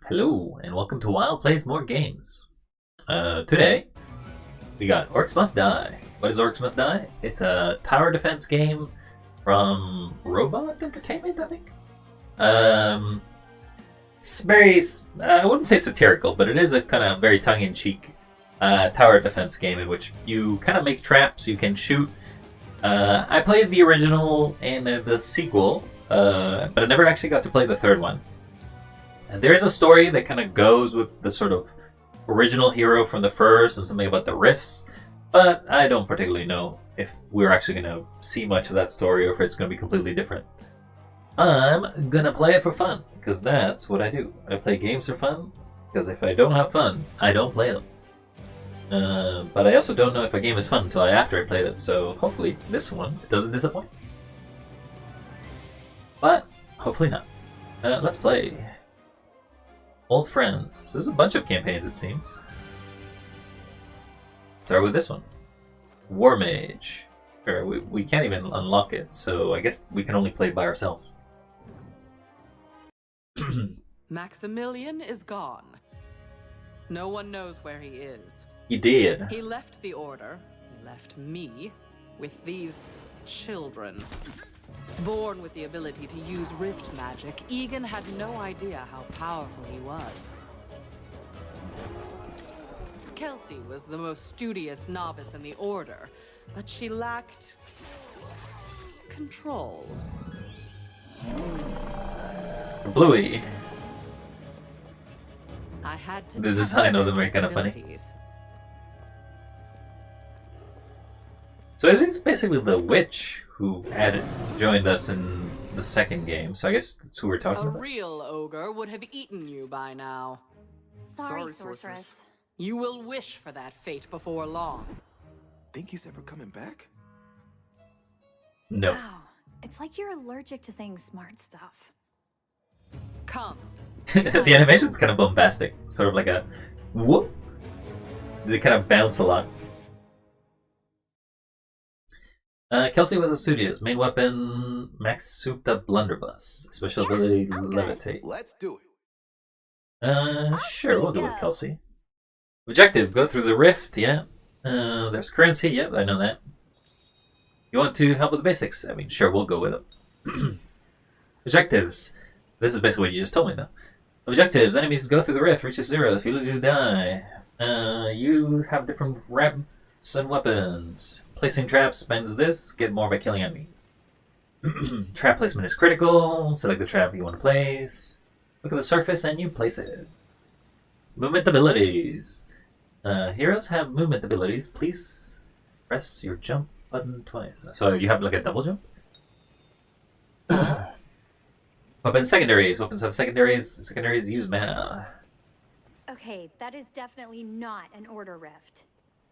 Hello, and welcome to Wild Plays More Games. Today, we got Orcs Must Die. What is Orcs Must Die? It's a tower defense game from Robot Entertainment, I think. It's very, I wouldn't say satirical, but it is a kind of very tongue-in-cheek tower defense game in which you kind of make traps, you can shoot. I played the original and the sequel, but I never actually got to play the third one. There is a story that kind of goes with the sort of original hero from the first and something about the rifts, but I don't particularly know if we're actually going to see much of that story or if it's going to be completely different. I'm going to play it for fun, because that's what I do. I play games for fun, because if I don't have fun, I don't play them. But I also don't know if a game is fun until after I play it, so hopefully this one doesn't disappoint. But hopefully not. Let's play. Old friends. So there's a bunch of campaigns, it seems. Start with this one. War Mage. Sure, we can't even unlock it, so I guess we can only play by ourselves. Maximilian is gone. No one knows where he is. He did. He left the Order. He left me with these children. Born with the ability to use rift magic, Egan had no idea how powerful he was. Kelsey was the most studious novice in the Order, but she lacked control. Bluey. I had to The design of them are kind of funny. abilities. So it is basically the witch who joined us in the second game, so I guess that's who we're talking A about. real ogre would have eaten you by now. Sorry, sorceress. You will wish for that fate before long. Think he's ever coming back? No. Wow, it's like you're allergic to saying smart stuff. Come. The animation's kind of bombastic, sort of like a whoop. They kind of bounce a lot. Kelsey was a studious. Main weapon, max souped up blunderbuss. Special ability, I'm good. levitate. Let's do it. Sure, we'll go with go. Kelsey. Objective, go through the rift, yeah. There's currency, yep, I know that. You want to help with the basics? I mean, sure, we'll go with them. Objectives. This is basically what you just told me, though. Objectives, enemies go through the rift, reaches 0. If you lose, you die. You have different reps and weapons. Placing traps spends this, get more by killing enemies. Trap placement is critical. Select the trap you want to place. Look at the surface and you place it. Movement abilities. Heroes have movement abilities. Please press your jump button twice. So you have like a double jump? Weapons secondaries. Weapons have secondaries. Secondaries use mana. Okay, that is definitely not an order rift.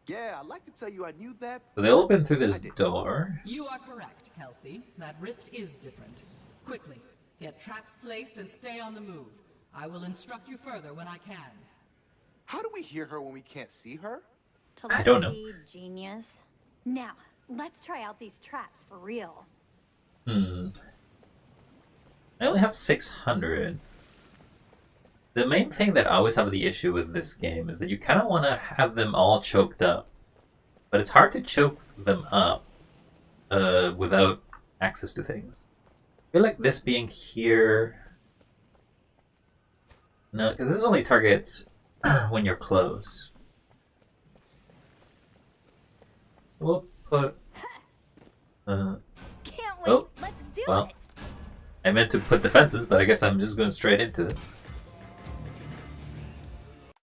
Yeah, I'd like to tell you I knew that. So they open through this door. You are correct, Kelsey. That rift is different. Quickly, get traps placed and stay on the move. I will instruct you further when I can. How do we hear her when we can't see her? I don't know. Telepathy, genius. Now, let's try out these traps for real. I only have 600. The main thing that I always have the issue with this game is that you kind of want to have them all choked up. But it's hard to choke them up without access to things. I feel like this being here... No, because this only targets when you're close. We'll put... Can't wait. Oh, Let's do well. it. I meant to put defenses, but I guess I'm just going straight into this.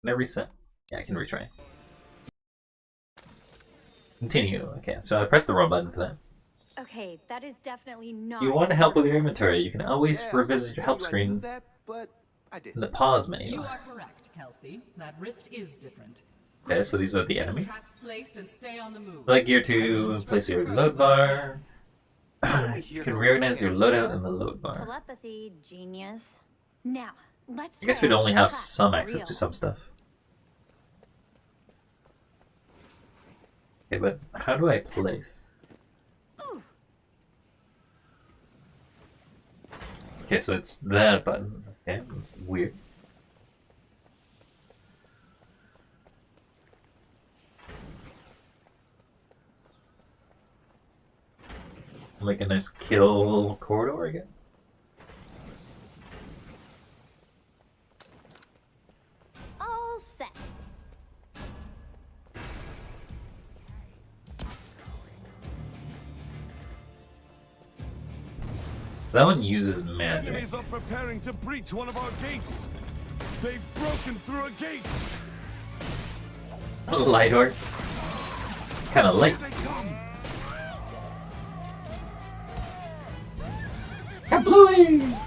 Can I reset? Yeah, I can retry. Continue. Okay, so I pressed the wrong button for that. Okay, that is definitely not. You want an help with order your rift. inventory. You can always Yeah, I'd revisit like your to help tell you I knew screen that, but I in didn't. the pause menu. You are correct, Kelsey. That rift is different. Okay, so these are the Get enemies. traps placed and stay on the move. Select gear I will to instruct place you your further load when I bar. How do we You hear can her when we reorganize your can't see loadout her? in the load bar. Telepathy, genius. Now, let's I guess try we'd out only these have traps some for access real. to some stuff. Okay, but how do I place? Okay, so it's that button. Okay, that's weird. Like a nice kill corridor, I guess. All set. That one uses magic. Enemies are preparing to breach one of our gates. They've broken through a gate. Light orc. Kind of light. Here they come. Kablooey!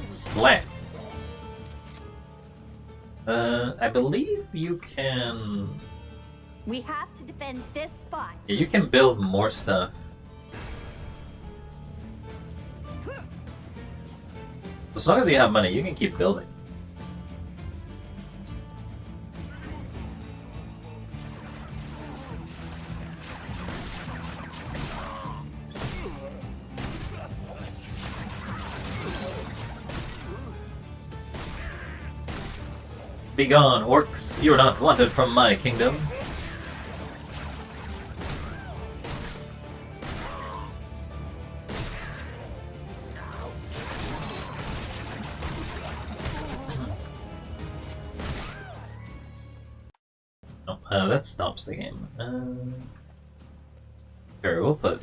Splat. I believe you can. We have to defend this spot. Yeah, you can build more stuff. As long as you have money, you can keep building. Begone, orcs! You are not wanted from my kingdom. Oh, that stops the game. Sure, we'll put.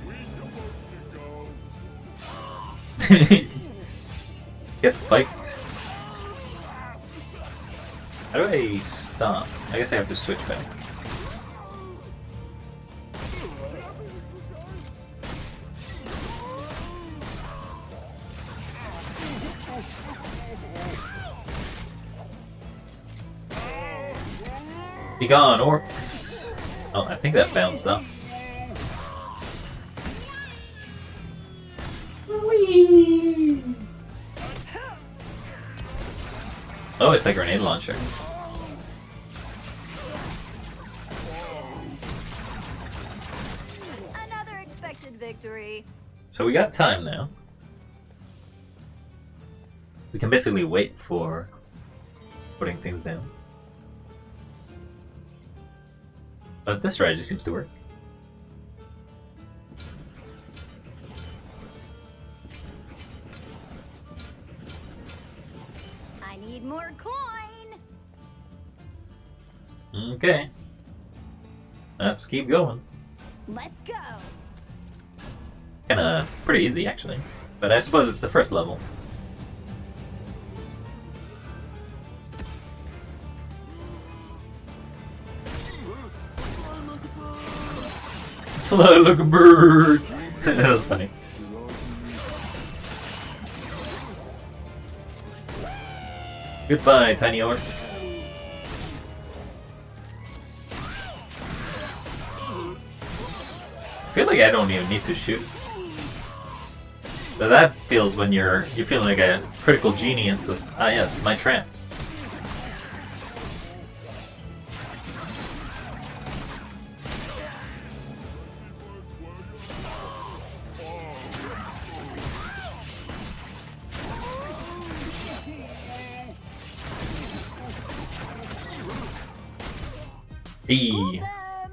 We supposed to go. Get spiked. How do I stop? I guess I have to switch back. Begone, orcs! Oh, I think that bounced up. Whee! Oh, it's a grenade launcher. Another expected victory. So we got time now. We can basically wait for putting things down. But this strategy seems to work. I need more coin. Okay. Let's keep going. Let's go. Kinda pretty easy actually. But I suppose it's the first level. Fly like a bird! That was funny. Goodbye, tiny orc. I feel like I don't even need to shoot. So that feels when you're feeling like a critical genius of yes, my traps. Hey. Pull them.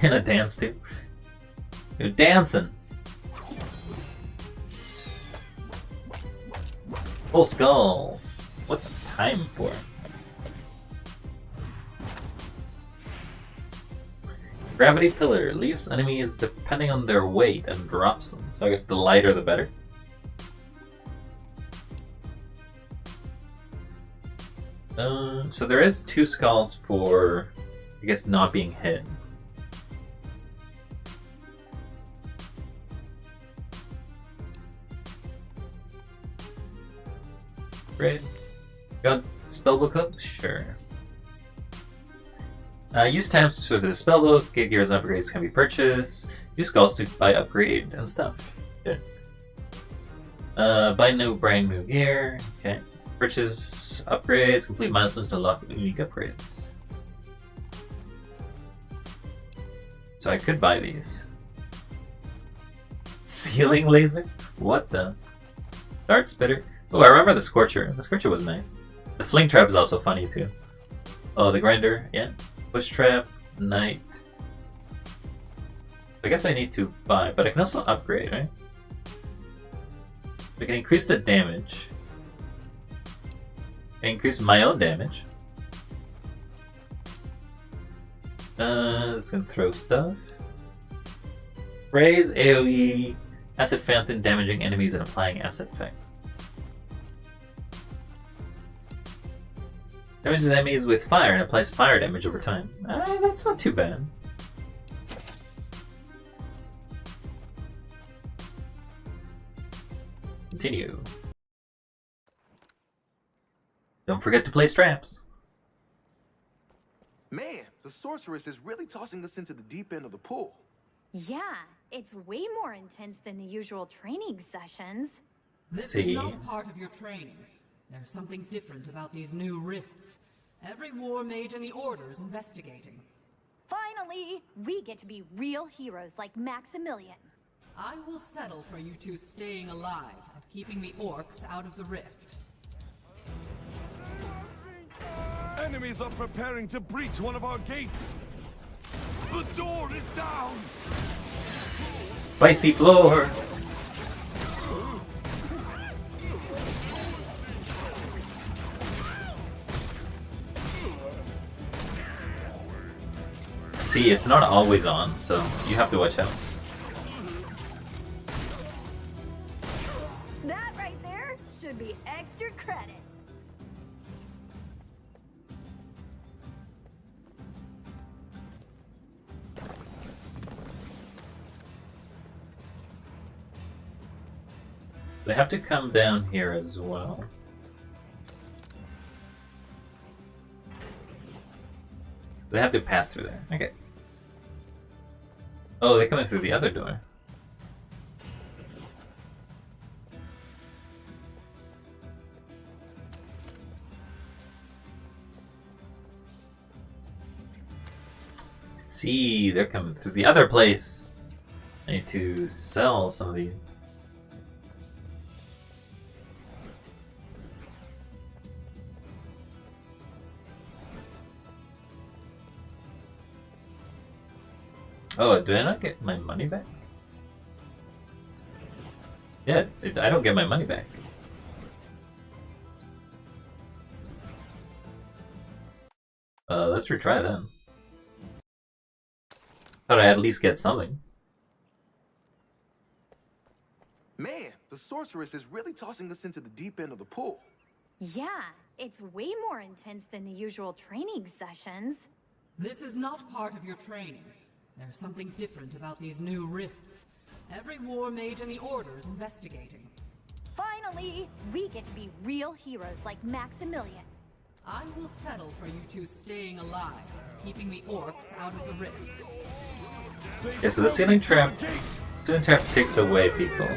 And a dance too. You're dancing. Full skulls. What's time for? Gravity pillar leaves enemies depending on their weight and drops them. So I guess the lighter the better. So there is 2 skulls for, I guess, not being hit. Great. Got spellbook up? Sure. Use times to switch to the spellbook. Get gears and upgrades can be purchased. Use skulls to buy upgrade and stuff. Good. Buy no brand new gear. Okay. Purchase upgrades. Complete milestones to unlock unique upgrades. So I could buy these. Ceiling laser? What the? Dart spitter. Oh, I remember the Scorcher. The Scorcher was nice. The Fling Trap is also funny too. Oh, the Grinder, yeah. Push Trap, Knight. I guess I need to buy, but I can also upgrade, right? I can increase the damage. I can increase my own damage. It's gonna throw stuff. Raise AoE, Acid Fountain, damaging enemies and applying acid effects. Damages enemies with fire and applies fire damage over time. That's not too bad. Continue. Don't forget to place traps. Man, the sorceress is really tossing us into the deep end of the pool. Yeah, it's way more intense than the usual training sessions. This is not part of your training. There's something different about these new rifts. Every war mage in the Order is investigating. Finally, we get to be real heroes like Maximilian. I will settle for you two staying alive and keeping the Orcs out of the rift. Enemies are preparing to breach one of our gates. The door is down. Spicy floor. See, it's not always on, so you have to watch out. That right there should be extra credit. They have to come down here as well. They have to pass through there. Okay. Oh, they're coming through the other door. See, they're coming through the other place. I need to sell some of these. Oh, did I not get my money back? Yeah, I don't get my money back. Let's retry then. Thought I'd at least get something. Man, the sorceress is really tossing us into the deep end of the pool. Yeah, it's way more intense than the usual training sessions. This is not part of your training. There's something different about these new rifts. Every war mage in the Order is investigating. Finally, we get to be real heroes like Maximilian. I will settle for you two staying alive, keeping the Orcs out of the rift. Yeah, so the ceiling trap takes away people.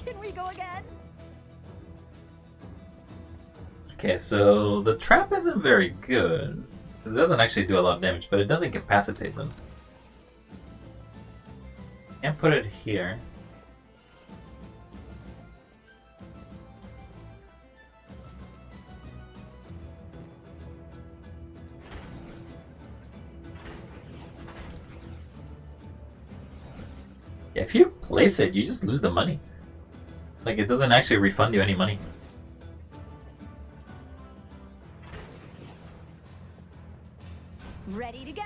Can we go again? Okay, so the trap isn't very good, because it doesn't actually do a lot of damage, but it does incapacitate them. Can't put it here. Yeah, if you place it, you just lose the money. Like, it doesn't actually refund you any money. Ready to go.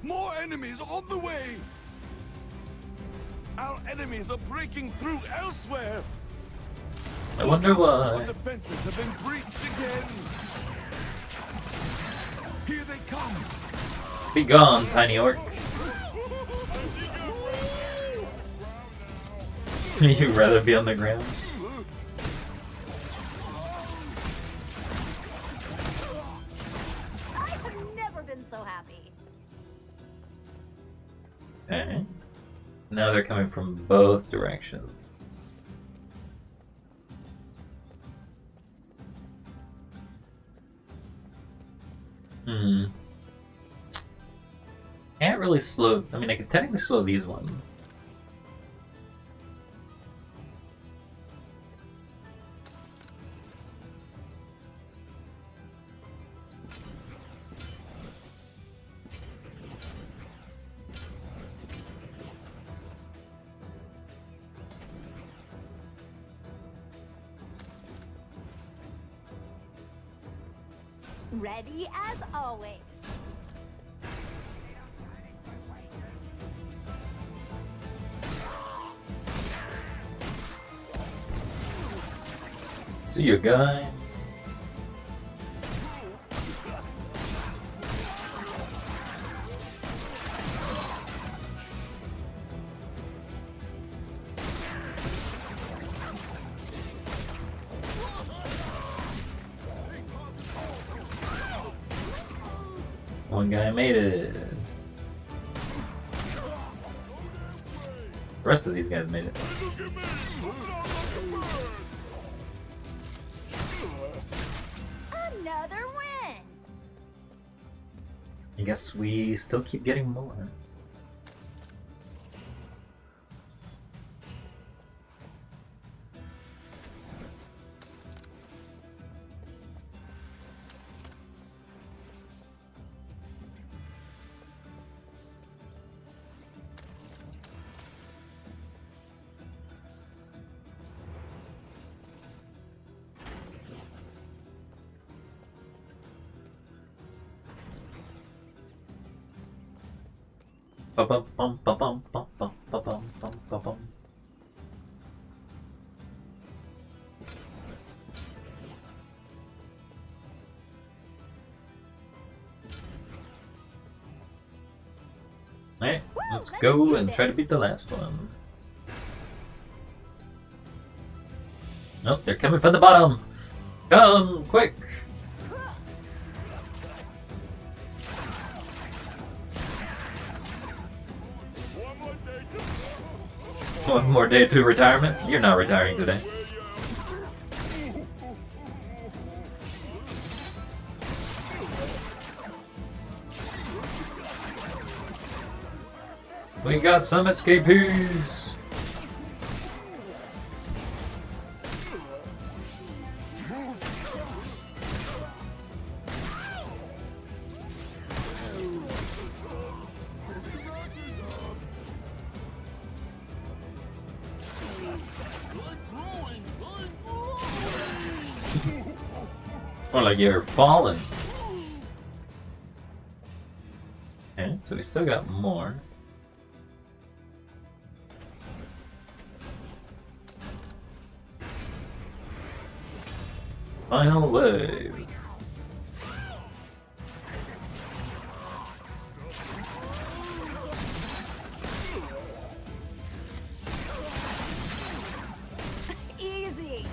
More enemies on the way. Our enemies are breaking through elsewhere. I wonder Our why. defenses have been breached again. Here they come. Be gone, tiny orc. You'd rather be on the ground? I have never been so happy. Okay. Now they're coming from both directions. Can't really slow. I mean, I could technically slow these ones. Ready as always. See you, guy. One guy made it. The rest of these guys made it. Another win. I guess we still keep getting more. Ba-bum-bum-ba-bum-bum-bum-bum-bum-bum. Alright, let's go and try to beat the last one. Nope, they're coming from the bottom! Come, quick! One more day to retirement? You're not retiring today. We got some escapees! More like you're falling. Okay, so we still got more. Final wave. Easy.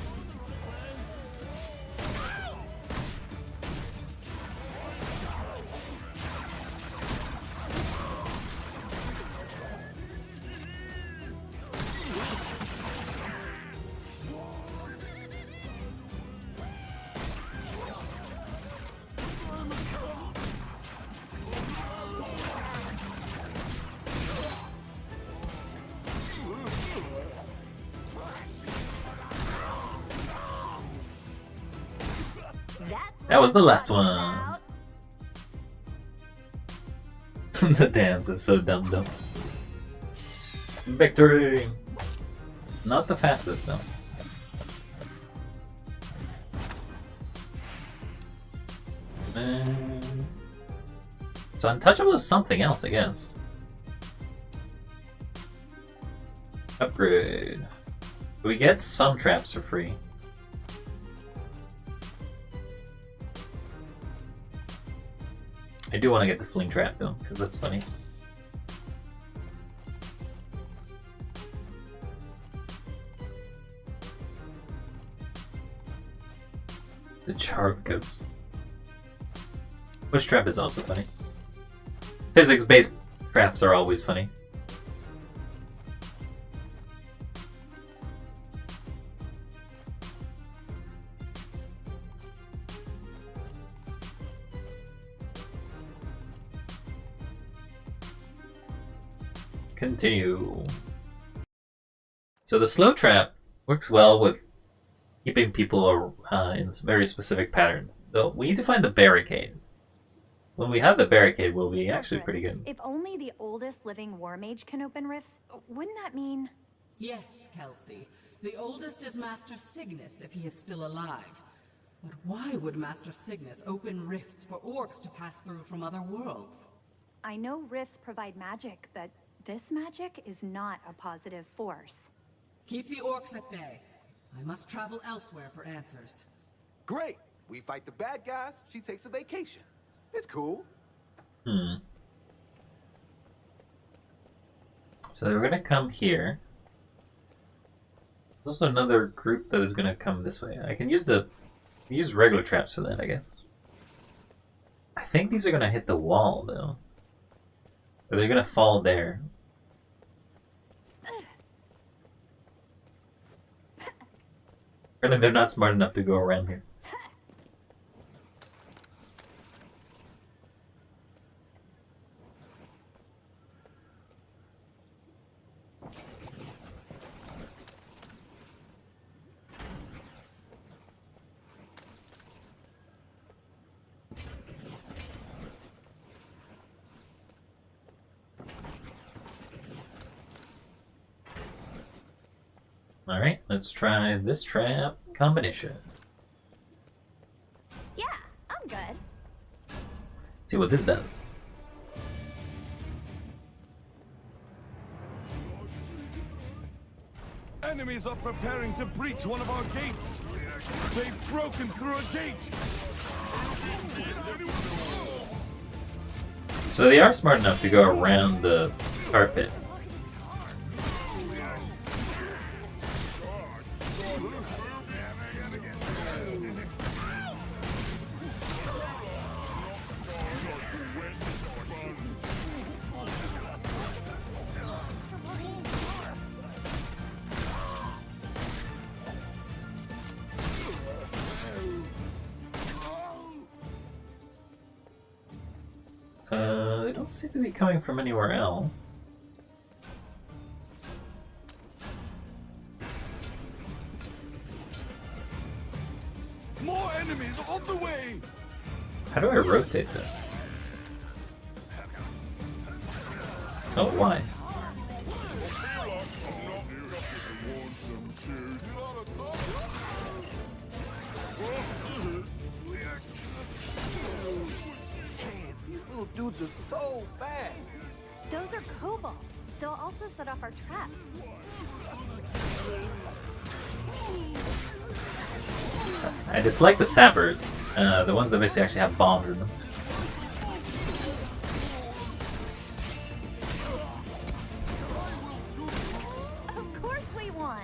That was the last one. The dance is so dumb. Victory! Not the fastest though. So untouchable is something else, I guess. Upgrade. We get some traps for free. I do want to get the fling trap though, because that's funny. Charm Ghost. Bush Trap is also funny. Physics-based traps are always funny. Continue. So the slow trap works well with keeping people in very specific patterns. Though we need to find the barricade. When we have the barricade, we'll be actually pretty good. If only the oldest living war mage can open rifts, wouldn't that mean... Yes, Kelsey. The oldest is Master Cygnus if he is still alive. But why would Master Cygnus open rifts for orcs to pass through from other worlds? I know rifts provide magic, but this magic is not a positive force. Keep the orcs at bay. I must travel elsewhere for answers. Great. We fight the bad guys. She takes a vacation. It's cool. So they're gonna come here. There's also another group that is gonna come this way. I can use regular traps for that, I guess. I think these are gonna hit the wall though. Or they're gonna fall there. Apparently they're not smart enough to go around here. Alright, let's try this trap combination. Yeah, I'm good. See what this does. Enemies are preparing to breach one of our gates. They've broken through a gate. So they are smart enough to go around the carpet. They don't seem to be coming from anywhere else. More enemies on the way. How do I rotate this? Oh, why? Man, these little dudes are so fast. Those are kobolds. They'll also set off our traps. I dislike the sappers, the ones that basically actually have bombs in them. Of course we won.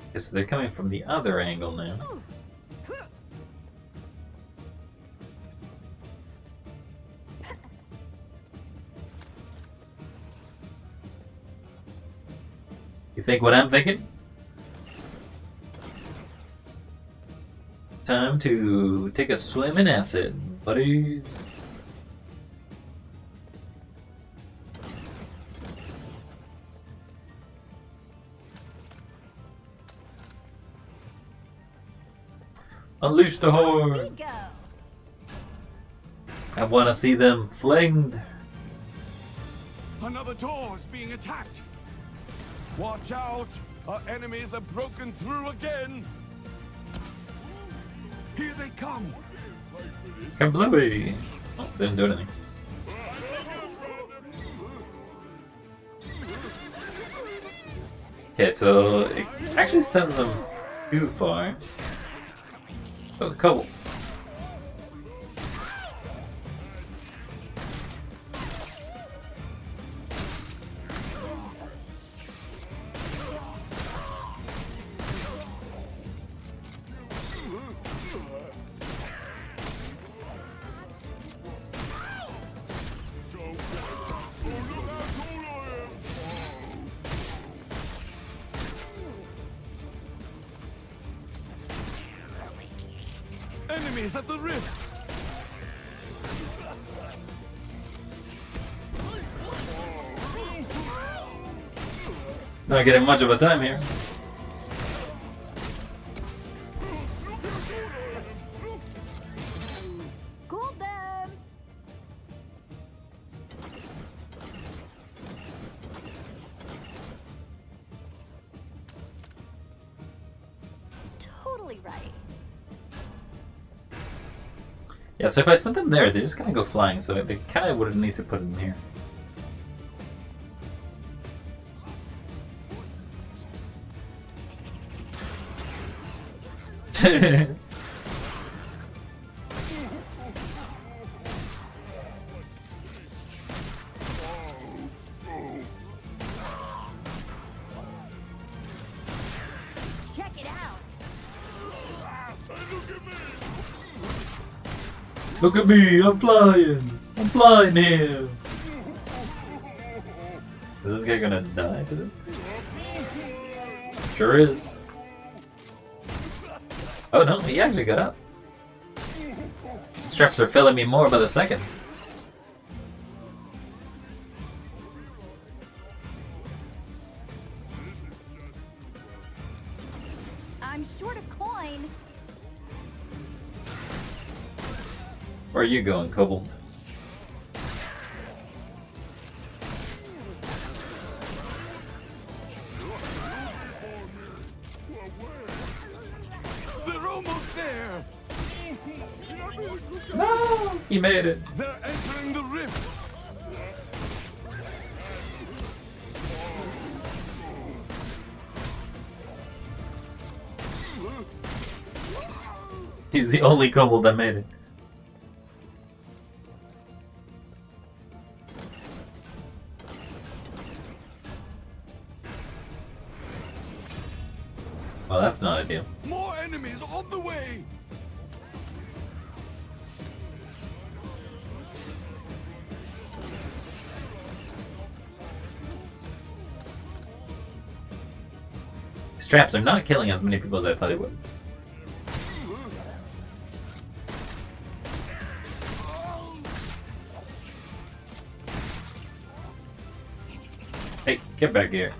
Okay, so they're coming from the other angle now. You think what I'm thinking? Time to take a swim in acid, buddies. Unleash the We horde! go. I want to see them flinged. Another door is being attacked. Watch out! Our enemies have broken through again. Here they come. Kablooey! Oh, didn't do anything. Okay, so it actually sends them too far. Oh, the kobold. Enemies at the rift! Not getting much of a time here. School them! Totally right. Yeah, so if I sent them there, they just kind of go flying, so they kind of wouldn't need to put them here. Check it out. Look at me, I'm flying! I'm flying here! Is this guy gonna die to this? Sure is. Oh no, he actually got up. Straps are filling me more by the second. I'm short of coin. Where are you going, Kobold? They're almost there! No! He made it. They're entering the rift! He's the only kobold that made it. Well, that's not ideal. More enemies on the way! Straps are not killing as many people as I thought it would. Hey, get back here.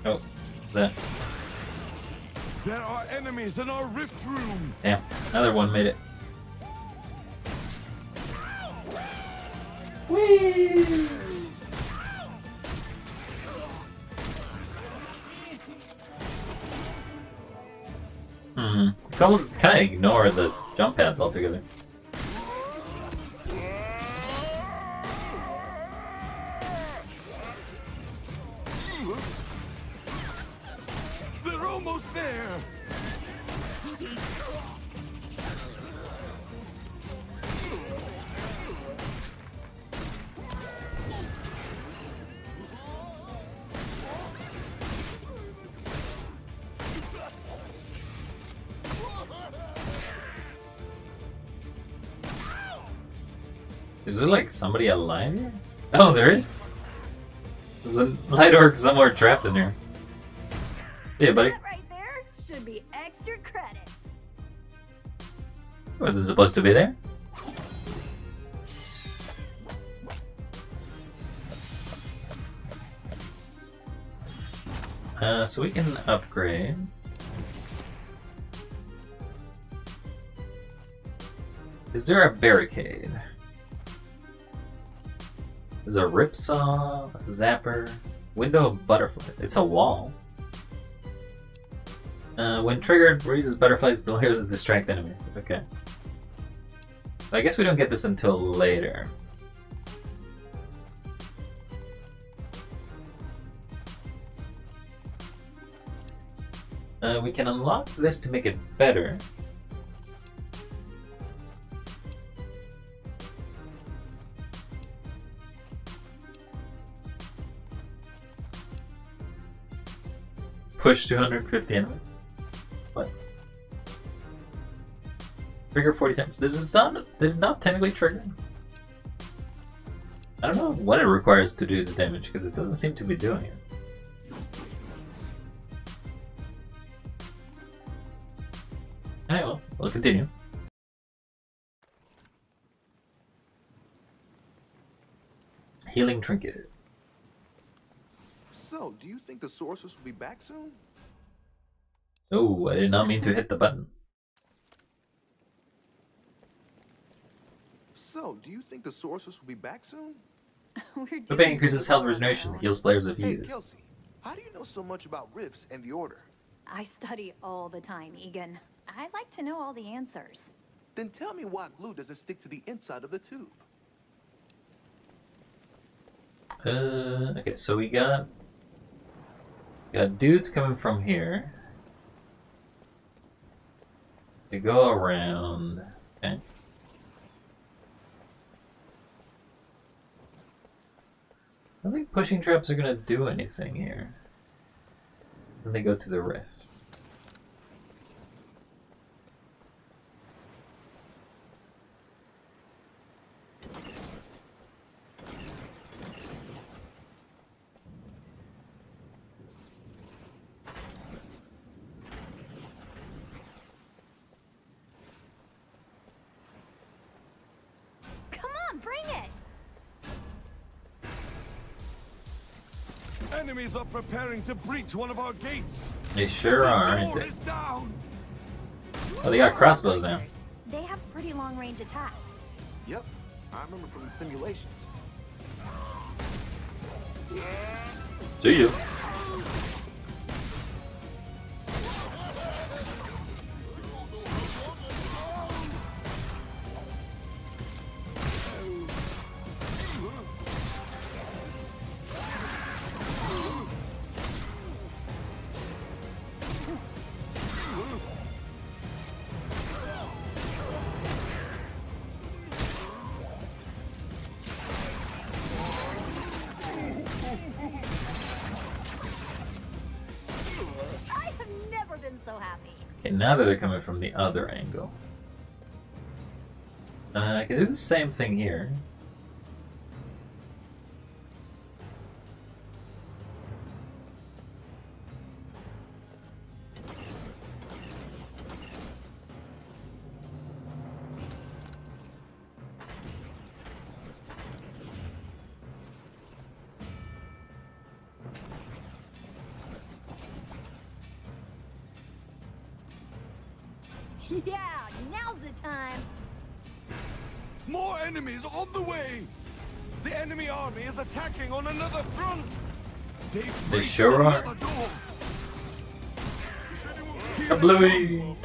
Oh, that. There are enemies in our rift room! Damn, another one made it. Whee! Kobolds kind of ignore the jump pads altogether. They're almost there! Is there like somebody alive here? Oh, there is. There's a light orc somewhere trapped in here. Yeah, buddy. That right there should be extra credit. Was it supposed to be there? So we can upgrade. Is there a barricade? There's a ripsaw, a zapper, window of butterflies. It's a wall. When triggered, raises butterflies below to distract enemies. Okay. I guess we don't get this until later. We can unlock this to make it better. Push 250 anyway. What? Trigger 40 times. This is not. Did it not technically trigger? I don't know what it requires to do the damage because it doesn't seem to be doing it. Alright, well, we'll continue. Healing trinket. So, do you think the sorceress will be back soon? Oh, I did not mean to hit the button. So, do you think the sorceress will be back soon? We're The doing increases pretty health well regeneration, now. heals players if Hey, used. Kelsey, how do you know so much about rifts and the Order? I study all the time, Egan. I like to know all the answers. Then tell me why glue doesn't stick to the inside of the tube. Okay, so we got dudes coming from here. They go around. Okay. I don't think pushing traps are gonna do anything here. Then they go to the rift. Come on, bring it! Enemies are preparing to breach one of our gates. They sure are, The aren't door they? is down. Oh, they got crossbows now. They have pretty long-range attacks. Yep, I remember from the simulations. See you. I have never been so happy. Okay, now that they're coming from the other angle. I can do the same thing here. Yeah, now's the time. More enemies on the way. The enemy army is attacking on another front. They've They breached sure are. another door. Kablooey!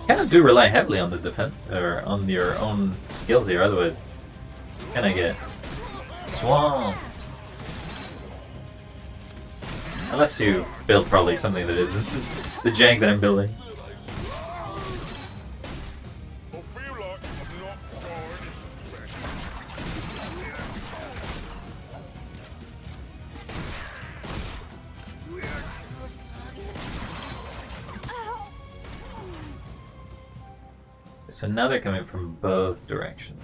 Kind of do rely heavily on the defense or on your own skills here, otherwise, kind of get swamped. Unless you build probably something that isn't the jank that I'm building. I feel like I'm not starting. So now they're coming from both directions.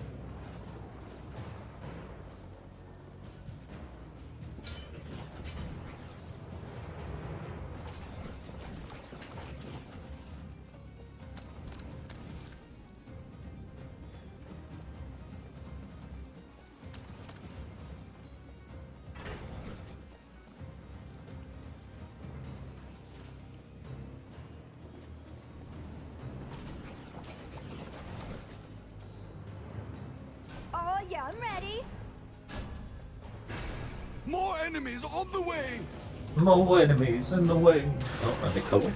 Oh yeah, I'm ready. More enemies on the way. More enemies in the way. Oh, are they cold?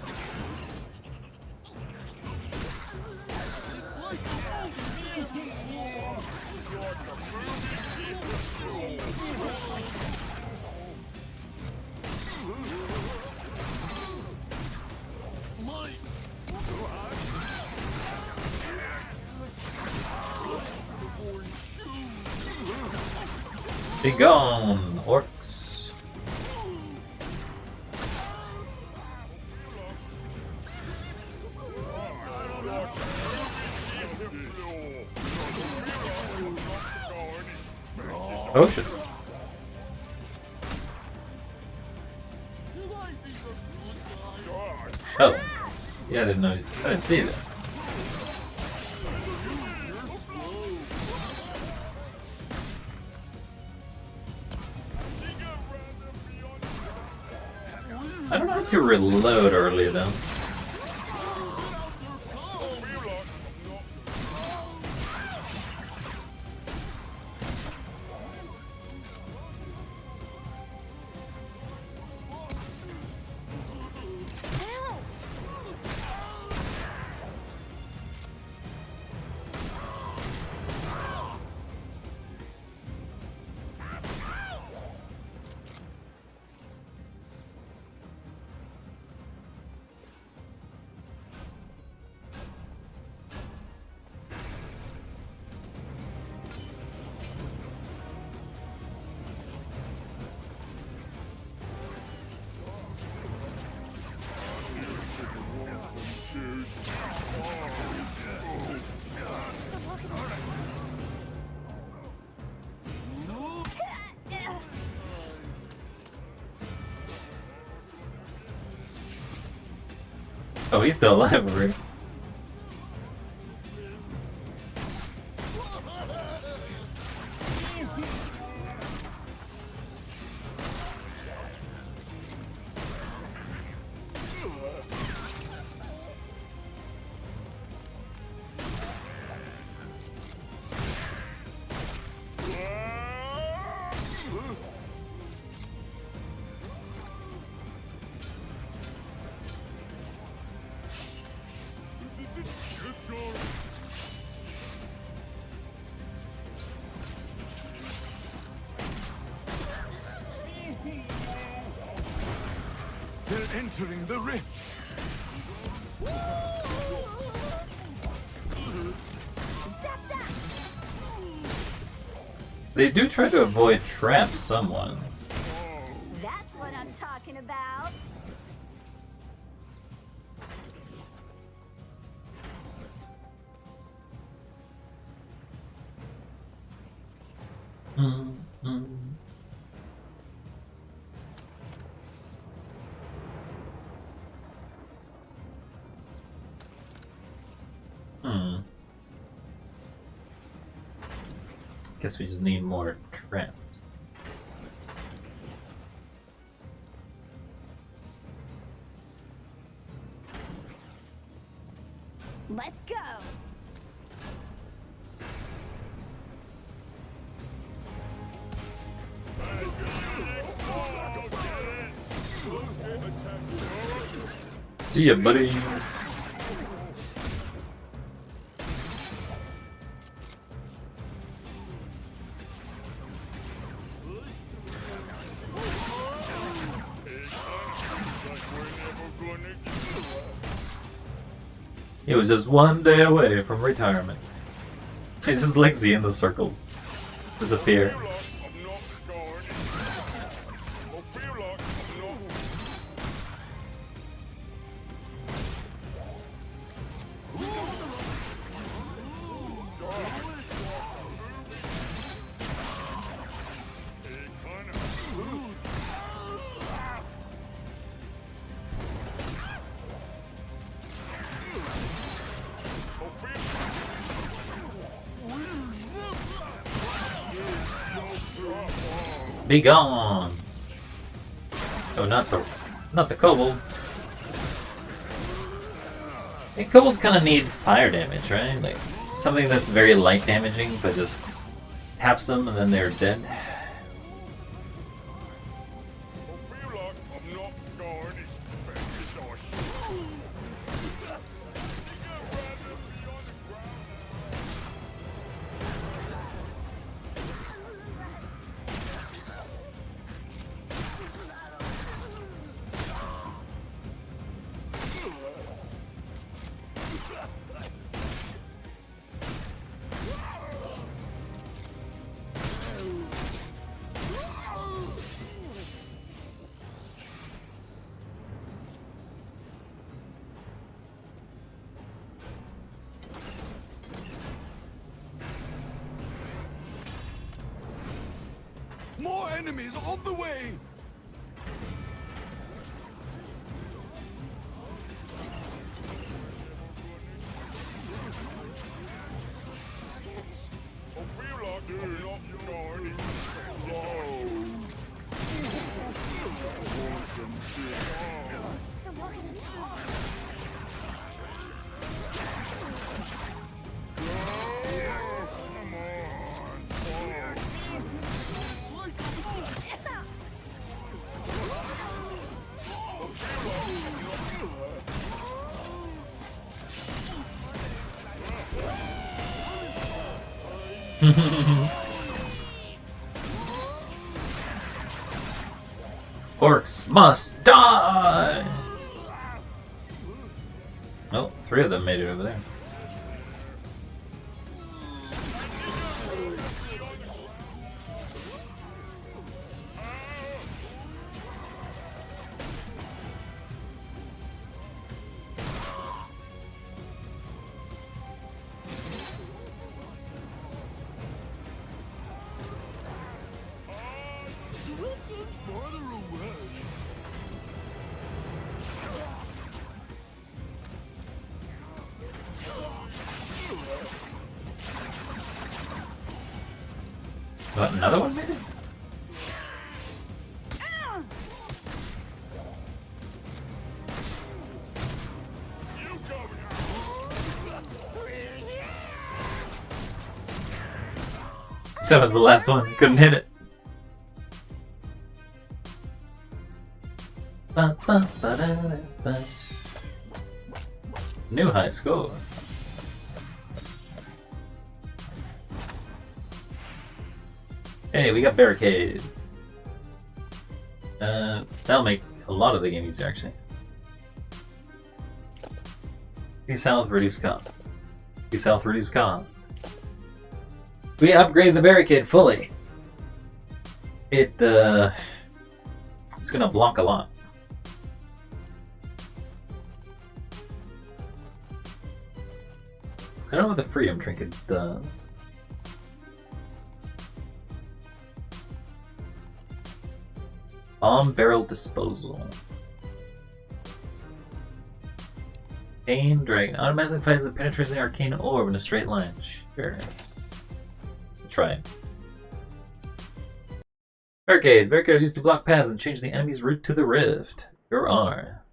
Be gone, orcs. Ocean. Oh. Yeah, I didn't know. I didn't see that. I don't know how to reload early though. Oh, he's still alive over here. They're entering the rift. They do try to avoid traps somewhat. That's what I'm talking about. Guess we just need more traps. Let's go. See ya, buddy. He was just one day away from retirement. It's just Lexi in the circles. Disappear. Be gone! Oh, not the kobolds. Hey, kobolds kind of need fire damage, right? Like something that's very light damaging, but just taps them and then they're dead. enemies on the way! Orcs must die! Oh, 3 of them made it over there. What, another one made it? That was the last one. Couldn't hit it. New high score. Hey, we got barricades. That'll make a lot of the game easier, actually. Increase health, reduce cost. Increase health, reduce cost. We upgrade the barricade fully. It's gonna block a lot. I don't know what the freedom trinket does. Bomb barrel disposal. Pain dragon. Automatically finds a penetrating arcane orb in a straight line. Sure. Try it. Barricades. Barricades used to block paths and change the enemy's route to the rift. Your R.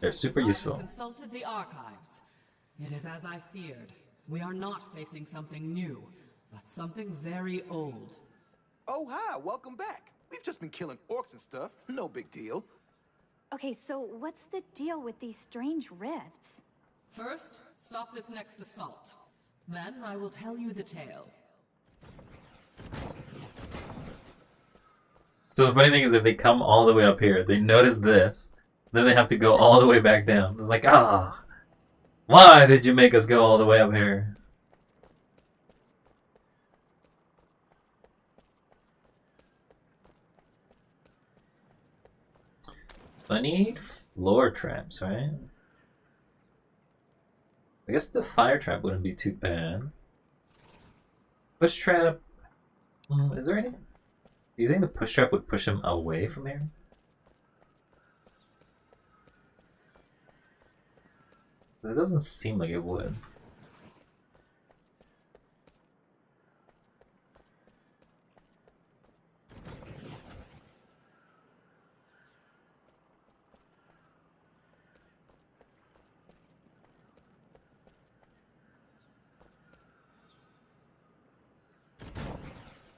They're super useful. I have consulted the archives. It is as I feared. We are not facing something new, but something very old. Oh, hi, welcome back. We've just been killing orcs and stuff. No big deal. Okay, so what's the deal with these strange rifts? First, stop this next assault. Then I will tell you the tale. So the funny thing is, if they come all the way up here, they notice this, then they have to go all the way back down. It's like, why did you make us go all the way up here? I need floor traps, right? I guess the fire trap wouldn't be too bad. Push trap. Is there any? Do you think the push trap would push him away from here? It doesn't seem like it would.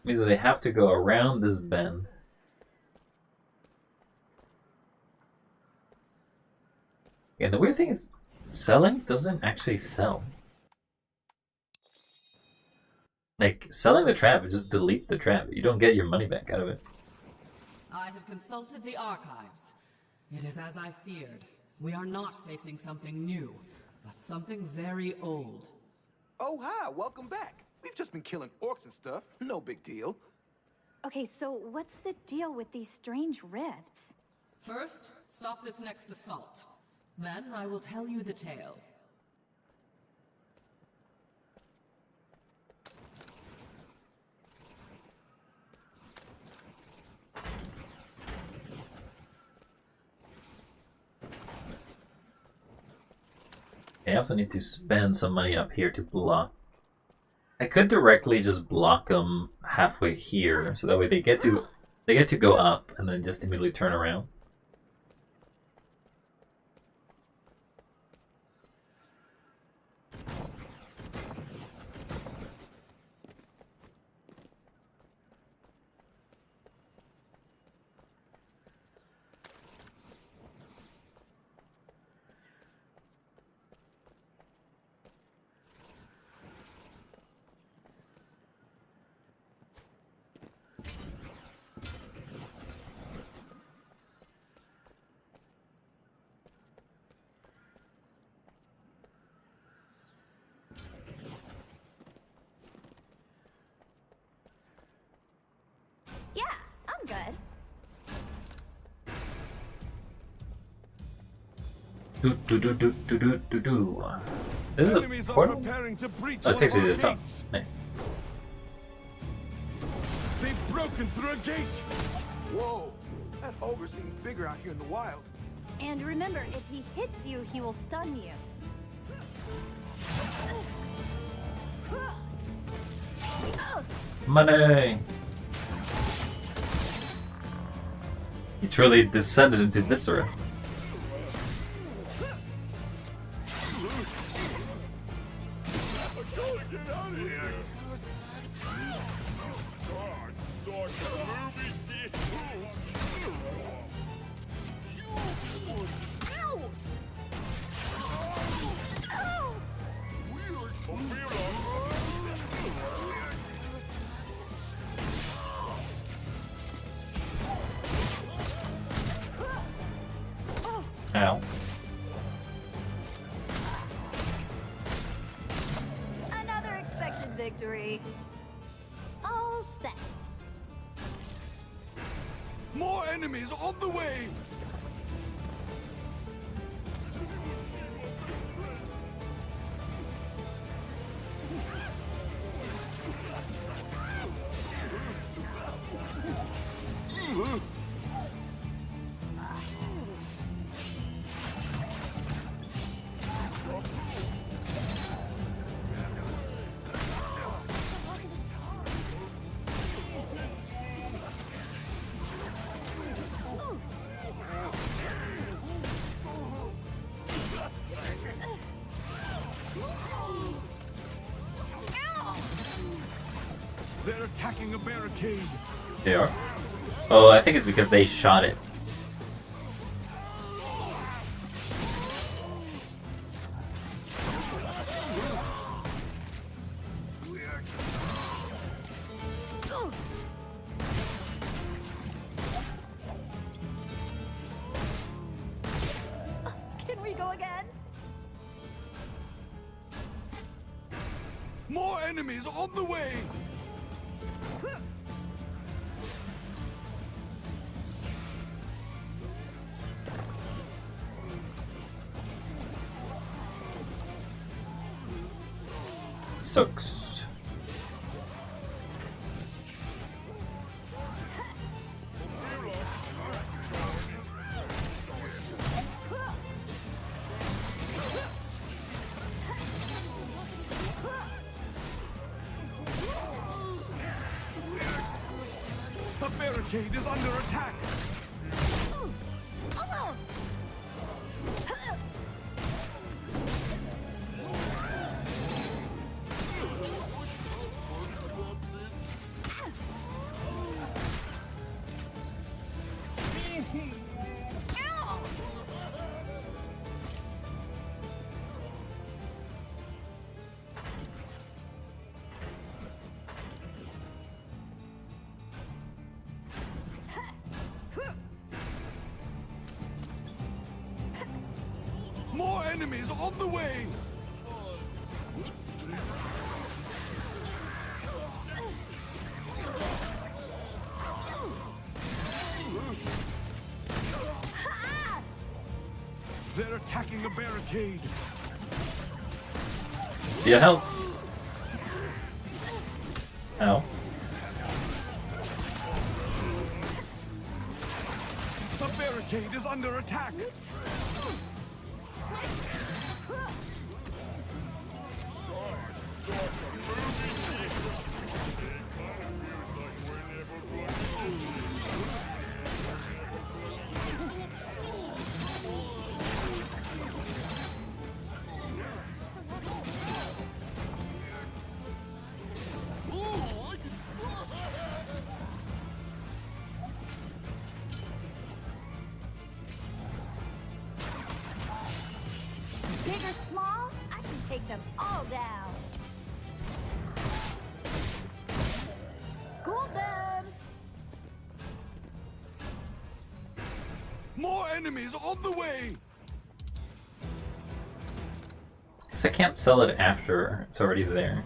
Means that they have to go around this bend. And the weird thing is, selling doesn't actually sell. Like, selling the trap, it just deletes the trap. You don't get your money back out of it. I have consulted the archives. It is as I feared. We are not facing something new, but something very old. Oh, hi, welcome back. We've just been killing orcs and stuff. No big deal. Okay, so what's the deal with these strange rifts? First, stop this next assault. Then I will tell you the tale. Okay, I also need to spend some money up here to block. I could directly just block them halfway here, so that way they get to go up and then just immediately turn around. Yeah, I'm good. This is Enemies a are portal? preparing to breach Oh, it one takes of you to our the top. gates. Nice. They've broken through a gate. Whoa, that ogre seems bigger out here in the wild. And remember, if he hits you, he will stun you. Money! He truly descended into viscera. Ow. Another expected victory. All set. More enemies on the way. They're attacking a barricade. They are. Oh, I think it's because they shot it. Can we go again? More enemies on the way. Sucks. The barricade is under attack. More enemies on the way. They're attacking a barricade. See your health. Ow. The barricade is under attack. Big or small, I can take them all down. School them! More enemies on the way! Guess I can't sell it after it's already there.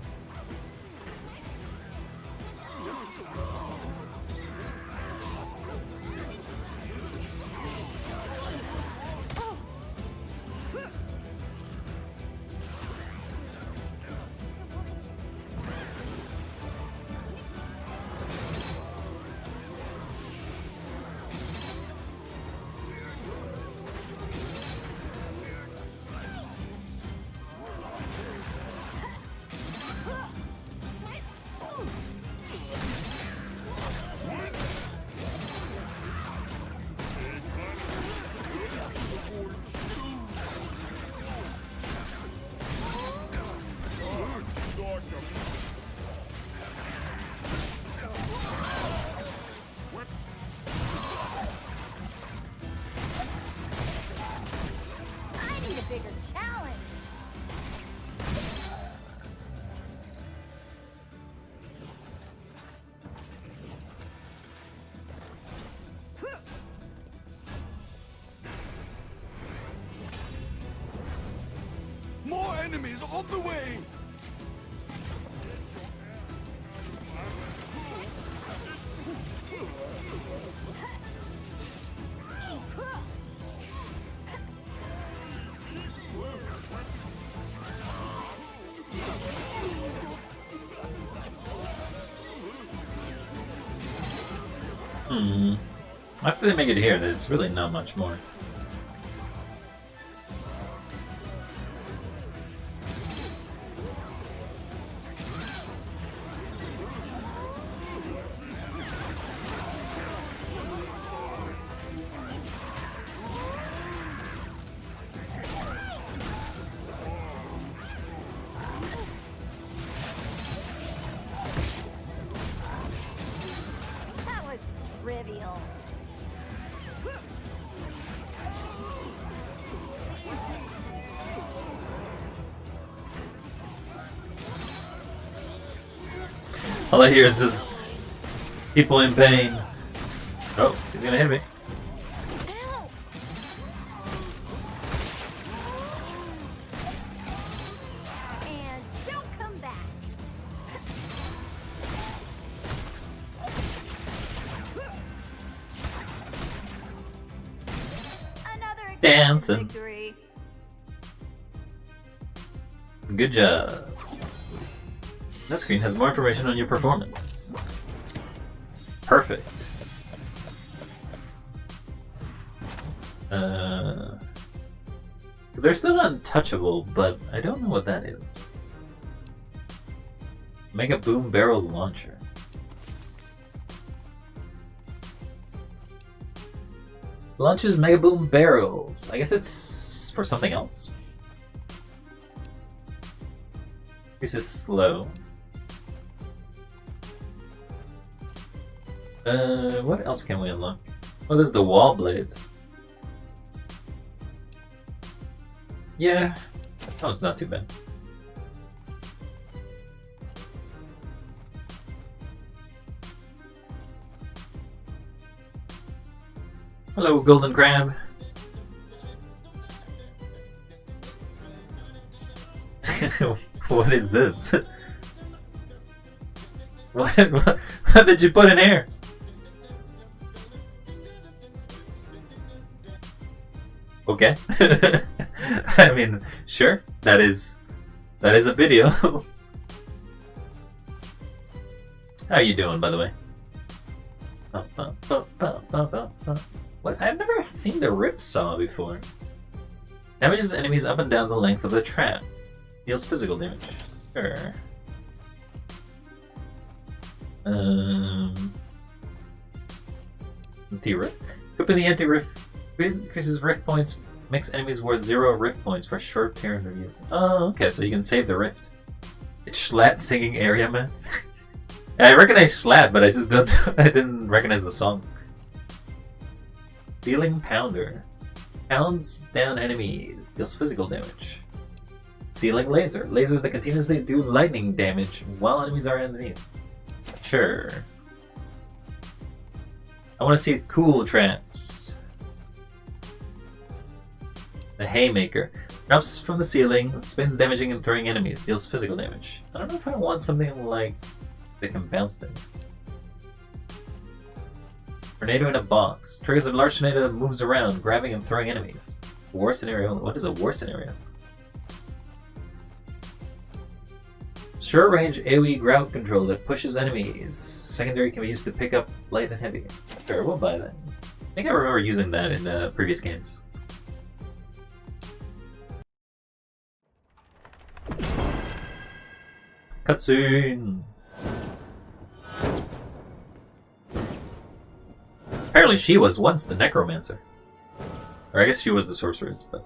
I need a bigger challenge. More enemies on the way! After they make it here, there's really not much more. That was trivial. All I hear is just people in pain. Oh, he's gonna hit me. Ow! And don't come back. Another Dancing. victory. Good job. That screen has more information on your performance. Perfect. So they're still untouchable, but I don't know what that is. Mega Boom Barrel Launcher. Launches Mega Boom Barrels. I guess it's for something else. Increases slow. What else can we unlock? Oh, there's the wall blades. Yeah. Oh, it's not too bad. Hello, Golden Crab. What is this? What did you put in here? Okay. I mean, sure. That is a video. How are you doing, by the way? What? I've never seen the rip saw before. Damages enemies up and down the length of the trap. Deals physical damage. Sure. Anti-rift? Equipping the anti-rift increases rift points, makes enemies worth 0 rift points for a short period of use. Oh, okay, so you can save the rift. It's Schlatt singing Area Man. I recognize Schlatt, but I just don't. I didn't recognize the song. Dealing Pounder. Pounds down enemies. Deals physical damage. Ceiling laser. Lasers that continuously do lightning damage while enemies are underneath. Sure. I want to see cool traps. The haymaker. Drops from the ceiling, spins damaging and throwing enemies, deals physical damage. I don't know if I want something like that can bounce things. Tornado in a box. Triggers a large tornado that moves around, grabbing and throwing enemies. War scenario. What is a war scenario? Short range AoE grout control that pushes enemies. Secondary can be used to pick up light and heavy. Sure, we'll buy that. I think I remember using that in previous games. Cutscene! Apparently she was once the necromancer. Or I guess she was the sorceress, but...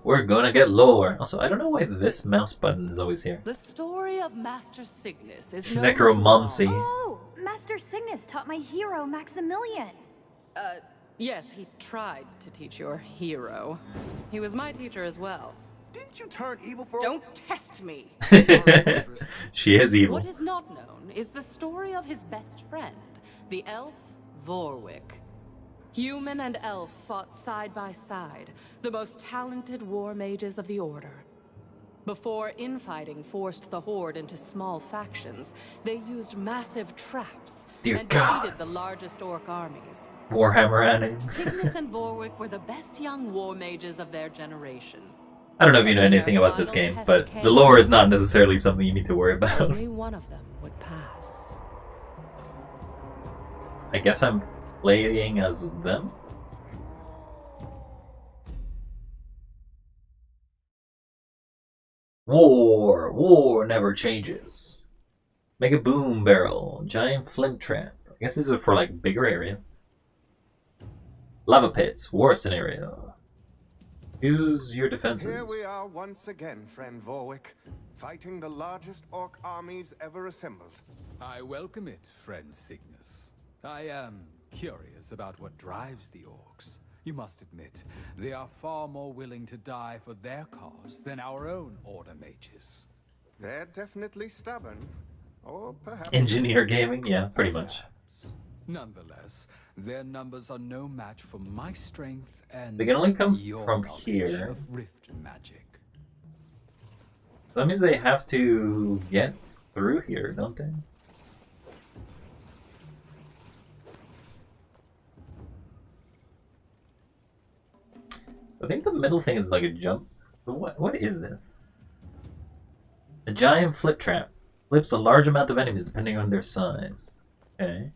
We're gonna get lore. Also, I don't know why this mouse button is always here. The story of Master Cygnus is no Necromancy. Oh, Master Cygnus taught my hero Maximilian. Yes, he tried to teach your hero. He was my teacher as well. Didn't you turn evil for? Don't test me. She is evil. What is not known is the story of his best friend, the elf Vorwick. Human and elf fought side by side, the most talented war mages of the Order. Before infighting forced the Horde into small factions, they used massive traps Dear and God. defeated the largest Orc armies. Warhammer enemies. Cygnus and Vorwick were the best young war mages of their generation. I don't know if you know anything about this game, but the lore is not necessarily something you need to worry about. Only one of them would pass. I guess I'm playing as them? War never changes. Make a boom barrel, giant flint trap. I guess these are for like bigger areas. Lava pits, war scenario. Use your defenses. Here we are once again, friend Vorwick, fighting the largest orc armies ever assembled. I welcome it, friend Cygnus. I am curious about what drives the orcs. You must admit, they are far more willing to die for their cause than our own Order mages. They're definitely stubborn, or perhaps... Engineer gaming? Yeah, pretty much. Perhaps. Nonetheless, their numbers are no match for my strength and They can only come your from knowledge here. of rift magic. That means they have to get through here, don't they? I think the middle thing is like a jump. But what is this? A giant flip trap. Flips a large amount of enemies depending on their size. Okay.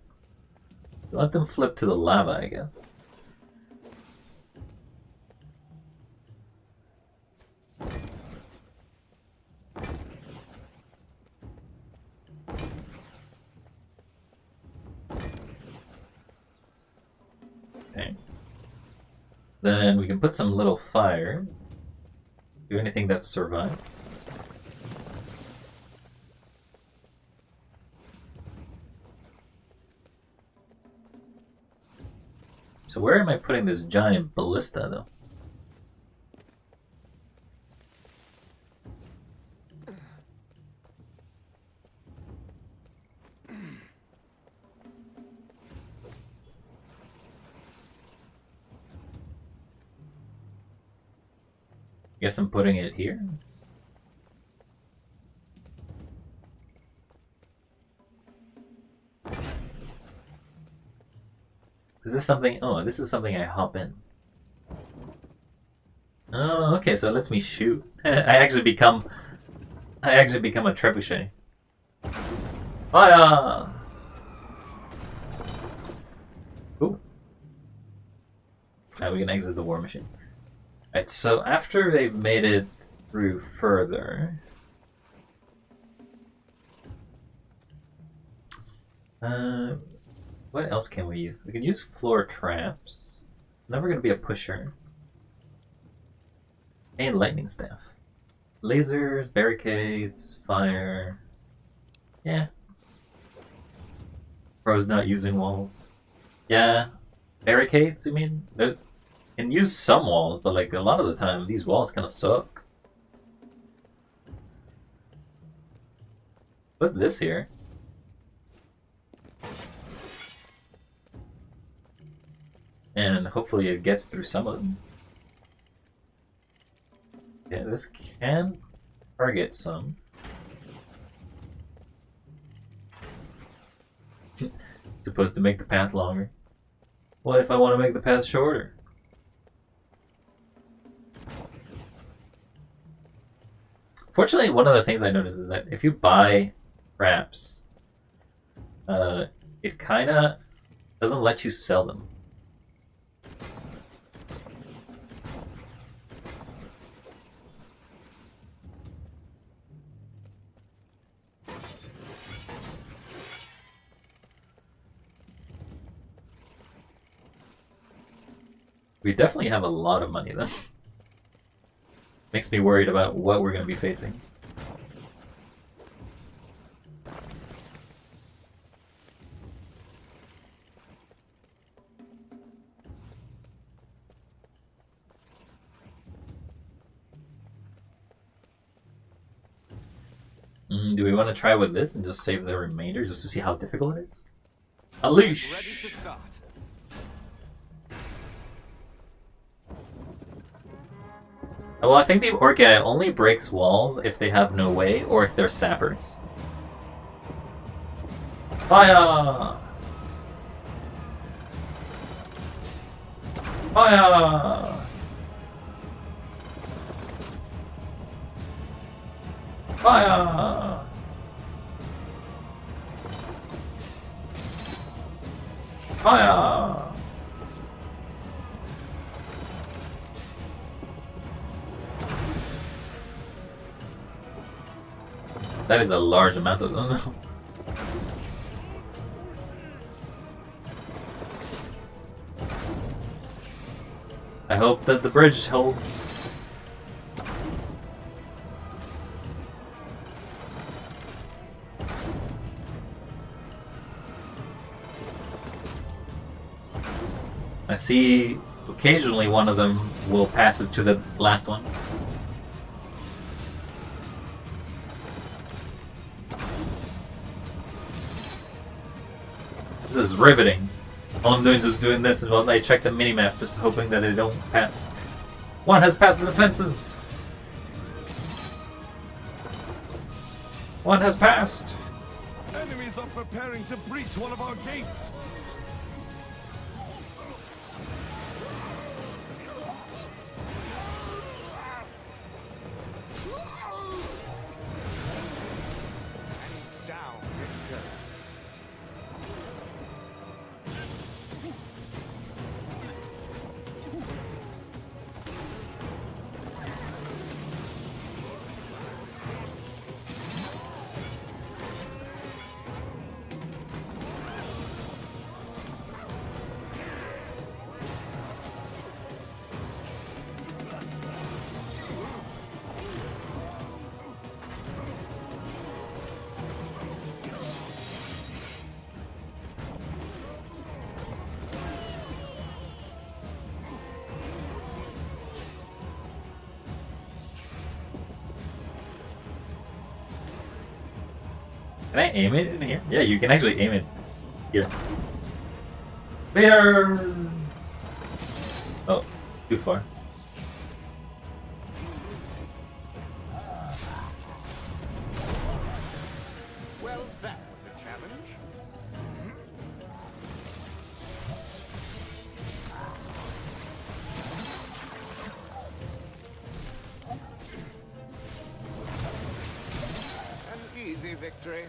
Let them flip to the lava, I guess. Okay. Then we can put some little fires. Do anything that survives. So where am I putting this giant ballista, though? Guess I'm putting it here. Is this something? Oh, this is something I hop in. Oh, okay, so it lets me shoot. I actually become a trebuchet. Fire! Ooh. Now we can exit the war machine. Right, so after they've made it through further... what else can we use? We can use floor traps. Never gonna be a pusher. And lightning staff. Lasers, barricades, fire. Yeah. Bro's not using walls. Yeah. Barricades, you mean? can use some walls, but like a lot of the time, these walls kind of suck. Put this here. And hopefully it gets through some of them. Yeah, this can target some. Supposed to make the path longer. What if I want to make the path shorter? Fortunately, one of the things I noticed is that if you buy traps, it kind of doesn't let you sell them. We definitely have a lot of money though. Makes me worried about what we're going to be facing. Do we want to try with this and just save the remainder just to see how difficult it is? Unleash! Ready to start. Well, I think the orc guy only breaks walls if they have no way or if they're sappers. Fire! Fire! Fire! Fire! That is a large amount of them. I hope that the bridge holds. I see occasionally one of them will pass it to the last one. This is riveting. All I'm doing is just doing this, and while I check the minimap, just hoping that they don't pass. One has passed the defenses! One has passed! Enemies are preparing to breach one of our gates. And down it goes. Can I aim it in here? Yeah, you can actually aim it here. There! Oh, too far. Well, that was a challenge. An easy victory.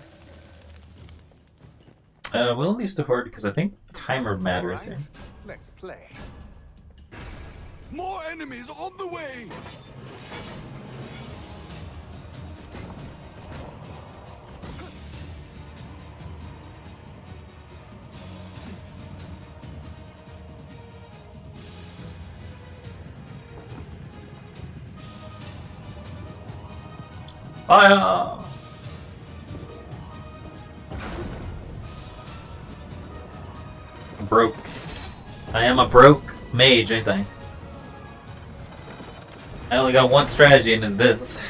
We'll use the horde because I think timer matters here. All right, let's play. More enemies on the way! Fire! Broke. I am a broke mage, ain't I? I only got one strategy, and it's this.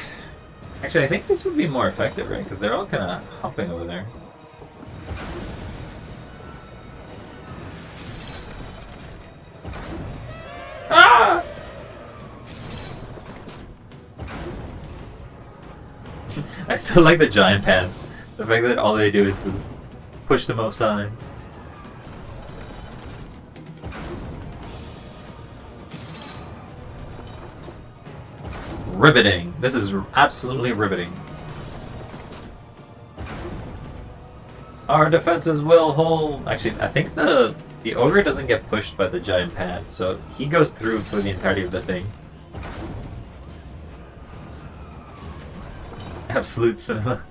Actually, I think this would be more effective, right? Because they're all kind of hopping over there. Ah! I still like the giant pants. The fact that all they do is just push them outside. Riveting. This is absolutely riveting. Our defenses will hold. Actually, I think the ogre doesn't get pushed by the giant pad, so he goes through for the entirety of the thing. Absolute cinema.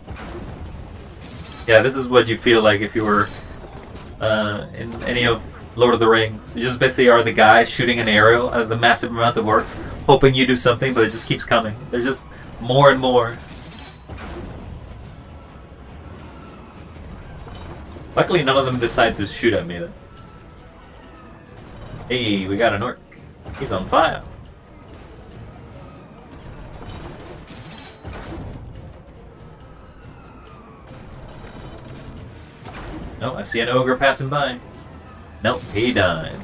Yeah, this is what you feel like if you were in any of Lord of the Rings. You just basically are the guy shooting an arrow at the massive amount of orcs, hoping you do something, but it just keeps coming. There's just more and more. Luckily, none of them decide to shoot at me, though. Hey, we got an orc. He's on fire. Oh, I see an ogre passing by. Nope, he died.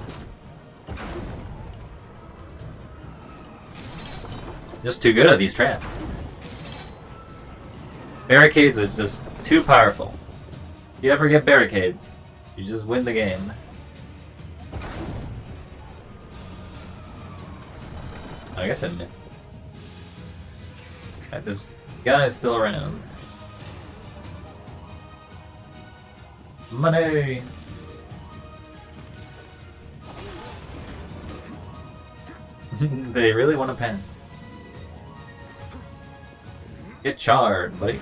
Just too good at these traps. Barricades is just too powerful. If you ever get barricades, you just win the game. I guess I missed it. Right, this guy is still around. Money! They really want to pass. Get charred, buddy.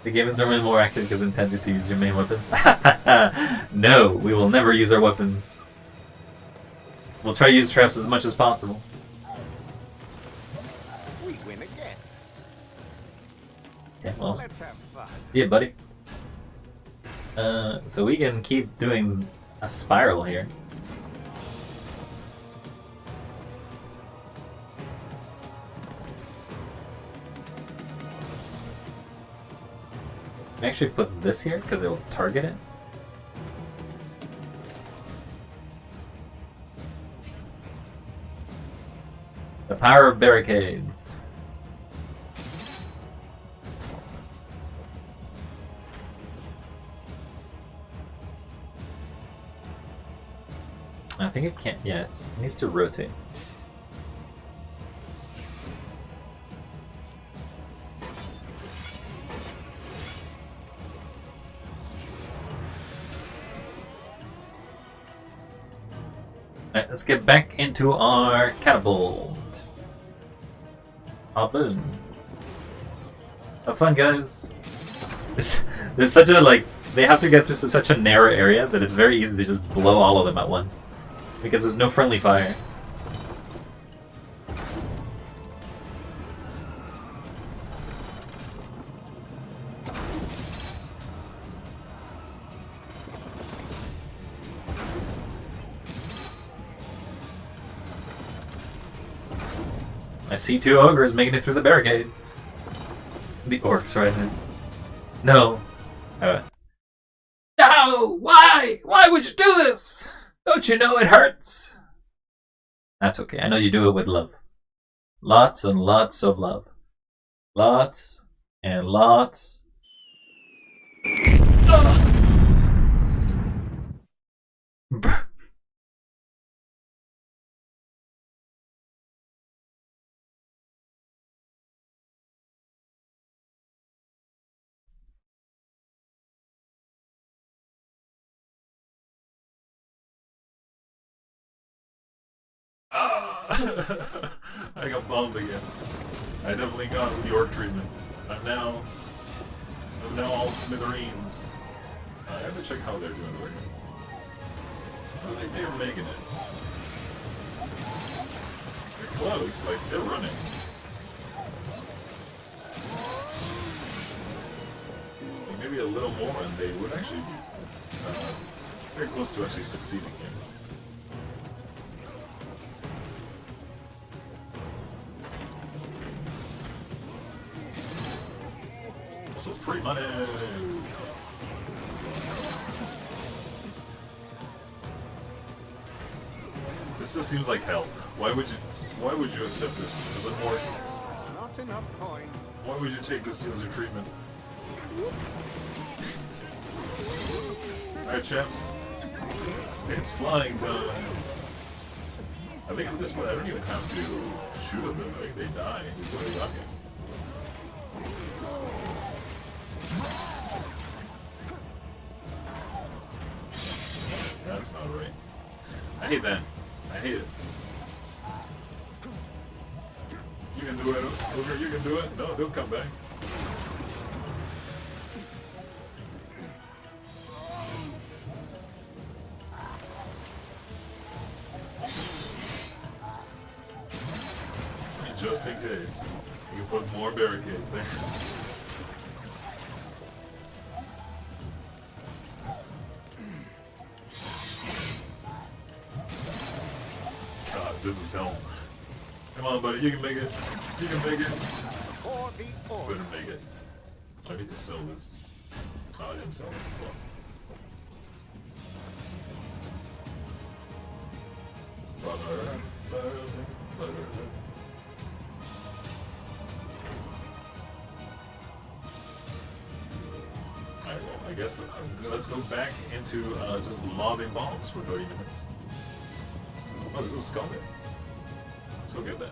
The game is normally more active because it intends you to use your main weapons. No, we will never use our weapons. We'll try to use traps as much as possible. We win again. Yeah, well, Let's have fun. yeah, buddy. So we can keep doing a spiral here. Actually put this here because it will target it. The power of barricades. I think it can't. Yeah, it needs to rotate. Alright, let's get back into our catapult. Ah, boom. Have fun, guys. There's such a, like, they have to get through such a narrow area that it's very easy to just blow all of them at once. Because there's no friendly fire. I see two ogres making it through the barricade. The orcs right now. No. No! Why? Why would you do this? Don't you know it hurts? That's okay. I know you do it with love. Lots and lots of love. Lots and lots. I got bombed again. I definitely got the orc treatment. I'm now all smithereens. I have to check how they're doing work. I think they were making it. They're close, like they're running. Like maybe a little more and they would actually be very close to actually succeeding here. Free money! This just seems like hell. Why would you accept this as a horde? Not enough coin. Why would you take this user treatment? Alright, champs. It's flying time. I think at this point I don't even have to shoot at them. Like, they die before they got me. That's not right. I hate that. I hate it. You can do it, Ogre, you can do it. No, don't come back. Just in case. You can put more barricades there. God, this is hell. Come on, buddy, you can make it. You can make it. For the orc. Better make it. I need to sell this. Oh, I didn't sell it. Alright, well, I guess let's go back into just lobbing bombs for 30 minutes. Oh, this is skull there. Let's go get that.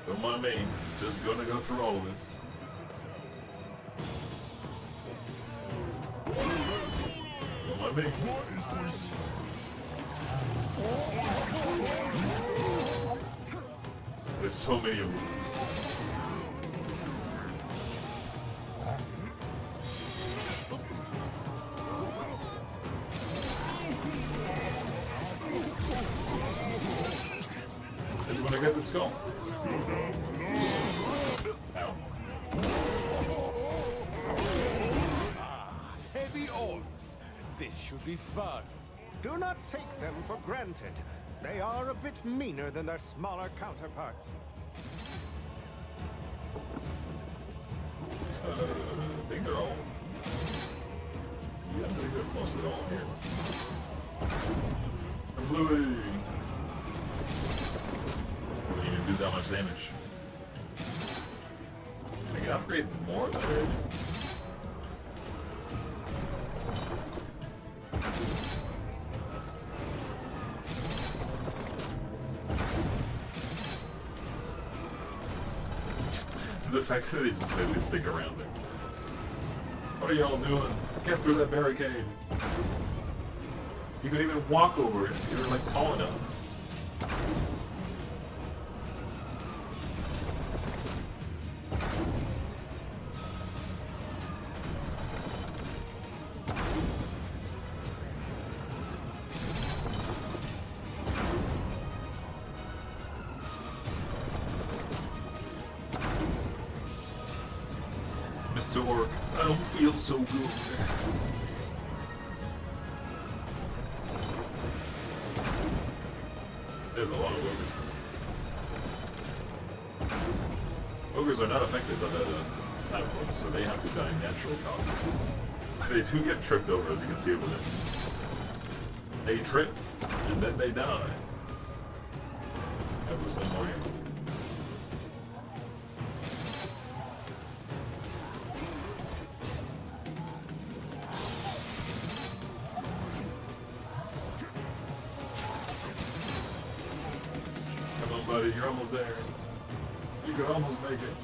Don't mind me, just gonna go through all of this. Don't mind me. There's so many of them. I just want to get the skull. Ow. Heavy orcs. This should be fun. Do not take them for granted. They are a bit meaner than their smaller counterparts. I think they're all. Yeah, I think they're mostly all here. And Bluey! Doesn't even do that much damage. I can upgrade more than I heard. The fact that they just basically stick around there. What are y'all doing? Get through that barricade. You can even walk over it. You're like tall enough. Mr. Orc, I don't feel so good. There's a lot of ogres. Ogres are not affected by the platform, so they have to die natural causes. They do get tripped over, as you can see over there. They trip, and then they die. That was no more. Buddy, you're almost there. You could almost make it.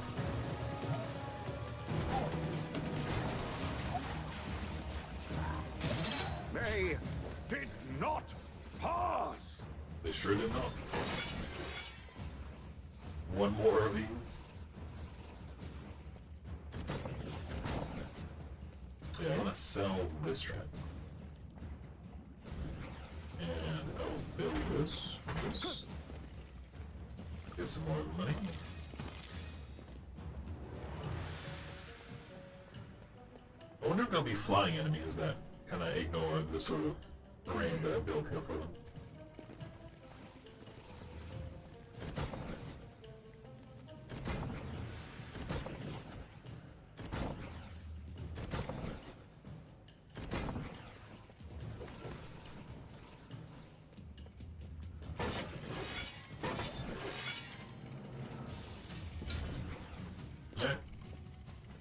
They did not pass. They sure did not. One more of these. Yeah, I'm gonna sell this trap. And I'll build this. Get some more money. I wonder if there'll be flying enemies that kind of ignore the sort of terrain that I built here for them.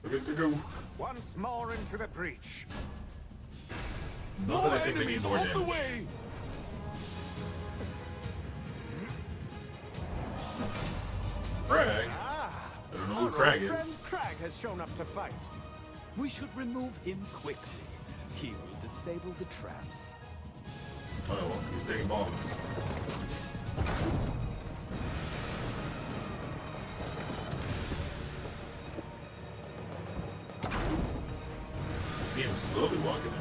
We're good to go. Once more into the breach. Not that I think they need more damage. Way. Crag? Ah, I don't know who our Crag old is. friend Crag has shown up to fight. We should remove him quickly. He will disable the traps. Oh, he's taking bombs. I see him slowly walking up.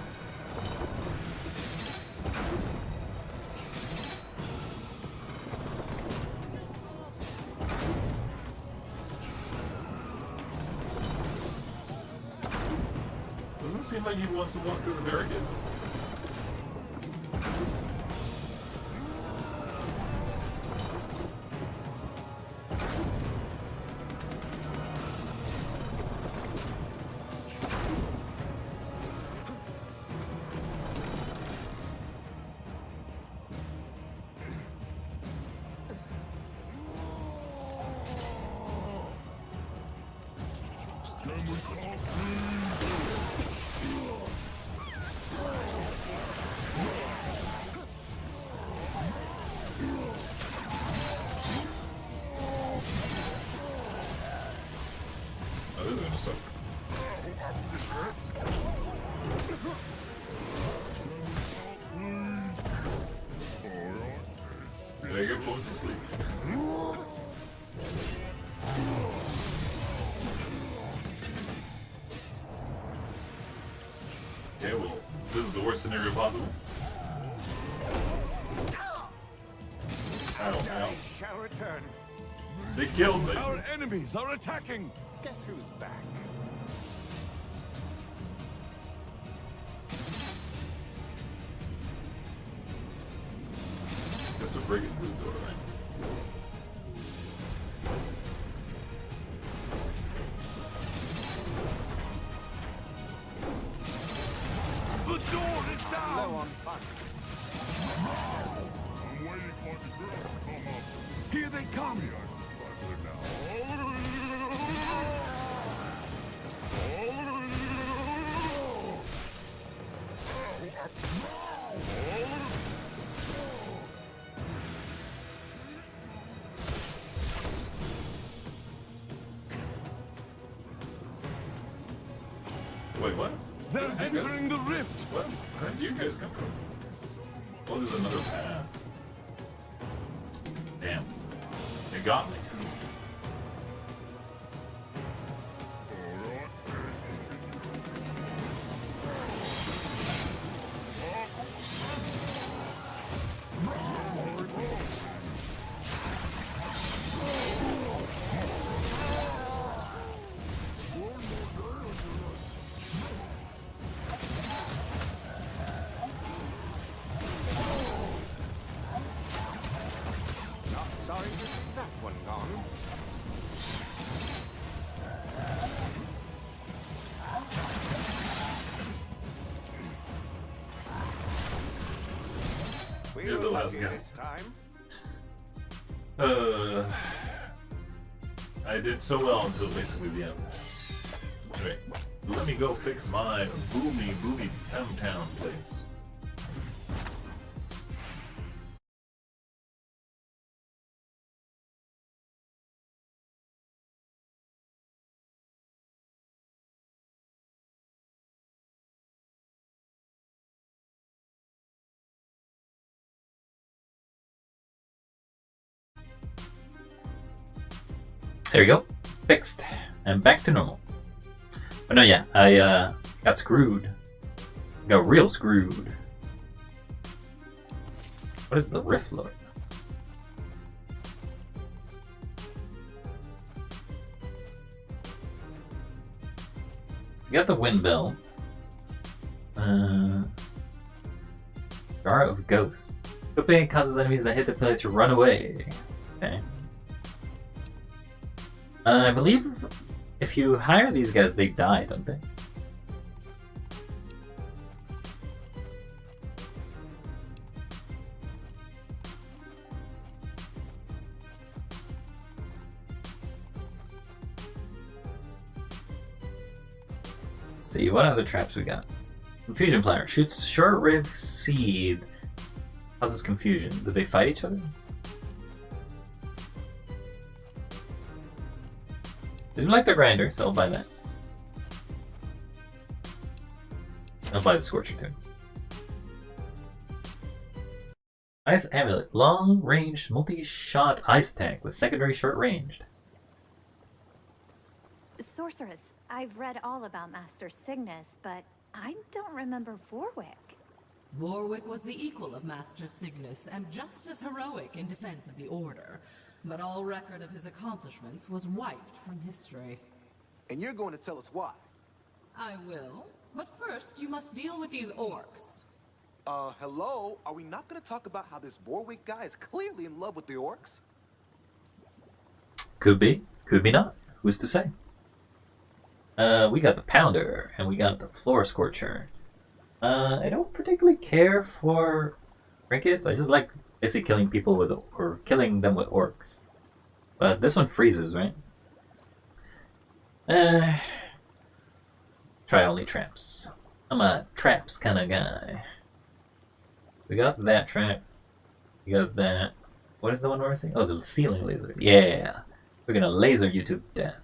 Doesn't seem like he wants to walk through the barricade. Oh, this is gonna suck. Did I get put to sleep? Okay, well, this is the worst scenario possible. Ow, ow. I shall return. They killed me. Our enemies are attacking. Guess who's back? Guess we're breaking this door, right? The door is down. Low on funds. I'm waiting for the girl to come up. Here they come. Wait, what? They're entering the rift. What? Where did you guys come from? Oh, there's another path. Damn. They got me. Not sorry to see that one gone. We You're the were last lucky guy. this time. I did so well until basically the end. Anyway, let me go fix my boomy downtown place. There we go. Fixed. And back to normal. But no, yeah, I got screwed. Got real screwed. What is the Rift Lord? You got the Wind Bell. Jar of Ghosts. Opening causes enemies that hit the player to run away. Okay. I believe if you hire these guys, they die, don't they? Let's see, what other traps we got? Confusion Planner. Shoots short rib seed. Causes confusion. Do they fight each other? They do like the grinder, so I'll buy that. I'll buy the Scorcher too. Ice Amulet. Long range multi-shot ice attack with secondary short ranged. Sorceress, I've read all about Master Cygnus, but I don't remember Vorwick. Vorwick was the equal of Master Cygnus and just as heroic in defense of the Order, but all record of his accomplishments was wiped from history. And you're going to tell us why. I will, but first you must deal with these orcs. Hello? Are we not going to talk about how this Vorwick guy is clearly in love with the orcs? Could be not. Who's to say? We got the Pounder, and we got the Floor Scorcher. I don't particularly care for trinkets. I just like basically killing people with, or killing them with orcs. But this one freezes, right? Try only traps. I'm a traps kind of guy. We got that trap. We got that. What is the one we're missing? Oh, the ceiling laser. Yeah! We're gonna laser you to death.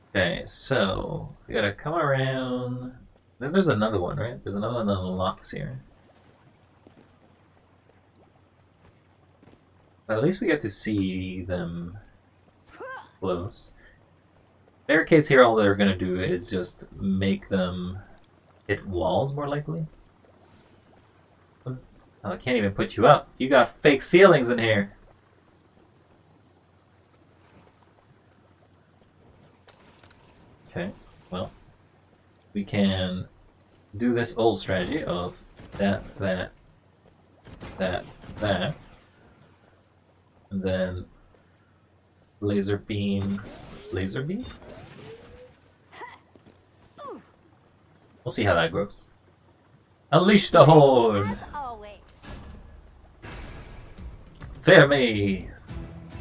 Okay, so we gotta come around. Then there's another one, right? There's another one that unlocks here. But at least we get to see them close. Barricades here, all they're gonna do is just make them hit walls more likely. Oh, I can't even put you up. You got fake ceilings in here. Okay, well, we can do this old strategy of that, and then laser beam. We'll see how that goes. Unleash the horde! As always. Fear me,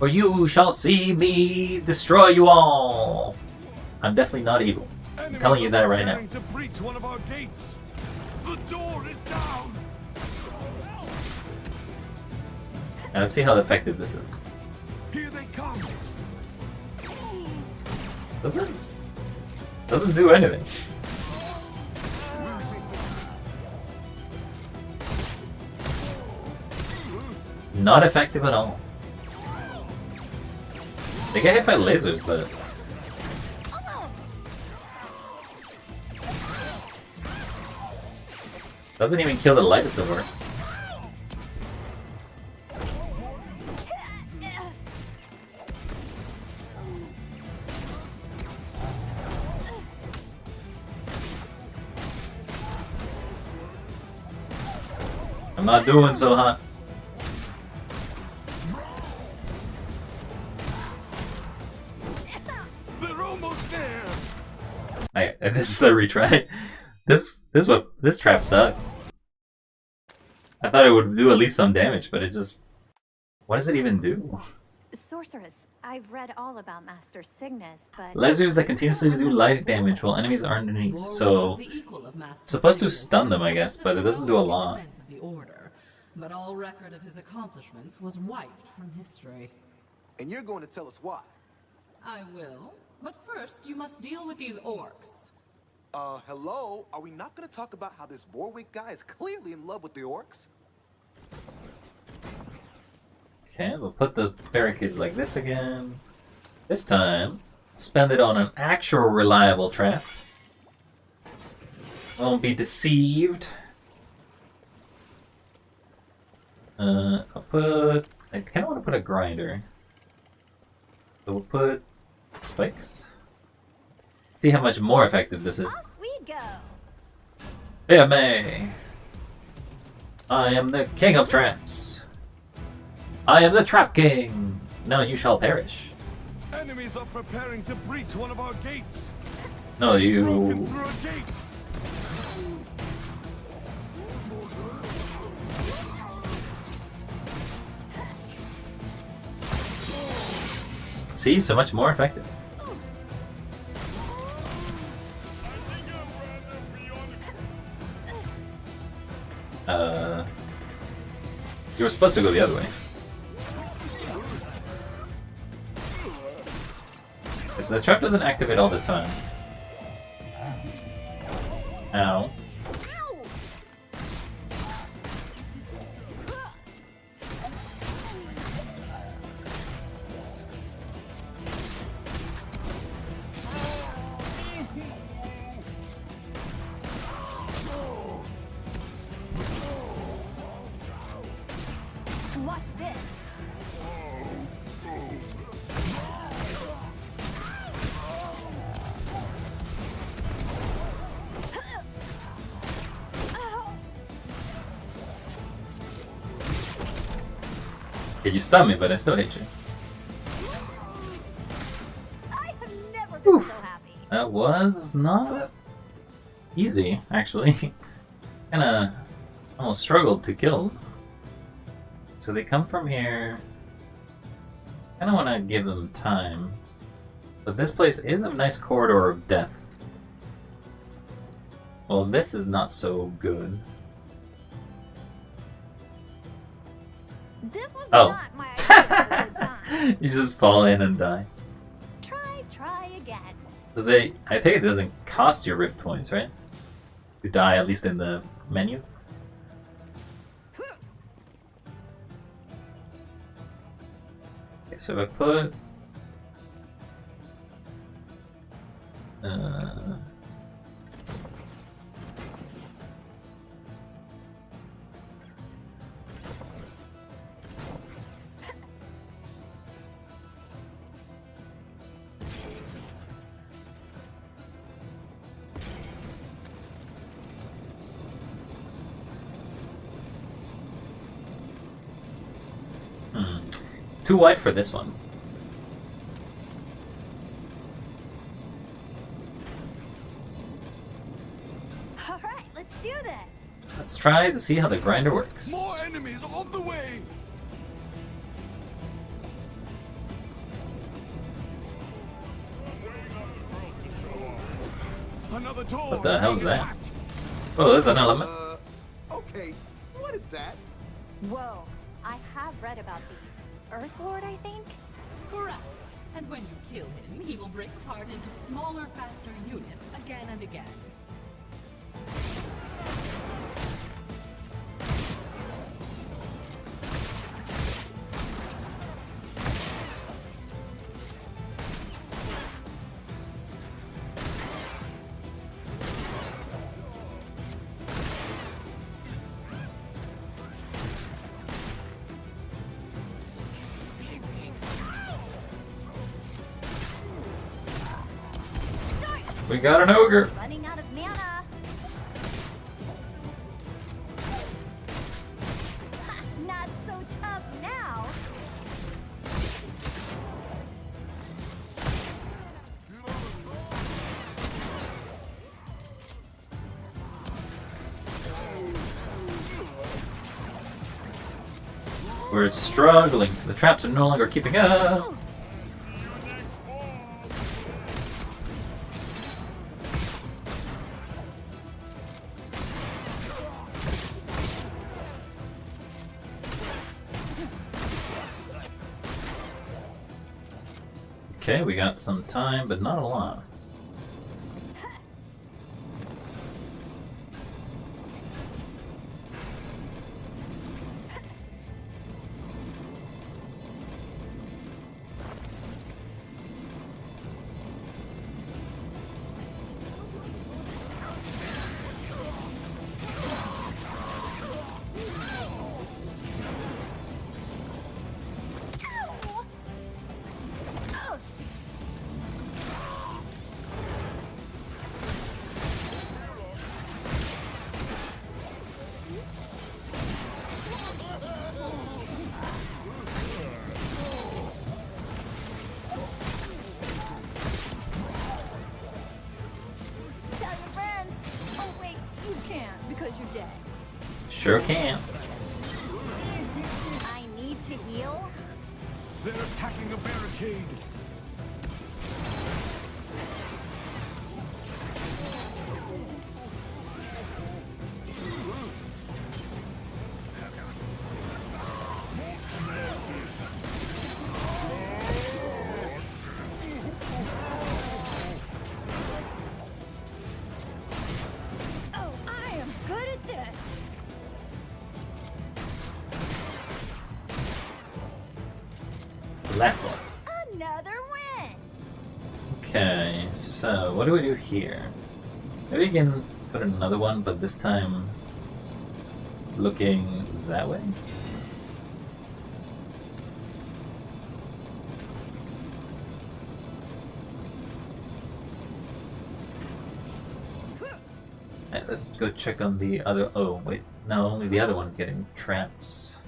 or you shall see me destroy you all. I'm definitely not evil. I'm telling you that right now. To breach one of our gates. The door is down. Now let's see how effective this is. Here they come. Doesn't do anything. Not effective at all. They get hit by lasers, but doesn't even kill the lightest of orcs. I'm not doing so hot. They're almost there. This is a retry. This trap sucks. I thought it would do at least some damage, but it just... What does it even do? Sorceress, I've read all about Master Cygnus, but... Lasers that continuously do light damage while enemies are underneath, so... It's supposed to stun them, I guess, but it doesn't do a lot. But all record of his accomplishments was wiped from history. And you're going to tell us why. I will, but first you must deal with these orcs. Hello? Are we not going to talk about how this Vorwick guy is clearly in love with the orcs? Okay, we'll put the barricades like this again. This time, spend it on an actual reliable trap. Won't be deceived. I kind of want to put a grinder. So we'll put spikes. See how much more effective this is. Off we go. Fear me! I am the king of traps. I am the trap king. Now you shall perish. Enemies are preparing to breach one of our gates. No, Broken you. through a gate. See, so much more effective. You were supposed to go the other way. So the trap doesn't activate all the time. Ow. Watch this. Yeah, you stunned me, but I still hate you. I have never been so happy. That was not easy, actually. Kinda almost struggled to kill. So they come from here. Kinda wanna give them time. But this place is a nice corridor of death. Well, this is not so good. This was Oh. not my idea of a good time. You just fall in and die. Try again. Does it? I think it doesn't cost you rift points, right? To die, at least in the menu. Okay, so if I put... It's too wide for this one. All right, let's do this. Let's try to see how the grinder works. More enemies on the way! Another door. What the hell's that? attacked. Oh, there's an element. Okay, what is that? Whoa, I have read about these. Earth Lord, I think? Correct. And when you kill him, he will break apart into smaller, faster units again and again. We got an ogre. Running out of mana. Ha, not so tough now. We're struggling. The traps are no longer keeping up. Okay, we got some time, but not a lot. Tell your friends. Oh wait, you can't because you're dead. Sure can. I need to heal. They're attacking a barricade. last one. Another win! Okay, so what do we do here? Maybe we can put another one, but this time looking that way. Alright, let's go check on the other. Oh, wait. No, only the other one's getting traps.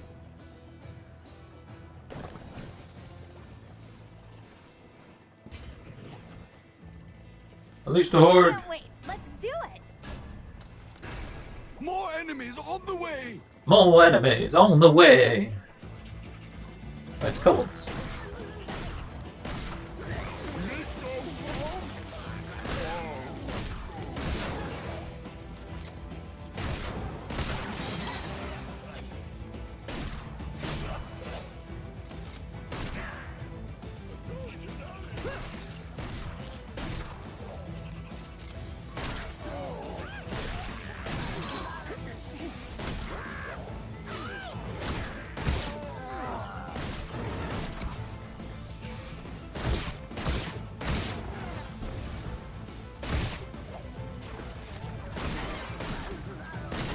Unleash the horde! Can't wait, let's do it! More enemies on the way! More enemies on the way! Oh, it's kobolds.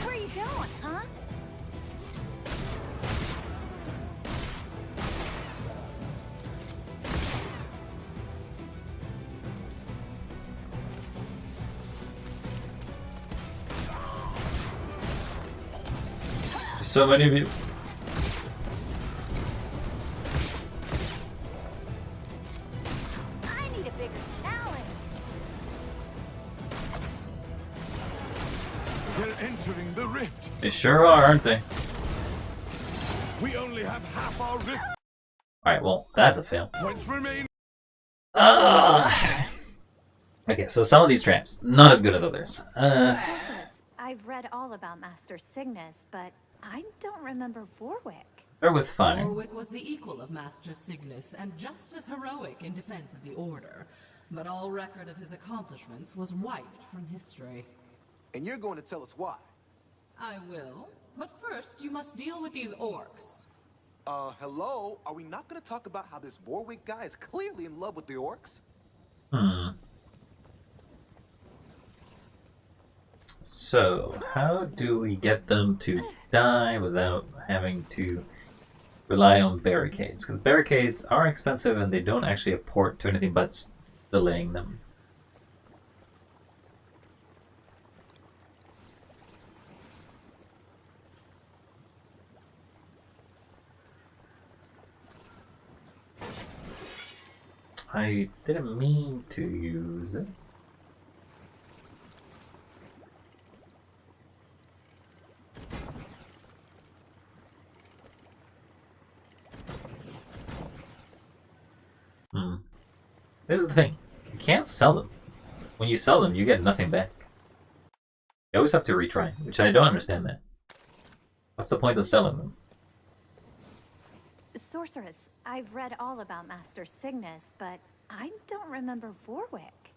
Where are you going, huh? So many of you. I need a bigger challenge! They're entering the rift. They sure are, aren't they? We only have half our rift Alright, well, that's a fail. points remain. Okay, so some of these traps, not as good as others. Sorceress, I've read all about Master Cygnus, but I don't remember Vorwick. Start with fire. Vorwick was the equal of Master Cygnus and just as heroic in defense of the Order, but all record of his accomplishments was wiped from history. And you're going to tell us why. I will, but first you must deal with these orcs. Hello? Are we not going to talk about how this Vorwick guy is clearly in love with the orcs? So, how do we get them to die without having to rely on barricades? Because barricades are expensive and they don't actually apport to anything but delaying them. I didn't mean to use it. This is the thing. You can't sell them. When you sell them, you get nothing back. You always have to retry, which I don't understand that. What's the point of selling them? Sorceress, I've read all about Master Cygnus, but I don't remember Vorwick.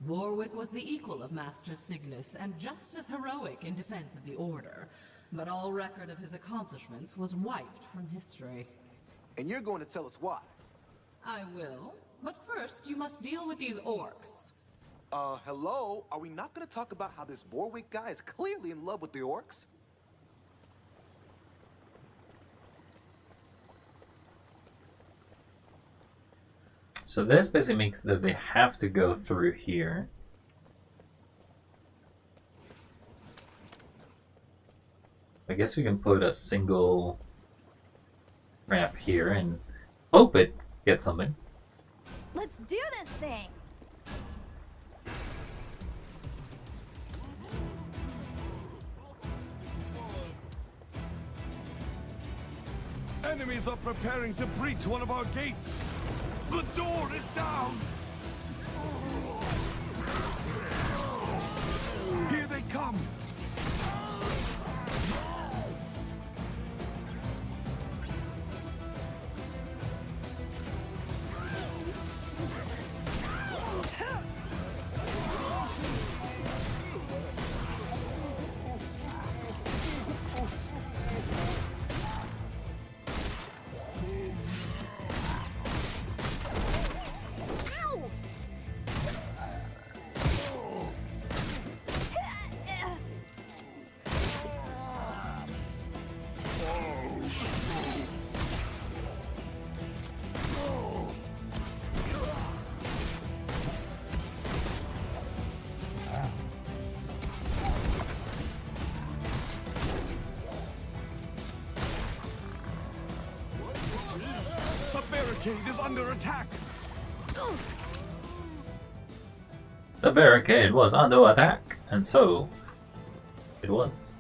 Vorwick was the equal of Master Cygnus and just as heroic in defense of the Order, but all record of his accomplishments was wiped from history. And you're going to tell us why. I will, but first you must deal with these orcs. Hello? Are we not going to talk about how this Vorwick guy is clearly in love with the orcs? So this basically makes that they have to go through here. I guess we can put a single ramp here and hope it gets something. Let's do this thing! Enemies are preparing to breach one of our gates. The door is down. Here they come. barricade is under attack. The barricade was under attack, and so it was.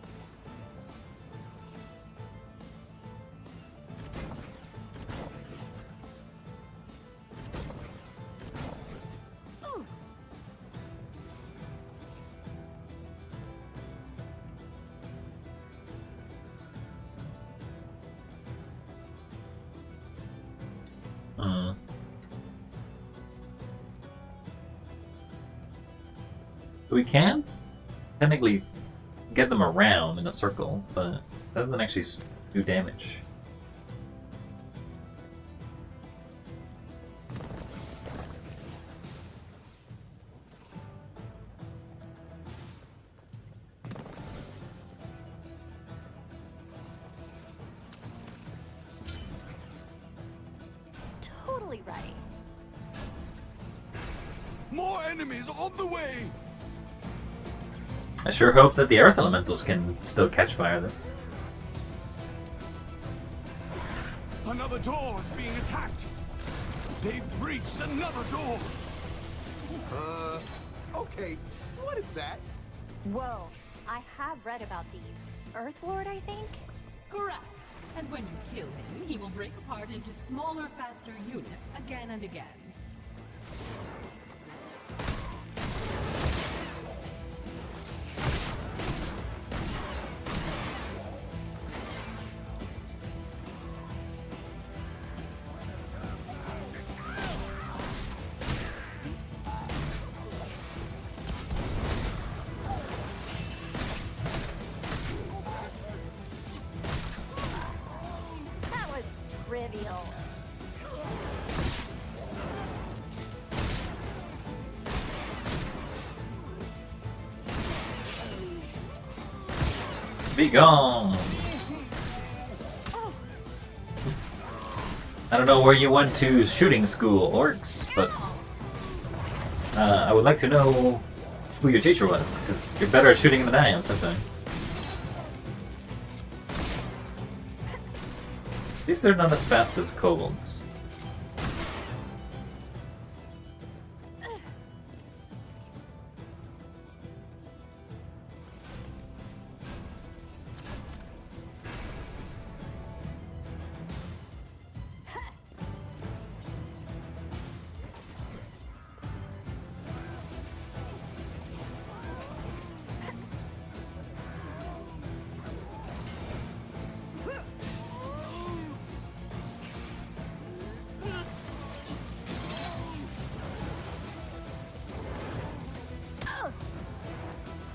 We can technically get them around in a circle, but that doesn't actually do damage. Totally right. More enemies on the way. I sure hope that the earth elementals can still catch fire though. Another door is being attacked. They've breached another door. Okay, what is that? Whoa, I have read about these. Earthlord, I think? Correct. And when you kill him, he will break apart into smaller, faster units again and again. That was trivial. Be gone! I don't know where you went to shooting school, Orcs, but I would like to know who your teacher was, because you're better at shooting than I am sometimes. At least they're not as fast as kobolds.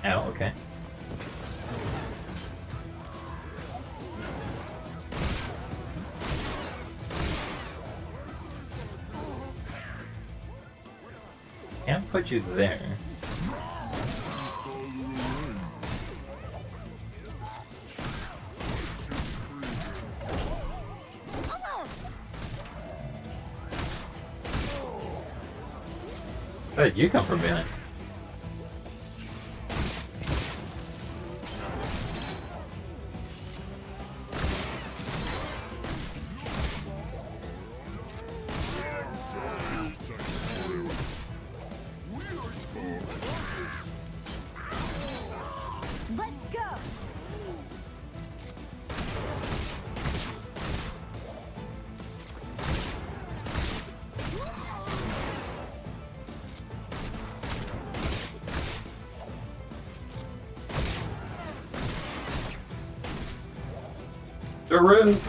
Ow, okay. Can't put you there. Where did you come from behind? Let's go! The roof!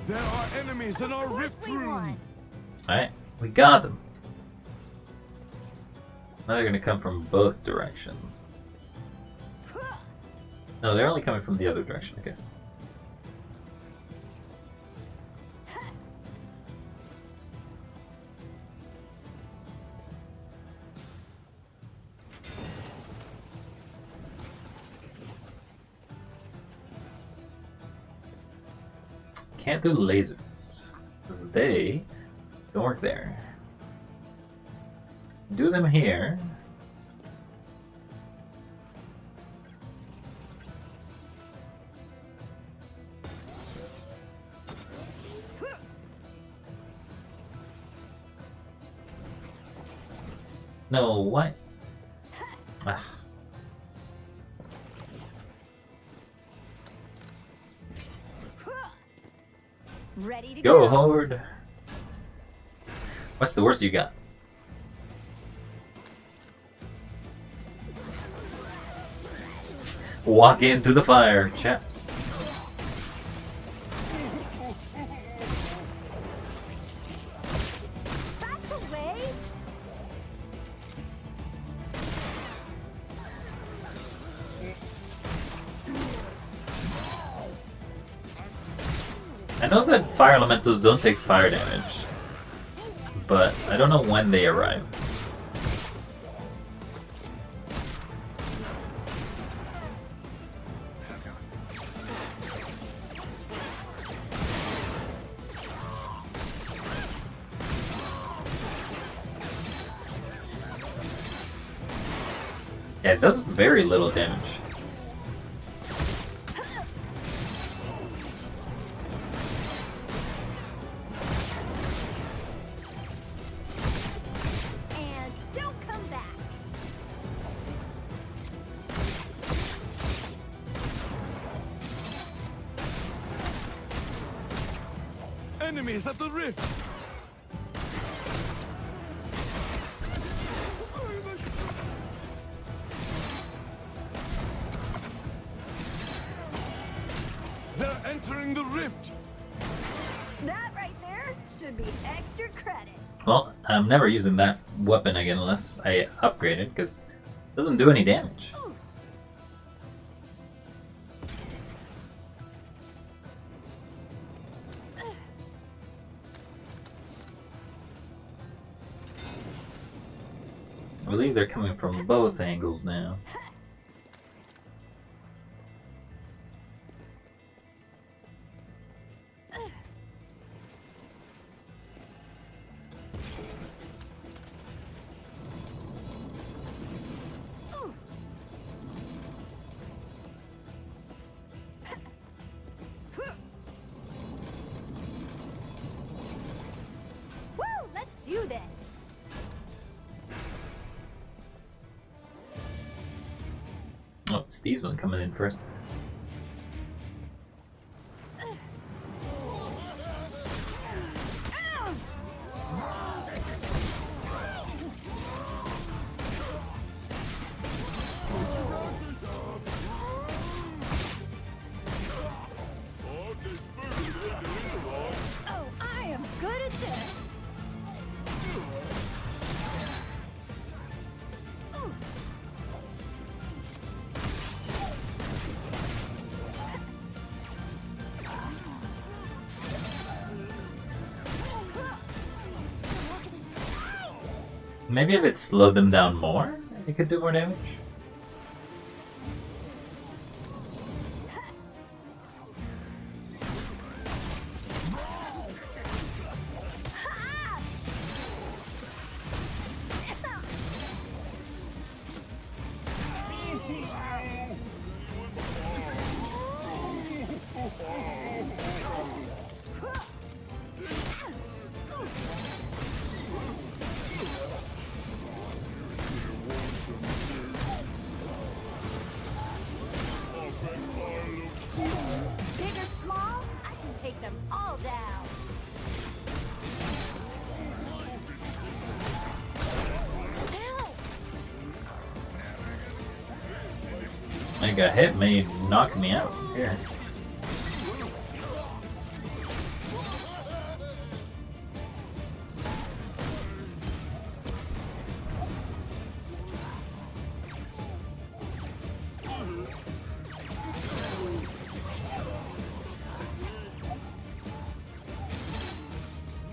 There are enemies in our rift We room. won. Alright, we got them. Now they're gonna come from both directions. No, they're only coming from the other direction, okay. Can't do lasers, because they don't work there. Do them here. No, what? Ah. Ready to Go, Horde! What's the worst you got? Walk into the fire, chaps. That's the way. I know that fire elementals don't take fire damage, but I don't know when they arrive. Yeah, it does very little damage. And don't come back. Enemies at the rift! They're entering the rift! That right there should be extra credit. Well, I'm never using that weapon again unless I upgrade it, because it doesn't do any damage. I believe they're coming from both angles now. Woo! Let's do this. Oh, it's these one coming in first. Oh, I am good at this. Maybe if it slowed them down more, it could do more damage. Big or small, I can take them all down. Ow! I got hit, may knock me out. Here.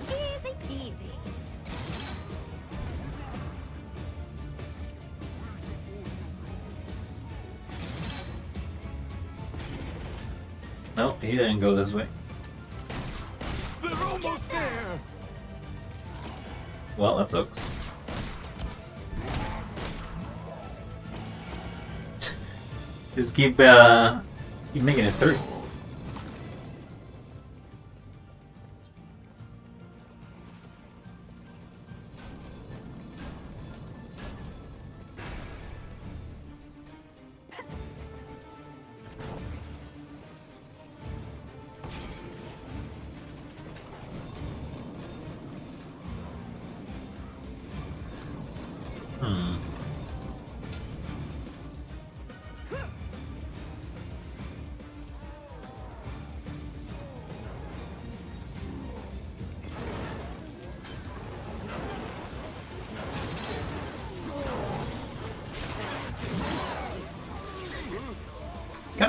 Easy peasy. Nope, he didn't go this way. They're almost there! Well, that sucks. Just keep making it through.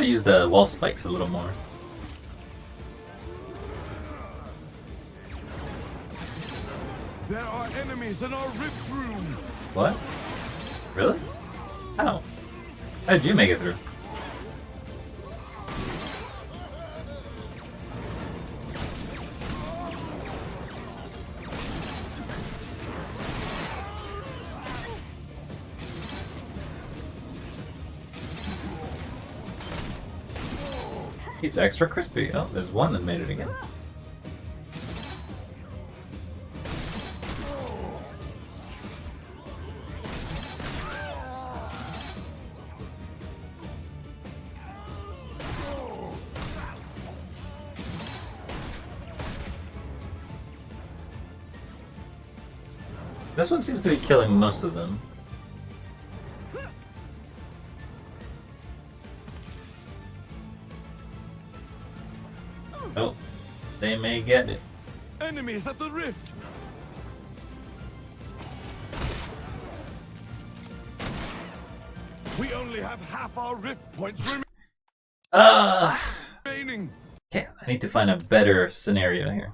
to use the wall spikes a little more. There are enemies in our rift room. What? Really? How? How did you make it through? He's extra crispy. Oh, there's one that made it again. This one seems to be killing most of them. Oh, they may get it. Enemies at the rift. We only have half our rift points remaining. Okay, I need to find a better scenario here.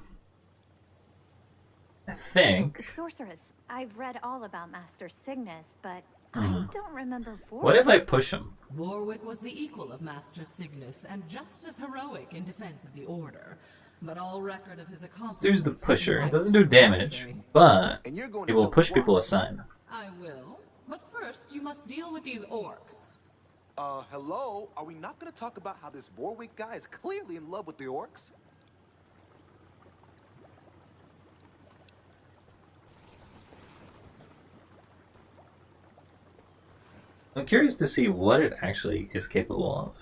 I think. Sorceress, I've read all about Master Cygnus, but I don't remember Vorwick. What if I push him? Vorwick was the equal of Master Cygnus and just as heroic in defense of the Order. But all record of his accomplishments... Let's do the pusher. It doesn't do damage, but And you're going it to will tell push us people why. aside. I will. But first, you must deal with these orcs. Hello? Are we not gonna talk about how this Vorwick guy is clearly in love with the orcs? I'm curious to see what it actually is capable of.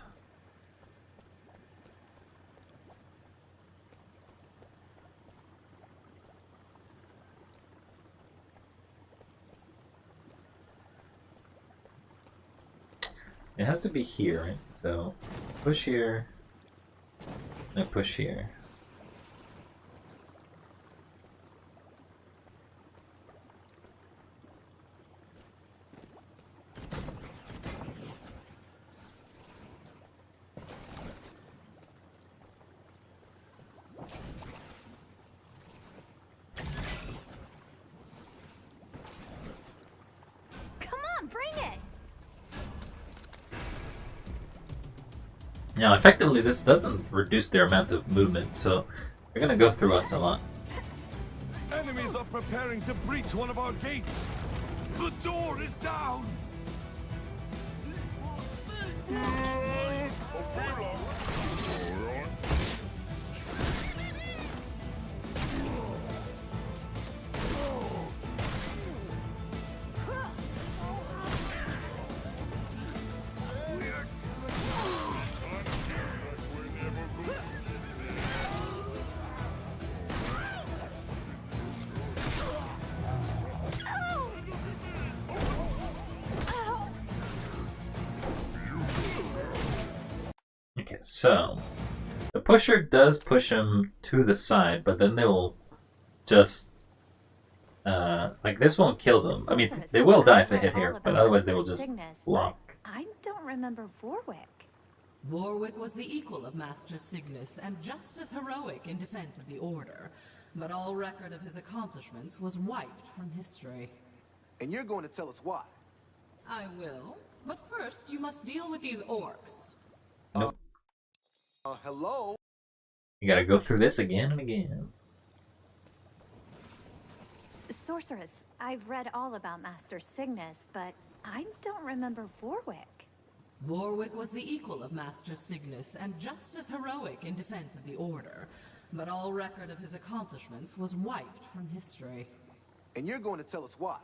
It has to be here, right? So push here, and push here. Come on, bring it! Now, effectively, this doesn't reduce their amount of movement, so they're gonna go through us a lot. Enemies are preparing to breach one of our gates. The door is down. Okay, so the pusher does push them to the side, but then they will just like this won't kill them. I mean, Sorceress, they will die if I've they read hit all here, about but otherwise they will Master just Cygnus, block. but I don't remember Vorwick. Vorwick was the equal of Master Cygnus and just as heroic in defense of the Order. But all record of his accomplishments was wiped from history. And you're going to tell us why. I will. But first, you must deal with these orcs. Nope. Hello? You gotta go through this again and again. Sorceress, I've read all about Master Cygnus, but I don't remember Vorwick. Vorwick was the equal of Master Cygnus and just as heroic in defense of the Order. But all record of his accomplishments was wiped from history. And you're going to tell us why.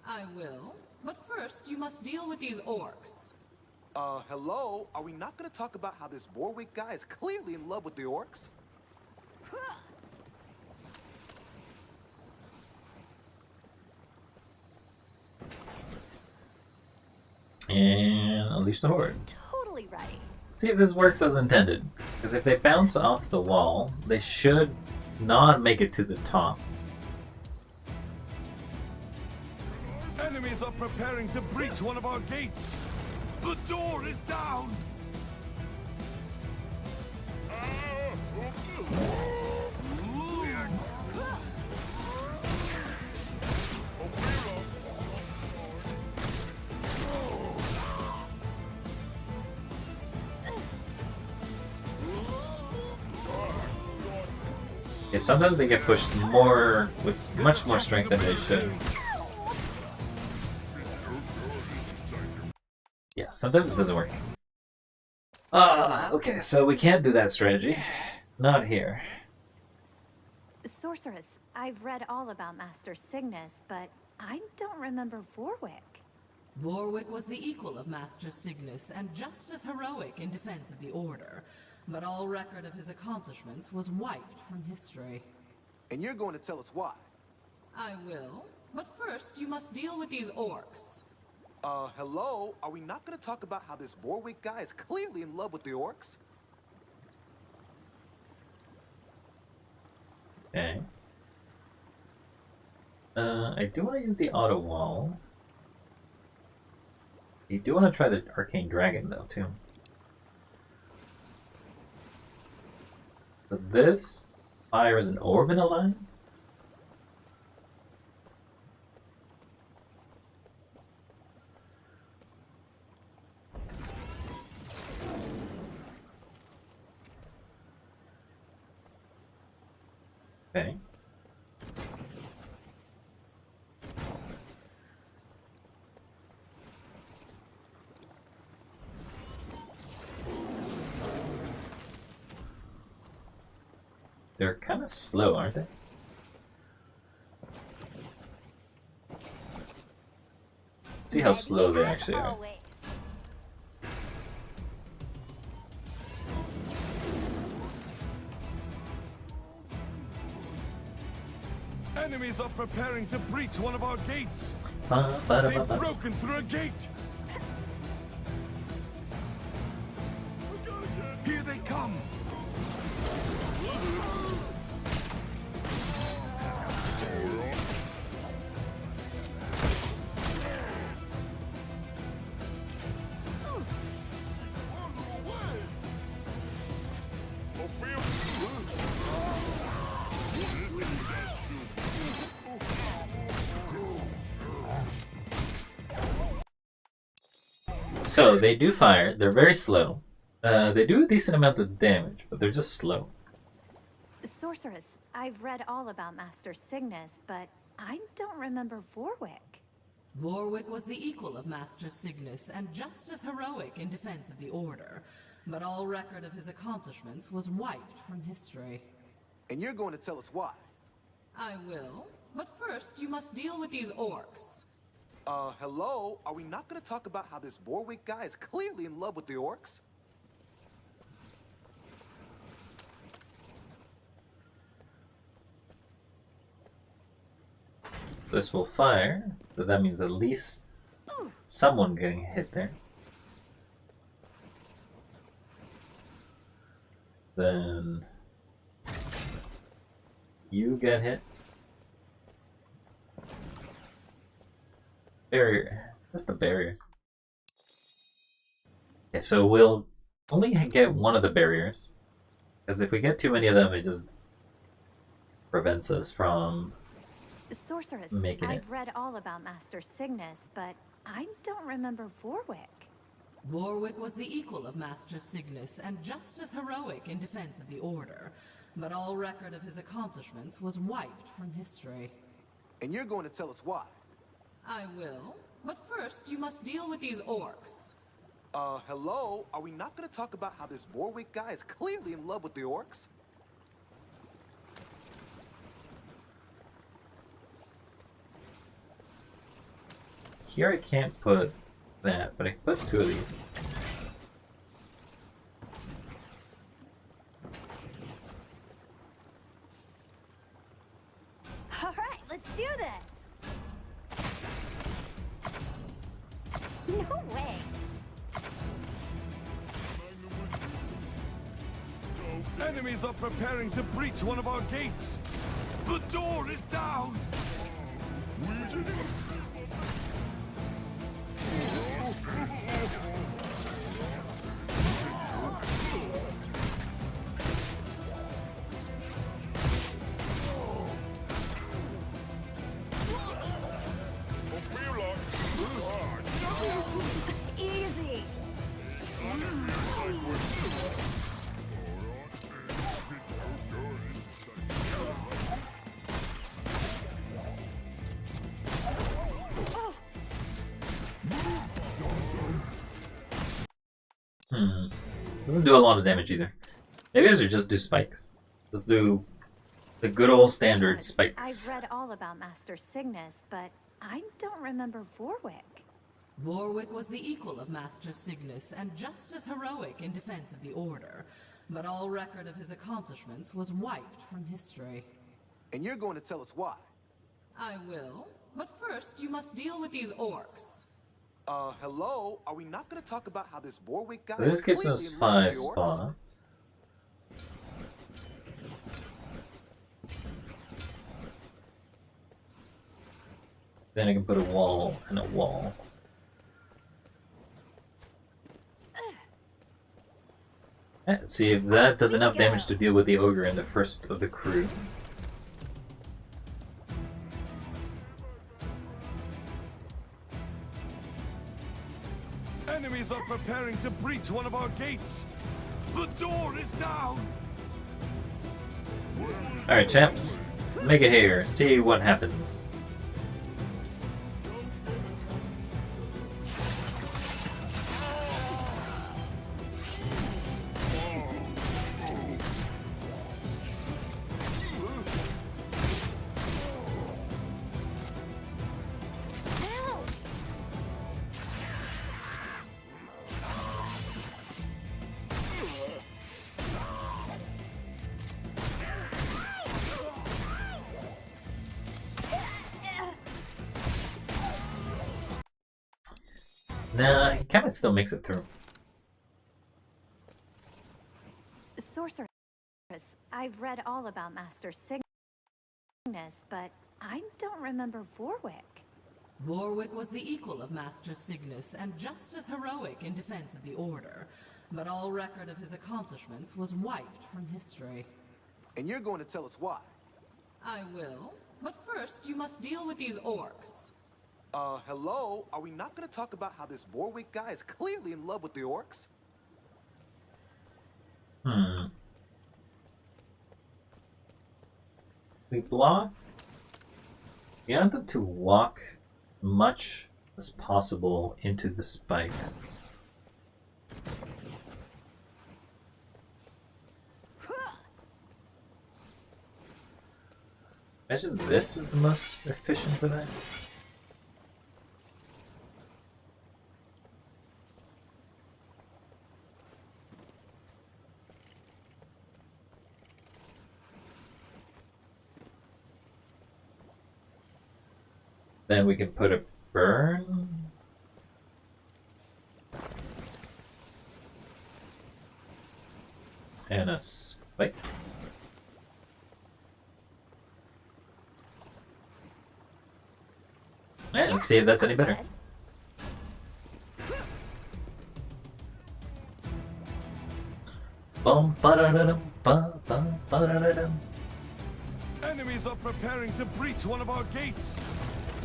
I will. But first, you must deal with these orcs. Hello? Are we not gonna talk about how this Vorwick guy is clearly in love with the orcs? And unleash the horde. Totally right. See if this works as intended. Because if they bounce off the wall, they should not make it to the top. Enemies are preparing to breach one of our gates. The door is down. Yeah, sometimes they get pushed more with much more strength than they should. Yeah, sometimes it doesn't work. Okay, so we can't do that strategy. Not here. Sorceress, I've read all about Master Cygnus, but I don't remember Vorwick. Vorwick was the equal of Master Cygnus and just as heroic in defense of the Order, but all record of his accomplishments was wiped from history. And you're going to tell us why? I will, but first you must deal with these orcs. Hello? Are we not going to talk about how this Vorwick guy is clearly in love with the orcs? Okay. I do want to use the auto wall. I do want to try the arcane dragon though too. So this fires an orb in a line. Okay. They're kind of slow, aren't they? See how slow they actually are. Always. Enemies are preparing to breach one of our gates. Ba, They've ba. broken through a gate. Here they come. So they do fire. They're very slow. They do a decent amount of damage, but they're just slow. Sorceress, I've read all about Master Cygnus, but I don't remember Vorwick. Vorwick was the equal of Master Cygnus and just as heroic in defense of the Order, but all record of his accomplishments was wiped from history. And you're going to tell us why? I will, but first you must deal with these orcs. Hello? Are we not going to talk about how this Vorwick guy is clearly in love with the orcs? This will fire, so that means at least someone getting hit there. Then you get hit. Barrier. That's the barriers. Okay, so we'll only get one of the barriers. Because if we get too many of them, it just prevents us from Sorceress, making it. I've read all about Master Cygnus, but I don't remember Vorwick. Vorwick was the equal of Master Cygnus and just as heroic in defense of the Order, but all record of his accomplishments was wiped from history. And you're going to tell us why? I will, but first you must deal with these orcs. Hello? Are we not going to talk about how this Vorwick guy is clearly in love with the orcs? Here I can't put that, but I can put two of these. All right, let's do this. No way. Enemies are preparing to breach one of our gates. The door is down. Doesn't do a lot of damage either. Maybe I should just do spikes. Just do the good old standard spikes. I've read all about Master Cygnus, but I don't remember Vorwick. Vorwick was the equal of Master Cygnus and just as heroic in defense of the Order, but all record of his accomplishments was wiped from history. And you're going to tell us why? I will, but first you must deal with these orcs. Hello? Are we not going to talk about how this Vorwick guy This is gives clearly us in love 5 with the orcs? spots. Then I can put a wall and a wall. Let's see if that does enough damage to deal with the ogre and the first of the crew. Enemies are preparing to breach one of our gates. The door is down. Alright, chaps. Make it here. See what happens. Nah, he kind of still makes it through. Sorceress, I've read all about Master Cygnus, but I don't remember Vorwick. Vorwick was the equal of Master Cygnus and just as heroic in defense of the Order, but all record of his accomplishments was wiped from history. And you're going to tell us why? I will, but first you must deal with these orcs. Hello? Are we not going to talk about how this Vorwick guy is clearly in love with the orcs? We block. We want them to walk much as possible into the spikes. Imagine this is the most efficient for that. Then we can put a burn. And a spike. Yeah, let's see if that's any better. Bum ba da da dum ba ba ba da da dum. Enemies are preparing to breach one of our gates.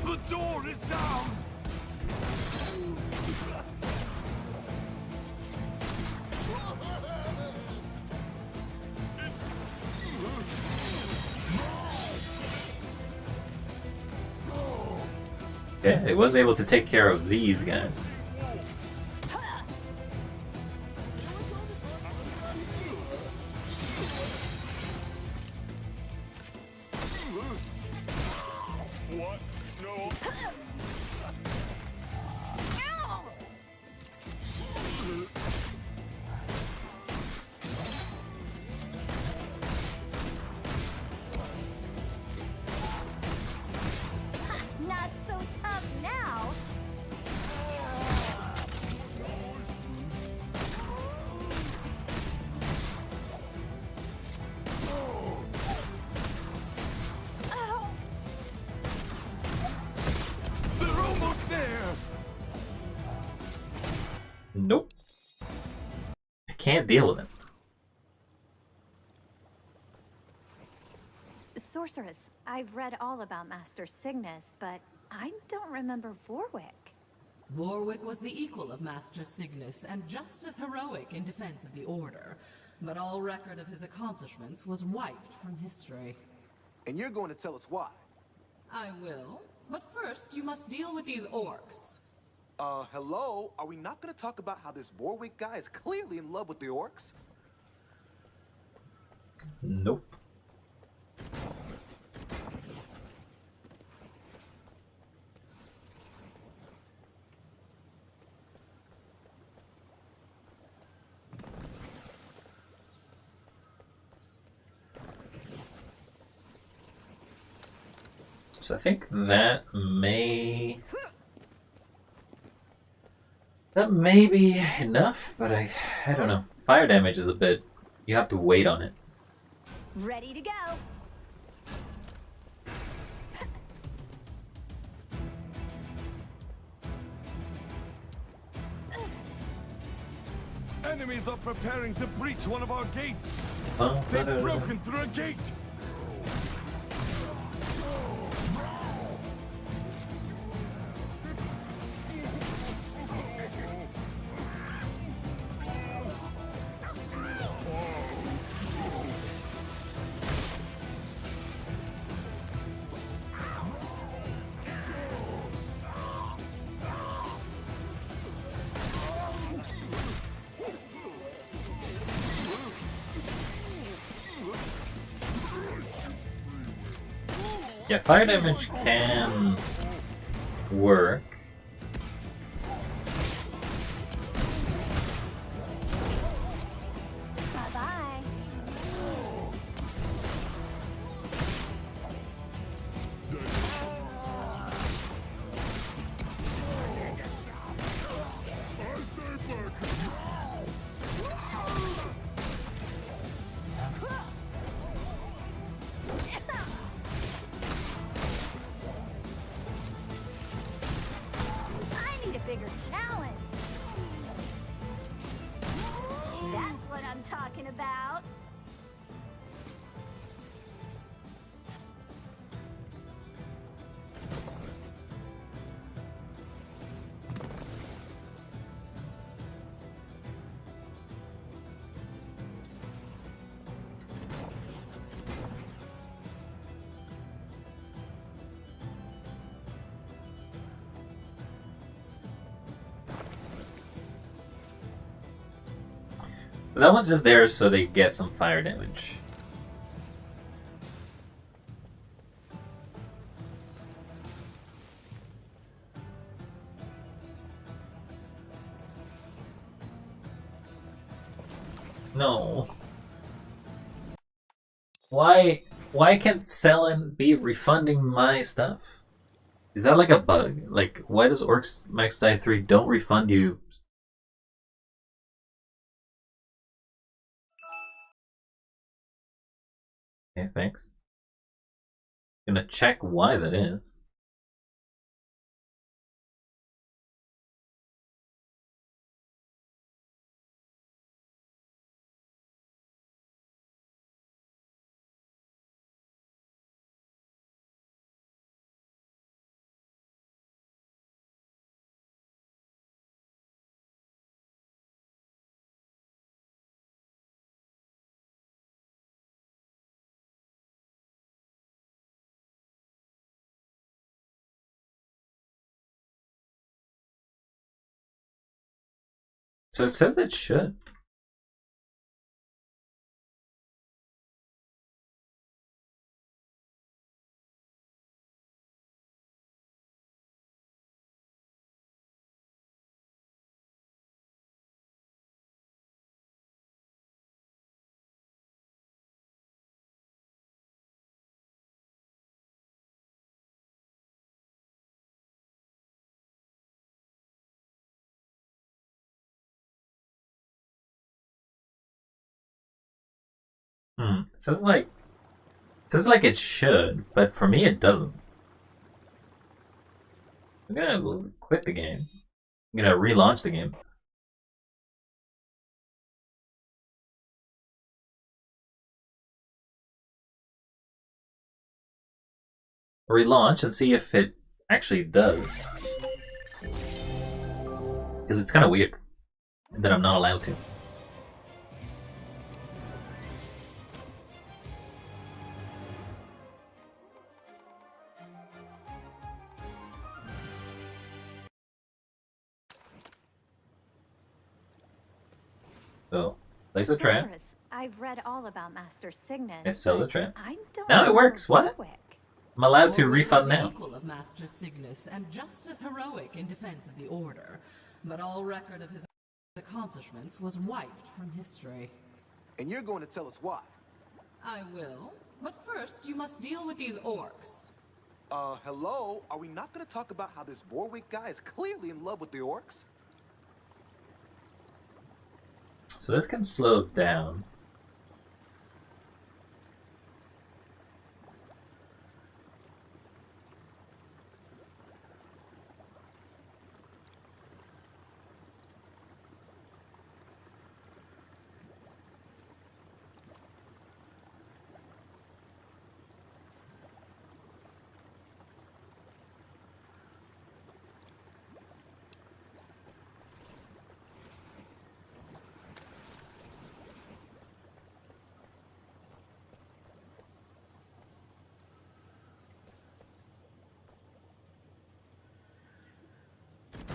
The door is down. Okay, it was able to take care of these guys. What? No. Not so tough now. Oh. They're almost there. Nope. I can't deal with it. Sorceress, I've read all about Master Cygnus, but I don't remember Vorwick. Vorwick was the equal of Master Cygnus and just as heroic in defense of the Order, but all record of his accomplishments was wiped from history. And you're going to tell us why? I will, but first you must deal with these orcs. Hello? Are we not gonna talk about how this Vorwick guy is clearly in love with the Orcs? Nope. So I think that may be enough, but I don't know. Fire damage is a bit. You have to wait on it. Ready to go. Enemies are preparing to breach one of our gates. Oh, They've broken through a gate. Yeah, fire damage can work. Bye-bye. I need a bigger challenge. That's what I'm talking about. But that one's just there so they get some fire damage. No. Why can't Selen be refunding my stuff? Is that like a bug? Like, why does Orcs Max Die 3 don't refund you? Okay, thanks. Gonna check why that is. So it says it should. It says like it should, but for me it doesn't. I'm gonna quit the game. I'm gonna relaunch the game. Relaunch and see if it actually does. Because it's kind of weird that I'm not allowed to. go. Place a trap. Sorceress, I've read all about Master Cygnus. And sell the but trap. I don't Now it remember works. What? Warwick. I'm allowed to Warwick refund was the now. equal of Master Cygnus and just as heroic in defense of the Order, but all record of his accomplishments was wiped from history. And you're going to tell us why. I will, but first you must deal with these orcs. Hello? Are we not going to talk about how this Warwick guy is clearly in love with the Orcs? So this can slow down.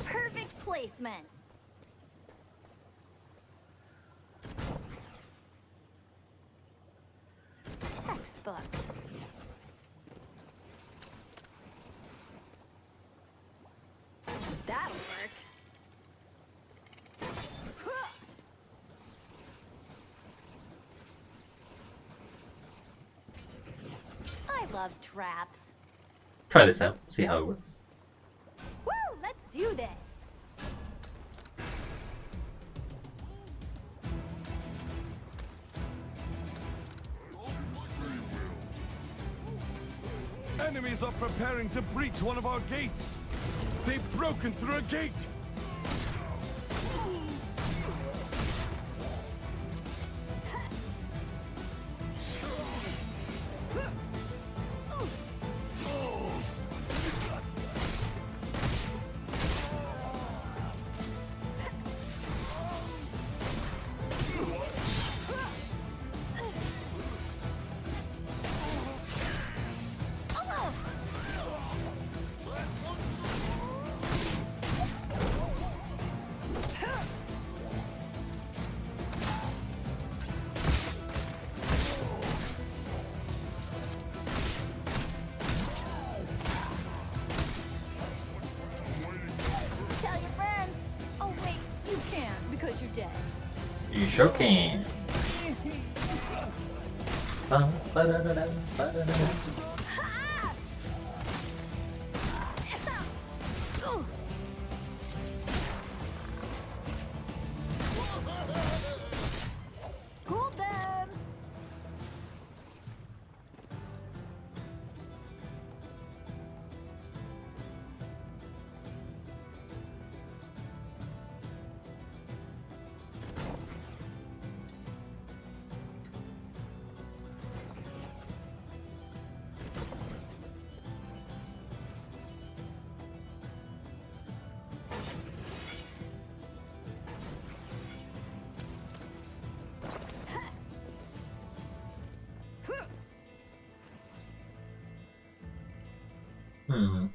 Perfect placement. Textbook. That'll work. I love traps. Try this out. See how it works. Woo! Let's do this. Enemies are preparing to breach one of our gates. They've broken through a gate. Tell your friends. Oh wait, you can't because you're dead. You sure can. Ba-da-da-da, ba-da-da-da. Ha! Ooh. Schooled them. Hmm.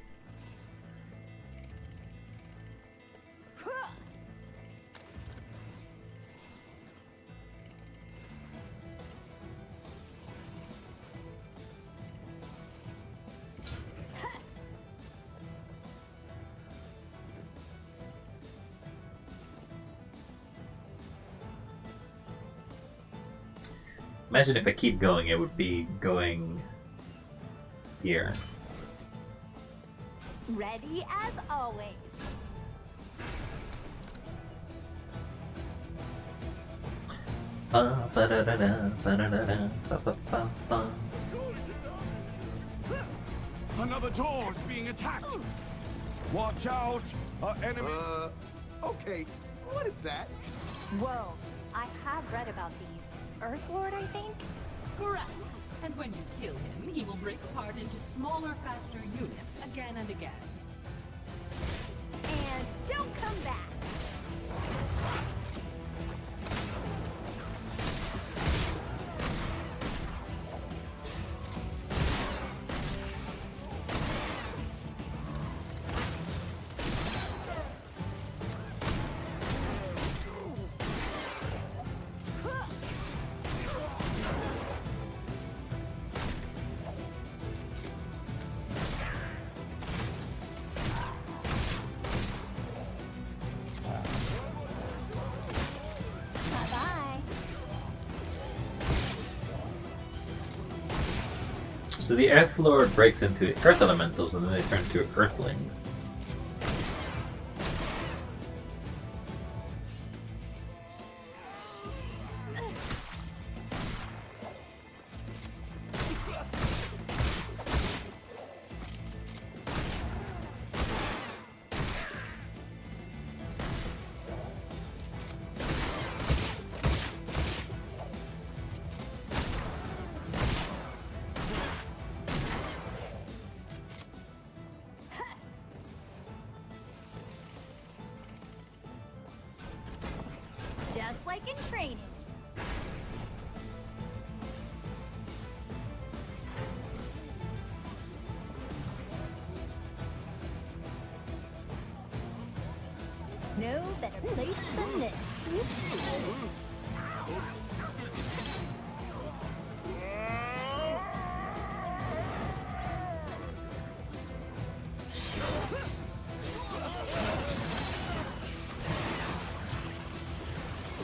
Imagine if I keep going, it would be going here. Ready as always. Ba-da-da-da, ba-da-da-da, ba-ba-ba-ba. Another door's being attacked. Watch out! Enemy. Okay. What is that? Whoa, I have read about these. Earth Lord, I think? Correct. And when you kill him, he will break apart into smaller, faster units again and again. And don't come back. So the Earth Lord breaks into Earth Elementals and then they turn into Earthlings. Just like in training. No better place than this.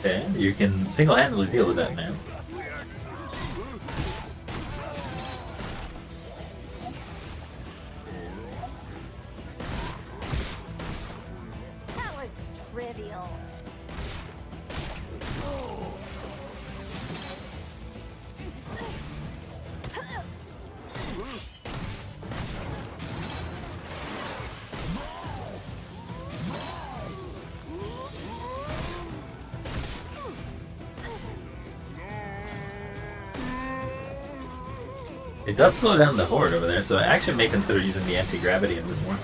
Okay, you can single-handedly deal with that, man. That was trivial. It does slow down the horde over there, so I actually may consider using the anti-gravity a bit more.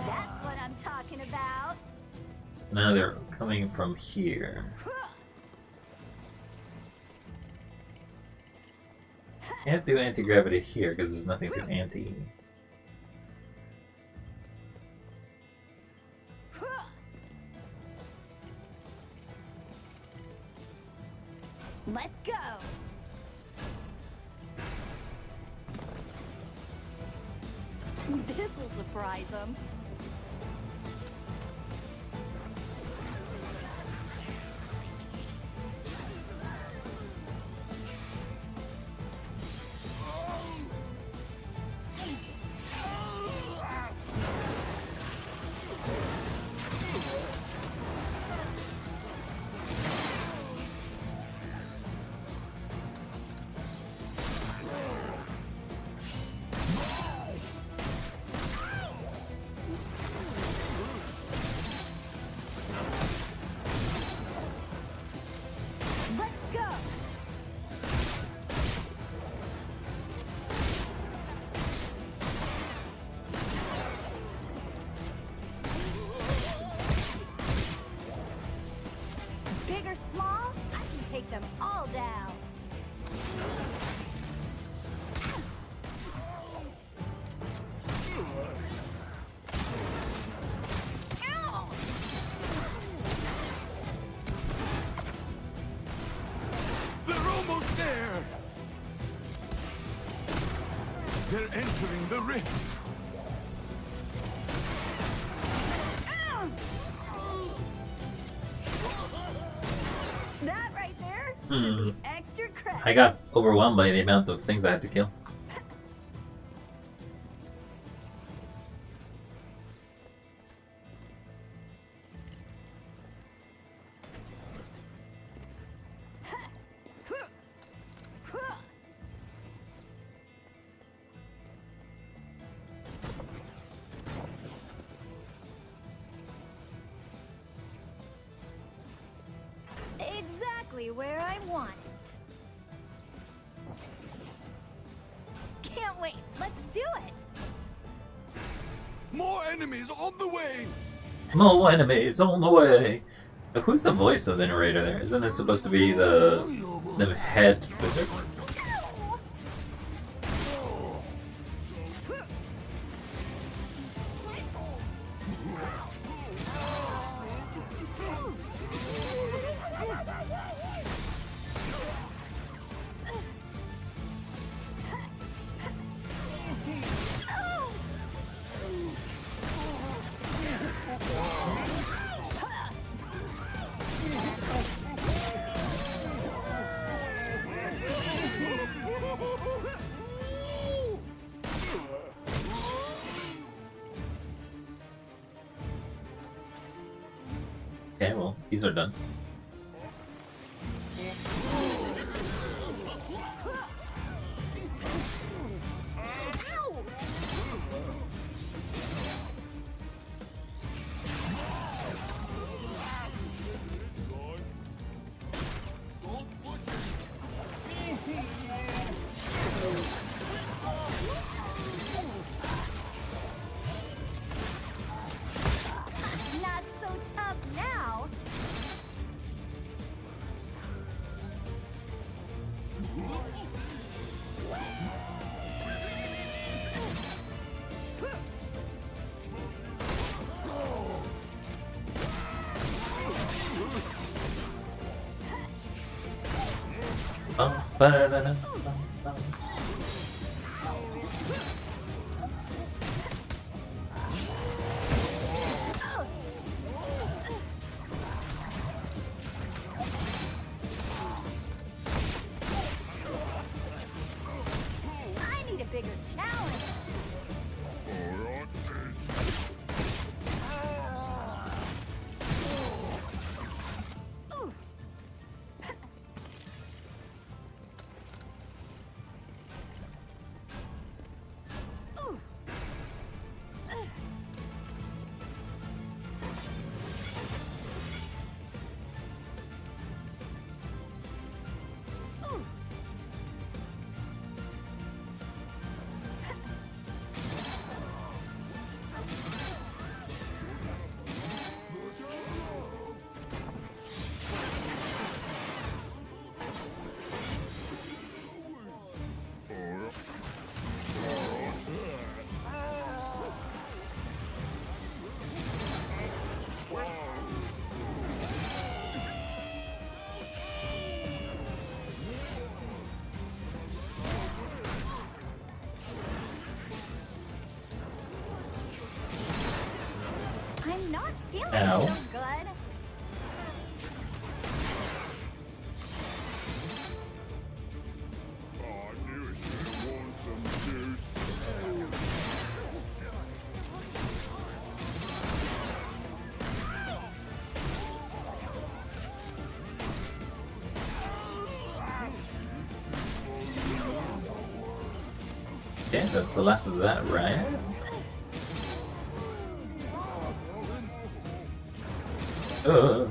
That's what I'm talking about. Now they're coming from here. Can't do anti-gravity here because there's nothing to anti. Let's go. This'll surprise them. Big or small, I can take them all down. Ow! They're almost there! They're entering the rift! That right there should be extra credit. I got overwhelmed by the amount of things I had to kill. Exactly where I want it. Can't wait. Let's do it. More enemies on the way! More enemies on the way! Now, who's the voice of the narrator there? Isn't it supposed to be the head wizard? Okay, well, these are done. Not so tough now. Bum-ba-da-da-dum-bum-bum. I need a bigger challenge. Ooh. Ooh. Ooh. I'm not feeling Ow. so good. Okay, that's the last of that, right? Uh.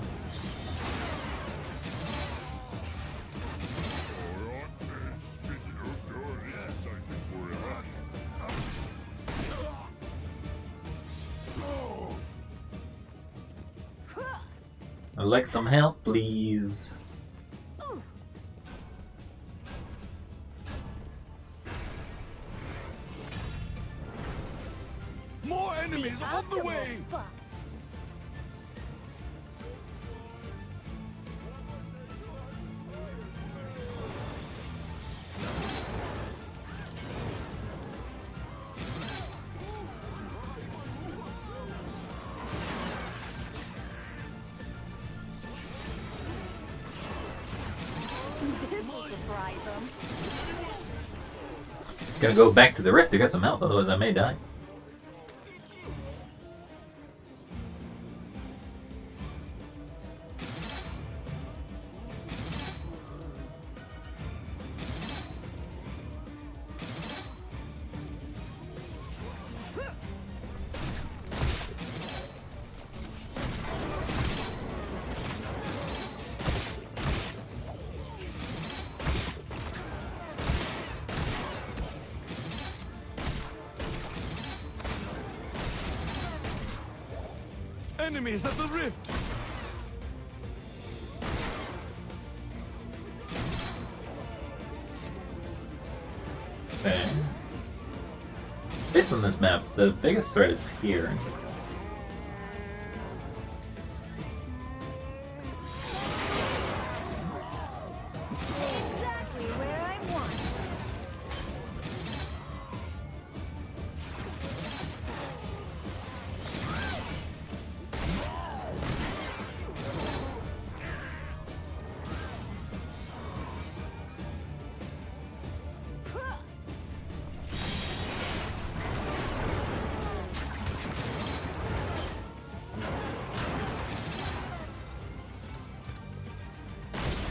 I'd like some help, please. More enemies on the Optimal way! spot. This will surprise them. Gonna go back to the rift to get some help, otherwise I may die. Enemies at the rift! Okay. Based on this map, the biggest threat is here. Exactly where I want it.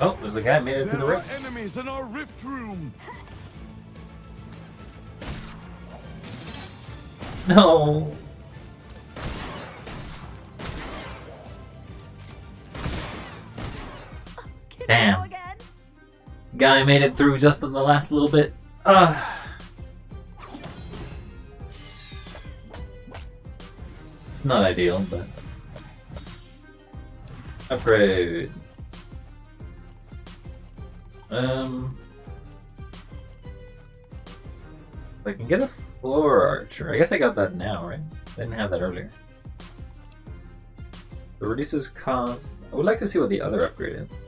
Oh, there's a guy made it to the There are rift. enemies in our rift room. No. Can I Damn. go again? Guy made it through just in the last little bit. It's not ideal, but upgrade. I can get a floor archer. I guess I got that now, right? I didn't have that earlier. It reduces cost. I would like to see what the other upgrade is.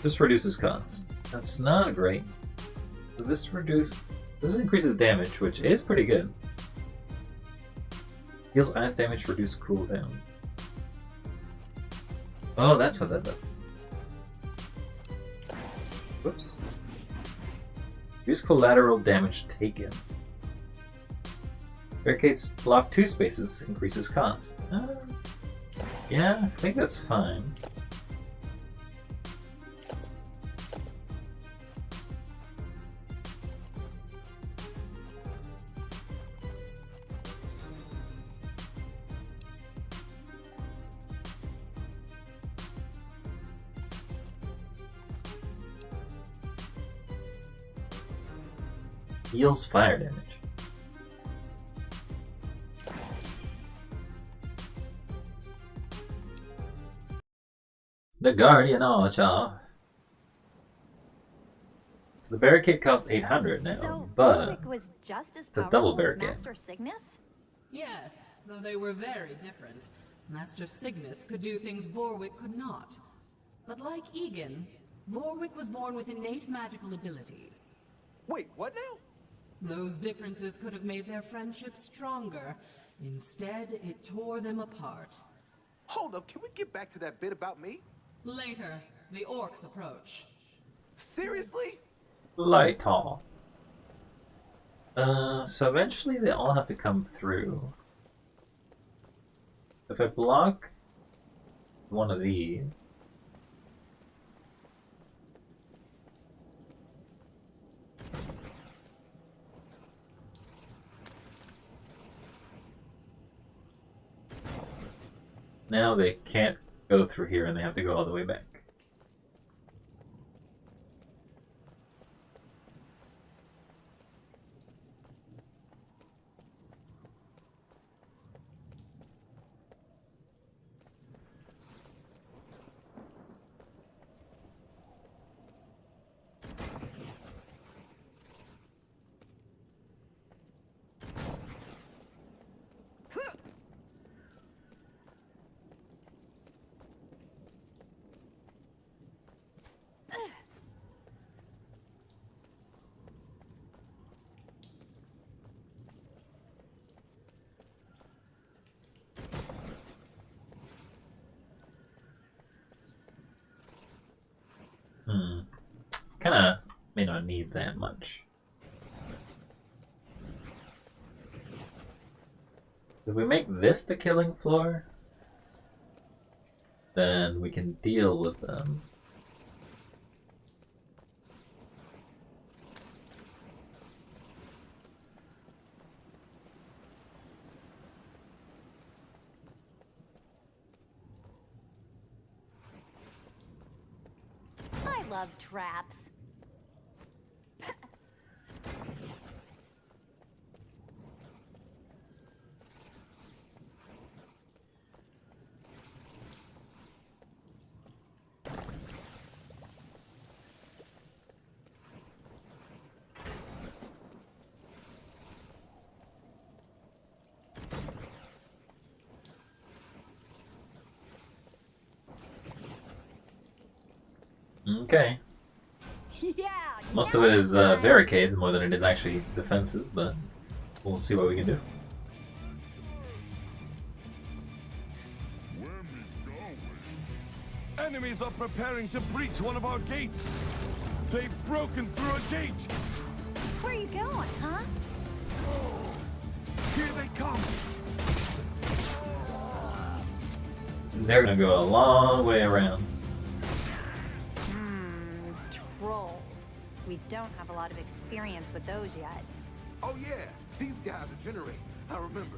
This reduces cost. That's not great. Does this reduce? This increases damage, which is pretty good. Heals ice damage, reduce cooldown. Oh, that's what that does. Whoops. Use collateral damage taken. Barricades block 2 spaces, increases cost. Yeah, I think that's fine. Heals fire damage. The Guardian Archer. So the barricade costs 800 now, So but Warwick was just as it's a double powerful as barricade. Master Cygnus? Yes, though they were very different. Master Cygnus could do things Vorwick could not. But like Egan, Vorwick was born with innate magical abilities. Wait, what now? Those differences could have made their friendship stronger. Instead, it tore them apart. Hold up, can we get back to that bit about me? Later, the Orcs approach. Seriously? light tall. So eventually they all have to come through. If I block one of these, now they can't go through here and they have to go all the way back. Kinda may not need that much. If we make this the killing floor, then we can deal with them. I love traps. Okay. Yeah. Most of it is barricades more than it is actually defenses, but we'll see what we can do. Enemies are preparing to breach one of our gates. They've broken through a gate. Where are you going, huh? Here they come. they're gonna go a long way around. Troll. We don't have a lot of experience with those yet. Oh yeah, these guys regenerate. I remember.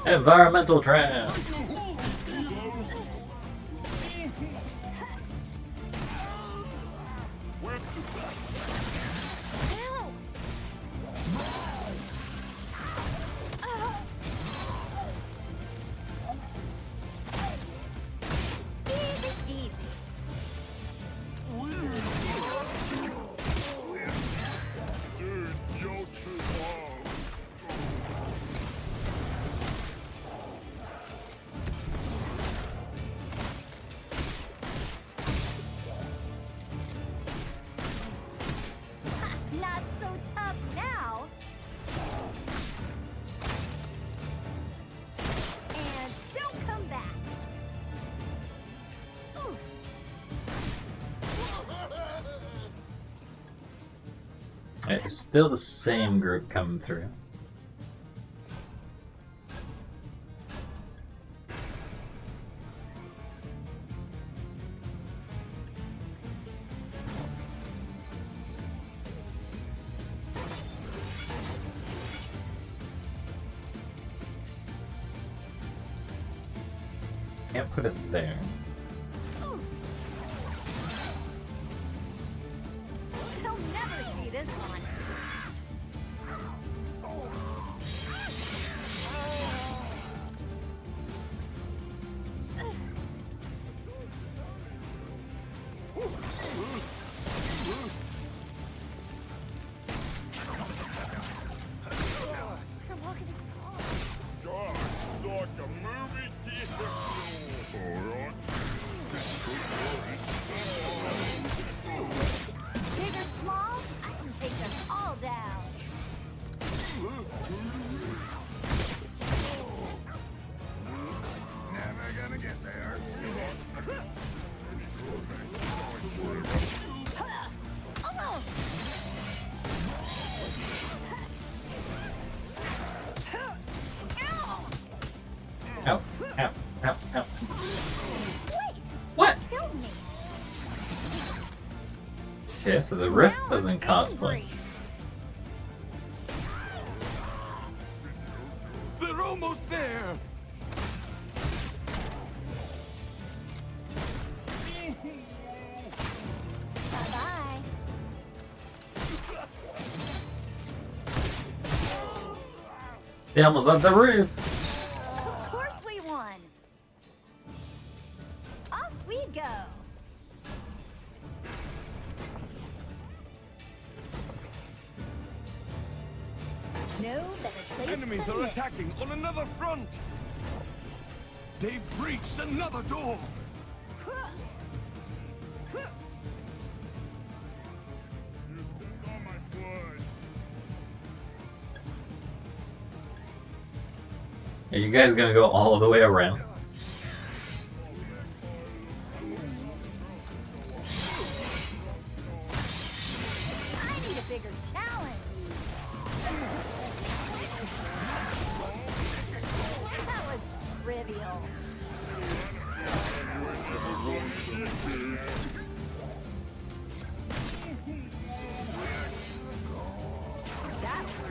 Environmental trap. Easy. Dude, you're too long. Not so tough now. And don't come back. Ooh. It's still the same group coming through. Can't put it there. They'll never see this one. Just like a movie theater film. Alright. Big or small, I can take them all down. Never gonna get there. Oh! Ow, ow, ow, ow. Wait! What? Killed me. Okay, so the rift Now doesn't I'm cost angry. points. They're almost there. Bye-bye. They almost on the roof. Of course we won. Off we go. No better place Enemies than are this. attacking on another front. They've breached another door. Are you guys gonna go all the way around? I need a bigger challenge. That was trivial. That was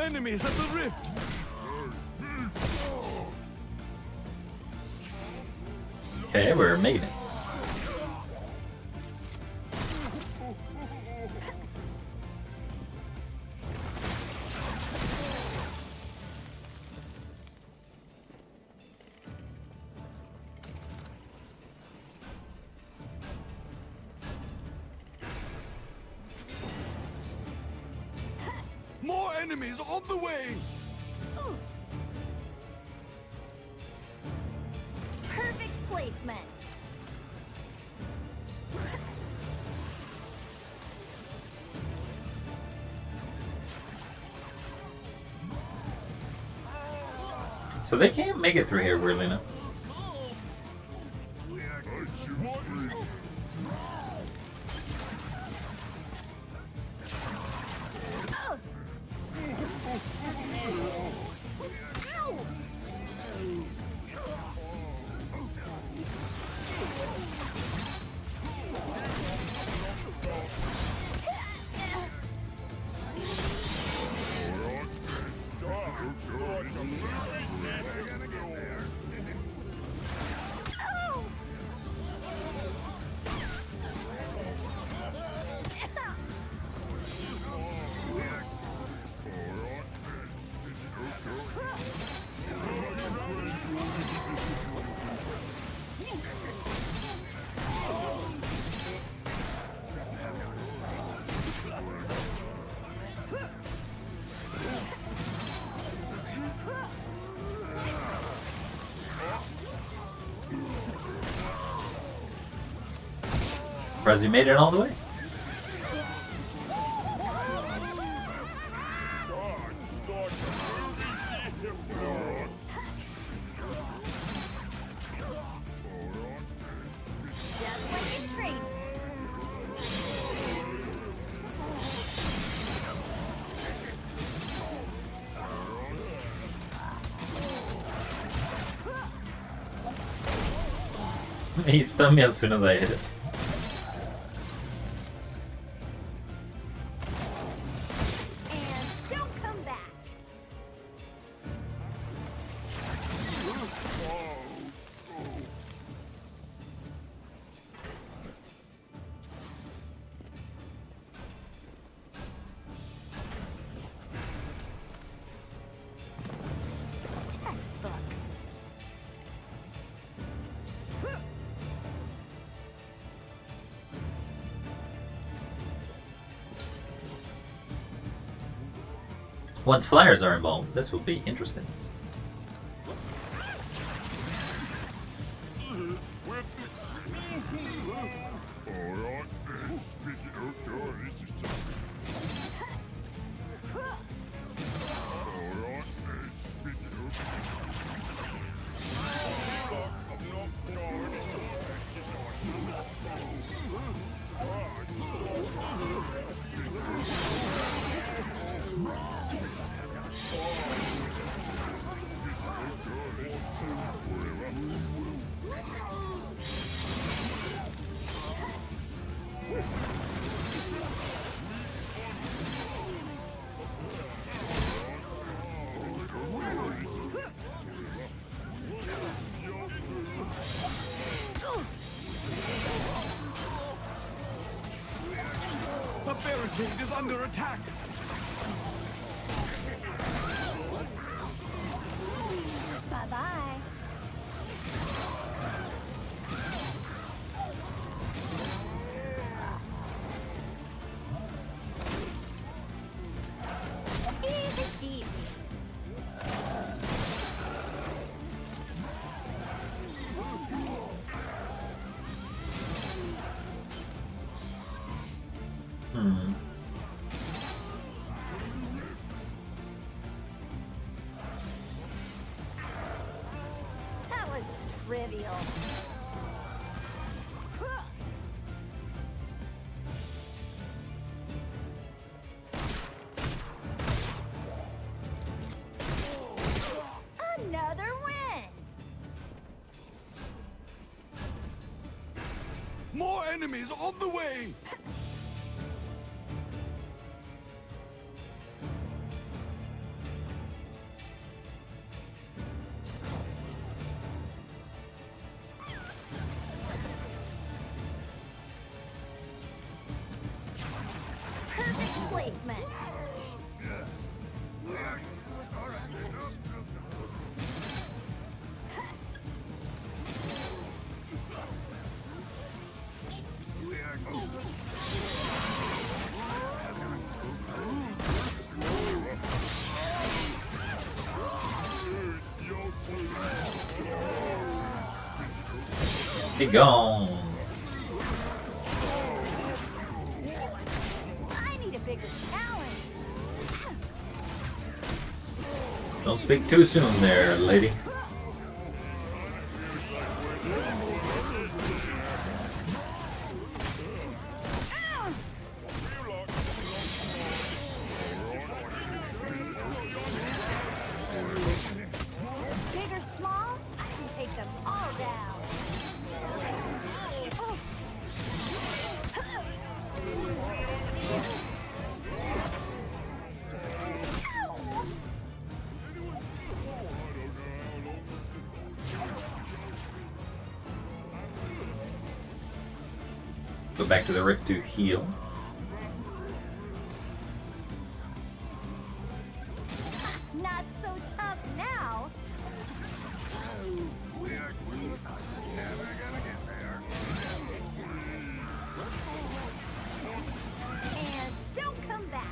Enemies at the rift! Okay, we're making it. More enemies on the way! Perfect placement. So they can't make it through here, weirdly enough. Surprised you made it all the way. Just like in training. He stunned me as soon as I hit it. And don't come back. Textbook. Once flyers are involved, this will be interesting. The barricade is under attack! Bye-bye. Easy peasy. Hmm. That was trivial. Another win. More enemies on the way! Be gone. I need a bigger challenge. Don't speak too soon there, lady. Big or small, I can take them all down. Go back to the rift to heal. Not so tough now. And don't come back.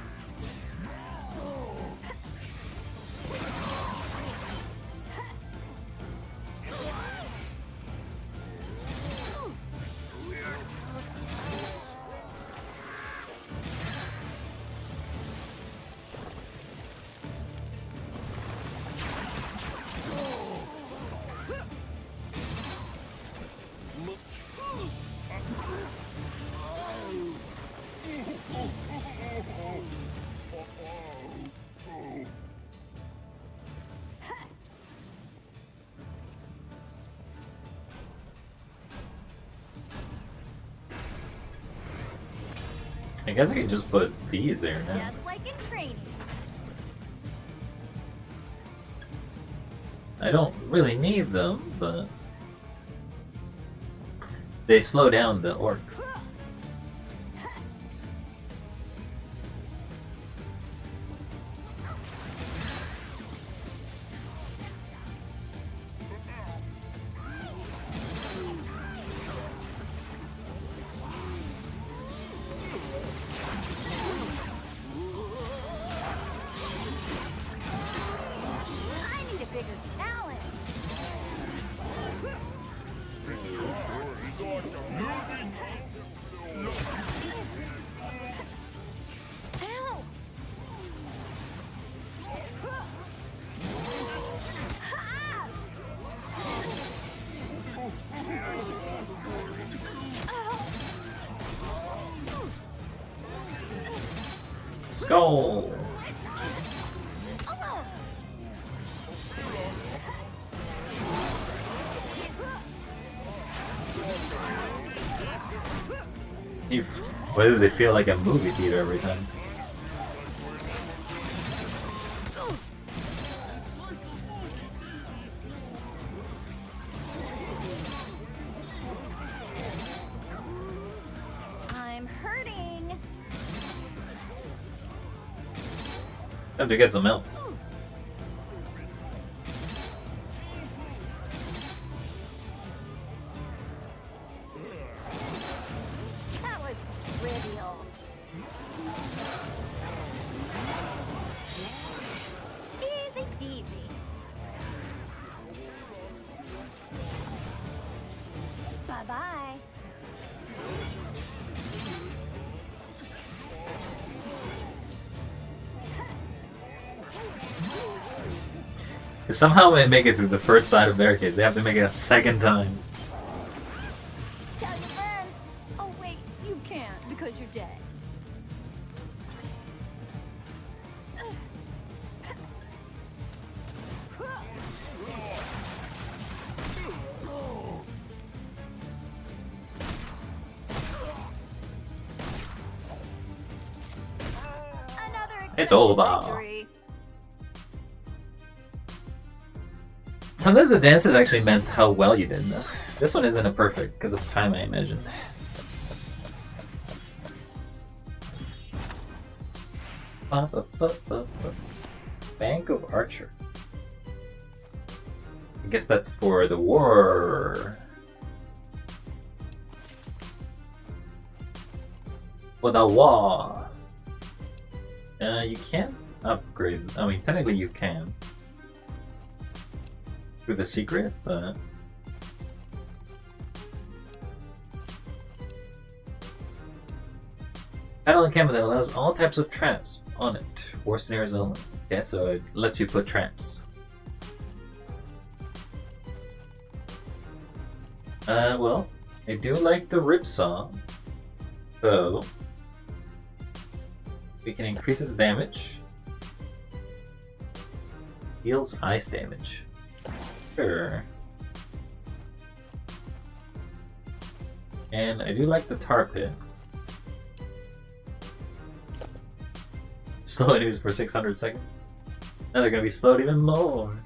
I guess I can just put these there now. Just like in training. I don't really need them, but they slow down the orcs. I need a bigger challenge. Ow! Ha! Skull! Why does it feel like a movie theater every time? I'm hurting. Time to get some milk. That was trivial. Easy peasy. Bye-bye. Somehow they make it through the first side of barricades. They have to make it a second time. Tell your friends. Oh wait, you can't because you're dead. Another It's over. victory. Sometimes the dances actually meant how well you did. This one isn't a perfect because of time, I imagine. Bank of Archer. I guess that's for the war. For the war. You can't upgrade. I mean, technically you can. Through the secret, but Battle encampment that allows all types of traps on it. War snares only. Yeah, so it lets you put traps. Well, I do like the ripsaw. So we can increase its damage. Heals ice damage. Sure. And I do like the tar pit. Slow enemies for 600 seconds. Now they're gonna be slowed even more.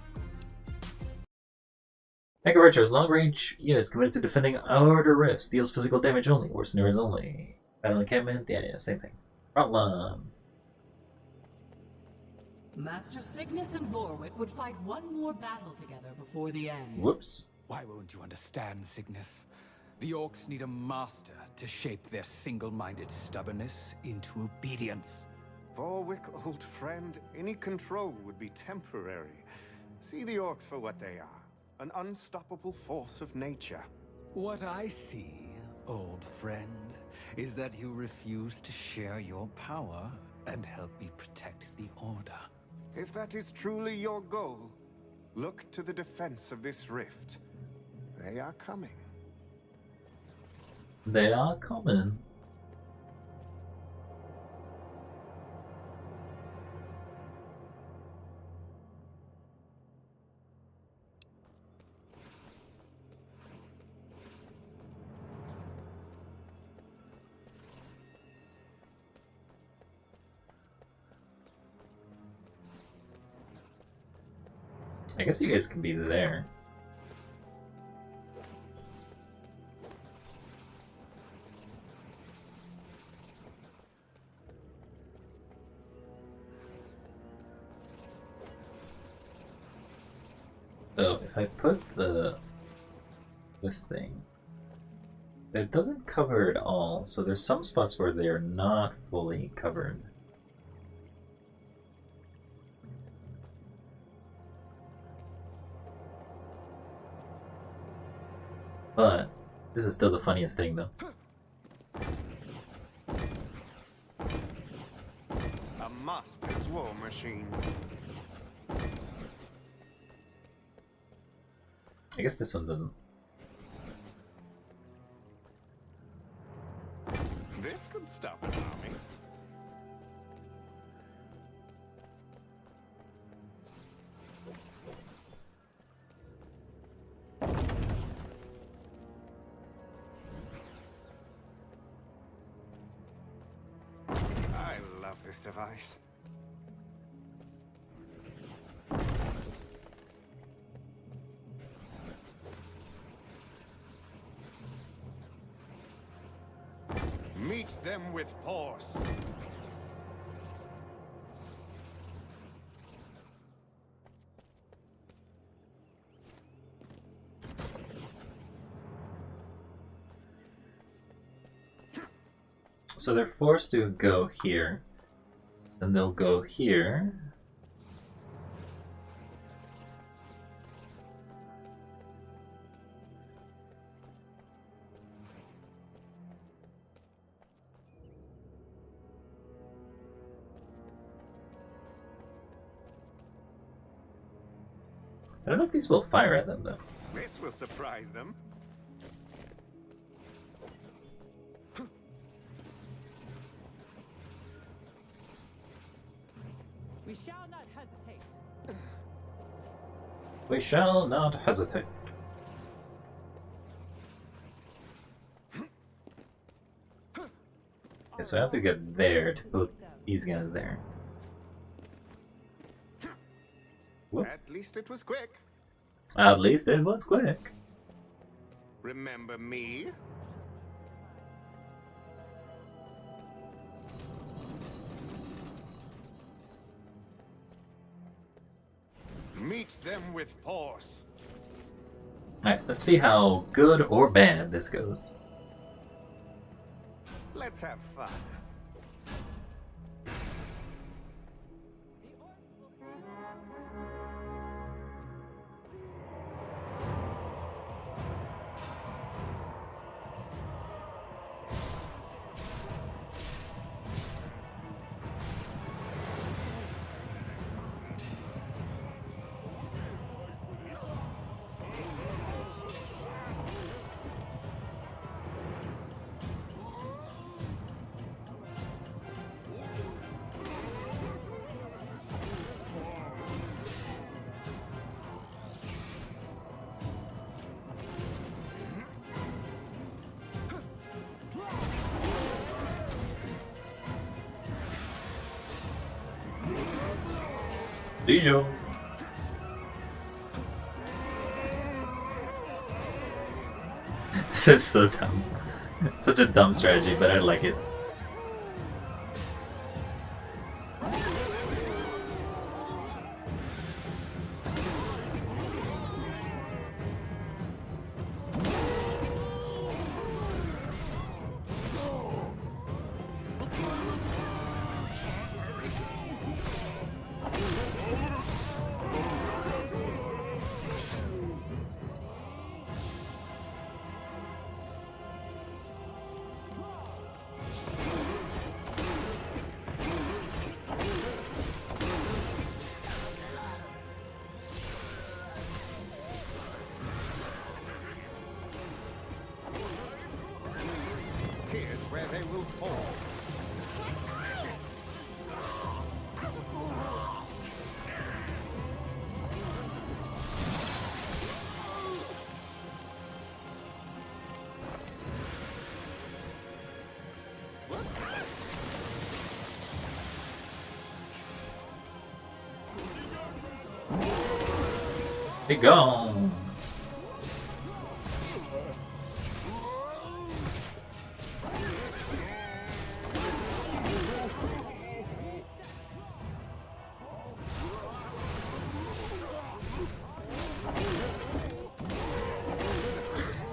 Mega Archers, long range units committed to defending outer rifts, deals physical damage only, or snares only. Battle encampment, yeah, same thing. Problem. Master Cygnus and Vorwick would fight one more battle together before the end. Whoops. Why won't you understand, Cygnus? The Orcs need a master to shape their single-minded stubbornness into obedience. Vorwick, old friend, any control would be temporary. See the Orcs for what they are. An unstoppable force of nature. What I see, old friend, is that you refuse to share your power and help me protect the Order. If that is truly your goal, look to the defense of this rift. They are coming. They are coming. I guess you guys can be there. So if I put this thing, it doesn't cover it all, so there's some spots where they're not fully covered. But this is still the funniest thing, though. A master's war machine. I guess this one doesn't. This could stop an army. I love this device. Meet them with force. So they're forced to go here, then they'll go here. I don't know if these will fire at them though. This will surprise them. We shall not hesitate. We shall not hesitate. Okay, so I have to get there to put these guys there. Whoops. At least it was quick. At least it was quick. Remember me? Meet them with force. Alright, let's see how good or bad this goes. Let's have fun. See ya. This is so dumb. It's such a dumb strategy, but I like it. Here's where they will fall. Be gone.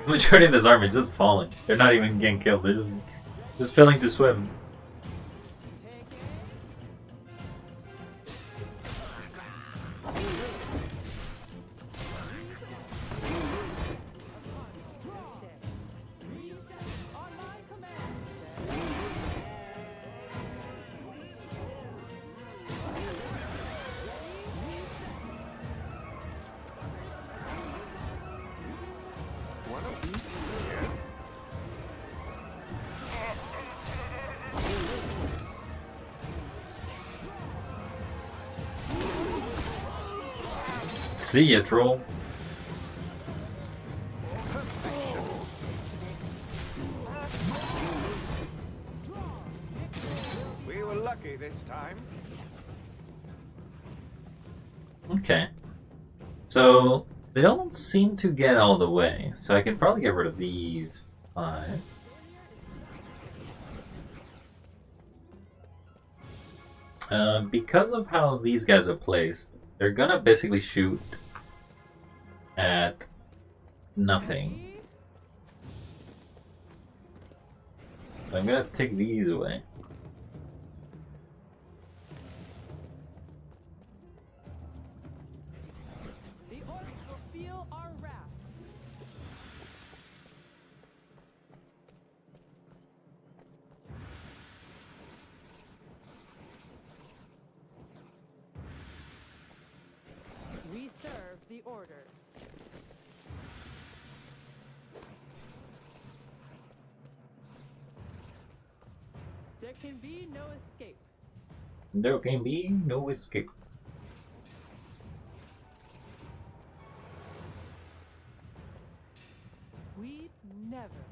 The majority of this army is just falling. They're not even getting killed. They're just failing to swim. One of these here. See ya, troll. We were lucky this time. Okay. So, they don't seem to get all the way, so I can probably get rid of these 5. Because of how these guys are placed, they're gonna basically shoot at nothing. So I'm gonna take these away. The Orcs will feel our wrath. We serve the Order. There can be no escape. There can be no escape. We never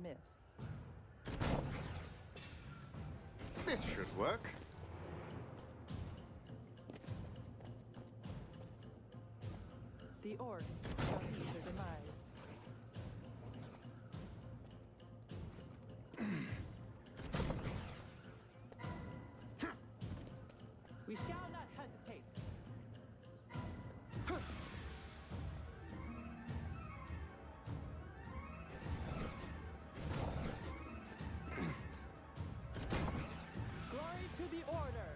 miss. This should work. The Orcs shall meet their demise. We shall not hesitate. Glory to the Order.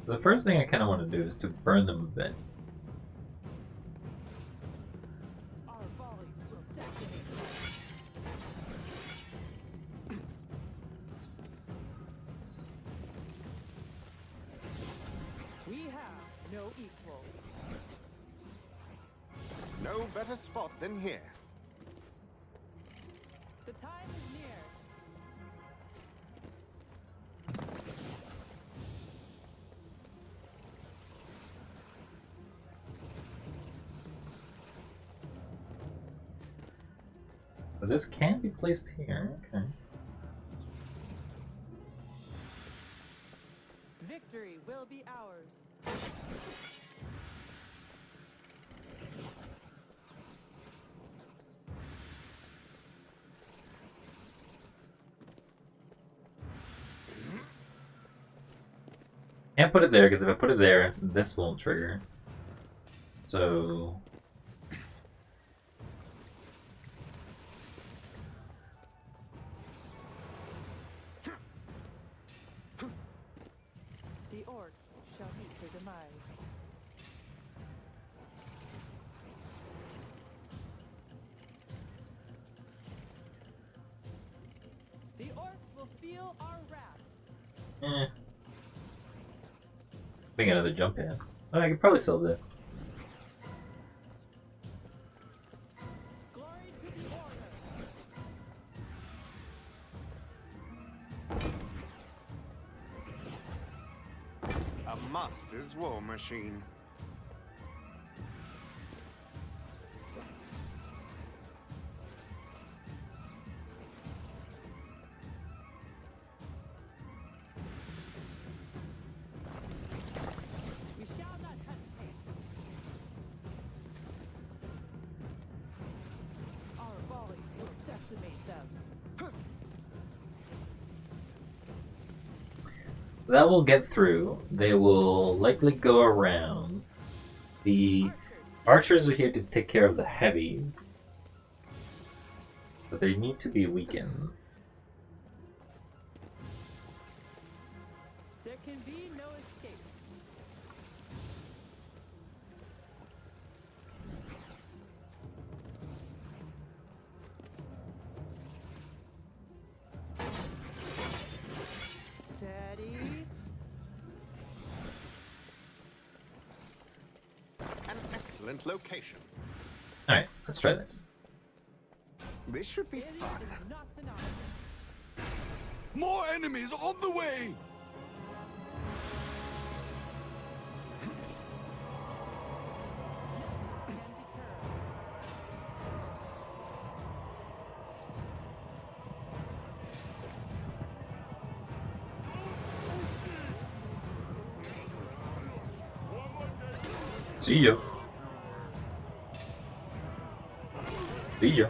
The first thing I kind of want to do is to burn them a bit. Our volleys will detonate. We have no equal. No better spot than here. The time is near. But this can be placed here. Okay. Victory will be ours. Can't put it there because if I put it there, this won't trigger. So The Orcs shall meet their demise. The Orcs will feel our wrath. make another jump in. Oh, I could probably sell this. Glory to the Order. A master's war machine. We shall not hesitate. Our volley will decimate them. That will get through. They will likely go around. The archers are here to take care of the heavies, but they need to be weakened. There can be no escape. Daddy. An excellent location. Alright, let's try this. This should be Failure fun. is not an option. More enemies on the way! Can deter. See ya. See ya.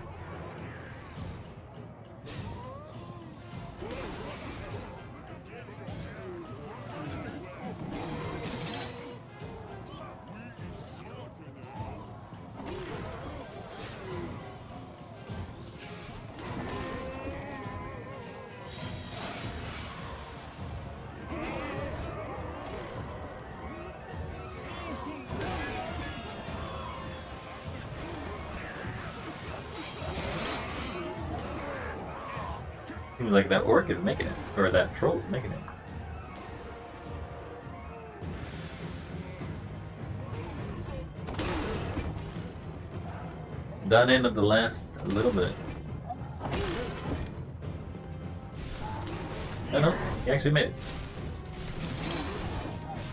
Seems like that orc is making it, or that troll's making it. Done in of the last little bit. Oh no, he actually made it.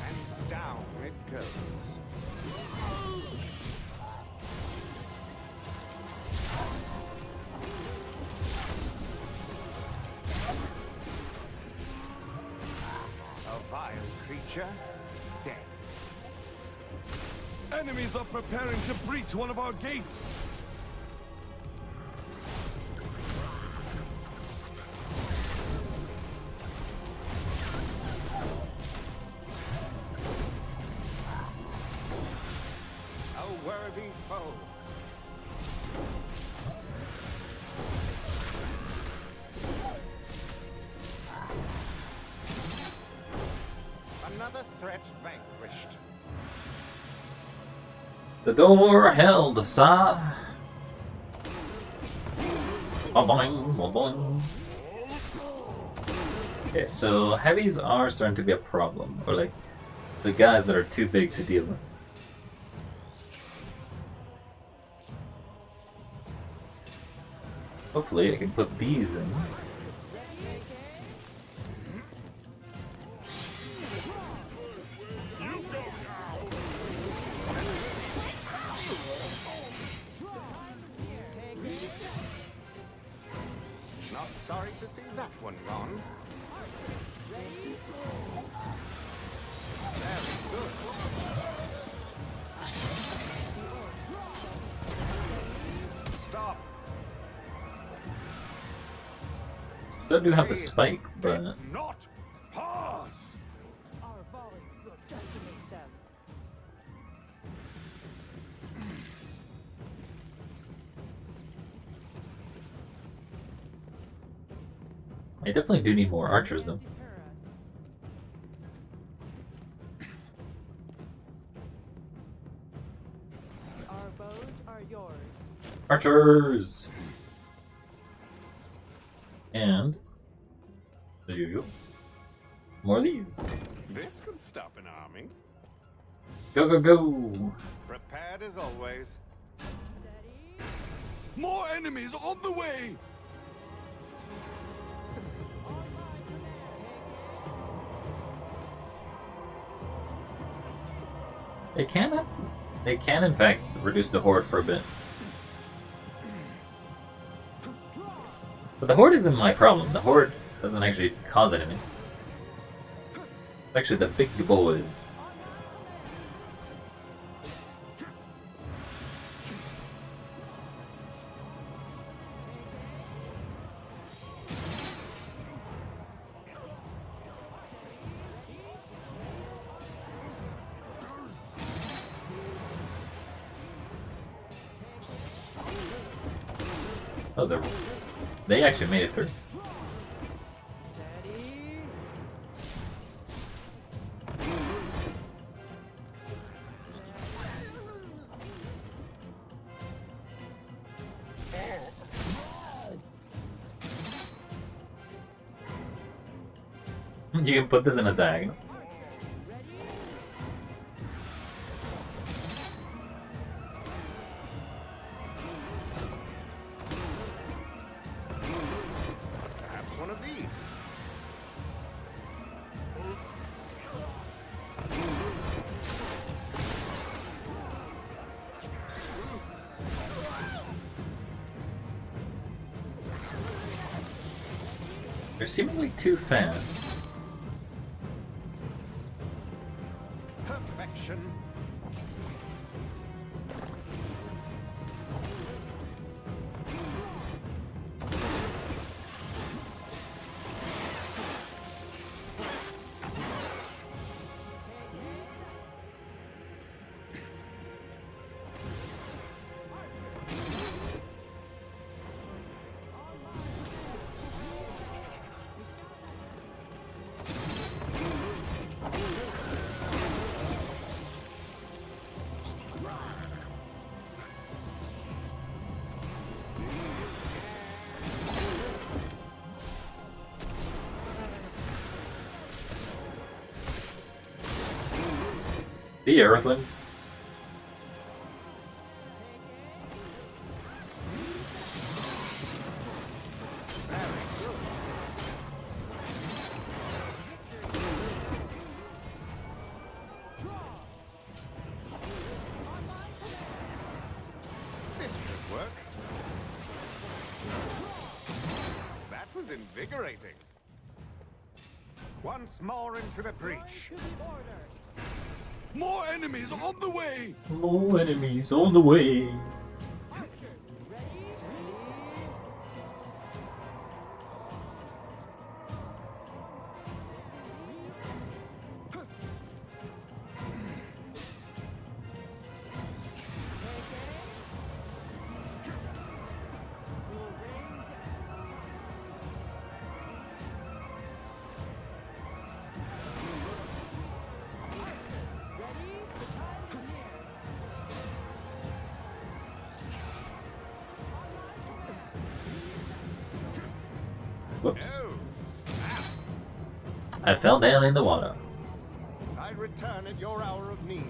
And down it goes. A vile creature, dead. Enemies are preparing to breach one of our gates! A worthy foe. Another threat vanquished. The door held, sir. Boing, boing. Okay, so heavies are starting to be a problem, or like the guys that are too big to deal with. Hopefully I can put these in. Sorry to see that one gone. Very good. Stop. Still do have the spike, but Not pause. Our volley will decimate them. I definitely do need more archers though. Deter us. Our bows are yours. Archers! And, as usual, more of these. This could stop an army. Go, go, go! Prepared as always. Steady. More enemies on the way! They can in fact reduce the horde for a bit. But the horde isn't my problem. The horde doesn't actually cause anything. It's actually the big boys. Oh, they actually made it through. Steady. You can put this in a diagonal. Perhaps one of these. They're seemingly too fast. Perfection. The Earthling. This should work. That was invigorating. Once more into the breach. To the order. More enemies on the way! More enemies on the way. Whoops. Oh, snap. I fell down in the water. I return at your hour of need.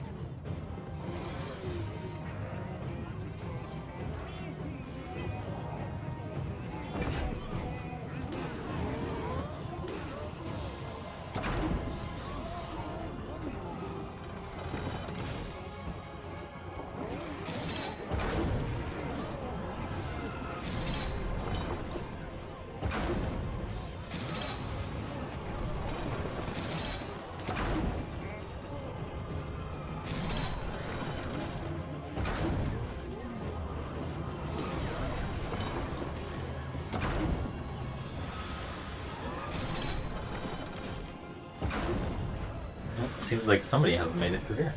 seems like somebody hasn't made it through here.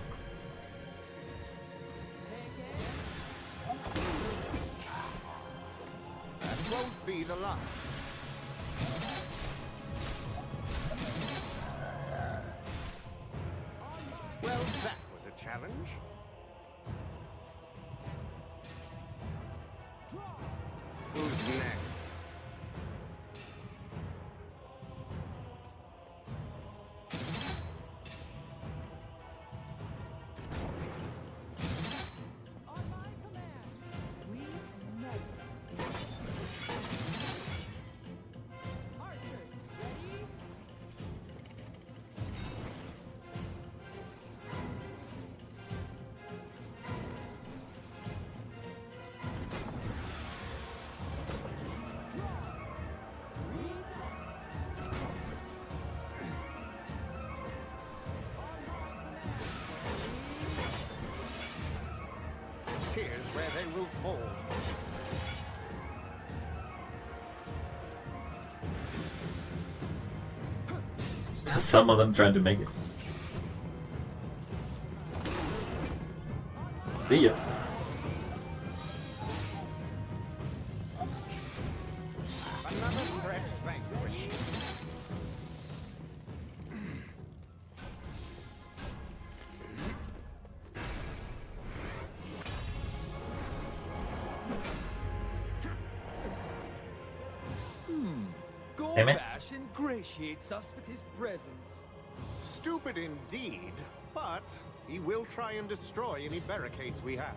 That won't be the last. Well, that was a challenge. Who's next? Here's where they will fall. Still some of them trying to make it. See ya. Another threat vanquished. Amen. Gorbash ingratiates us with his presence. Stupid indeed, but he will try and destroy any barricades we have.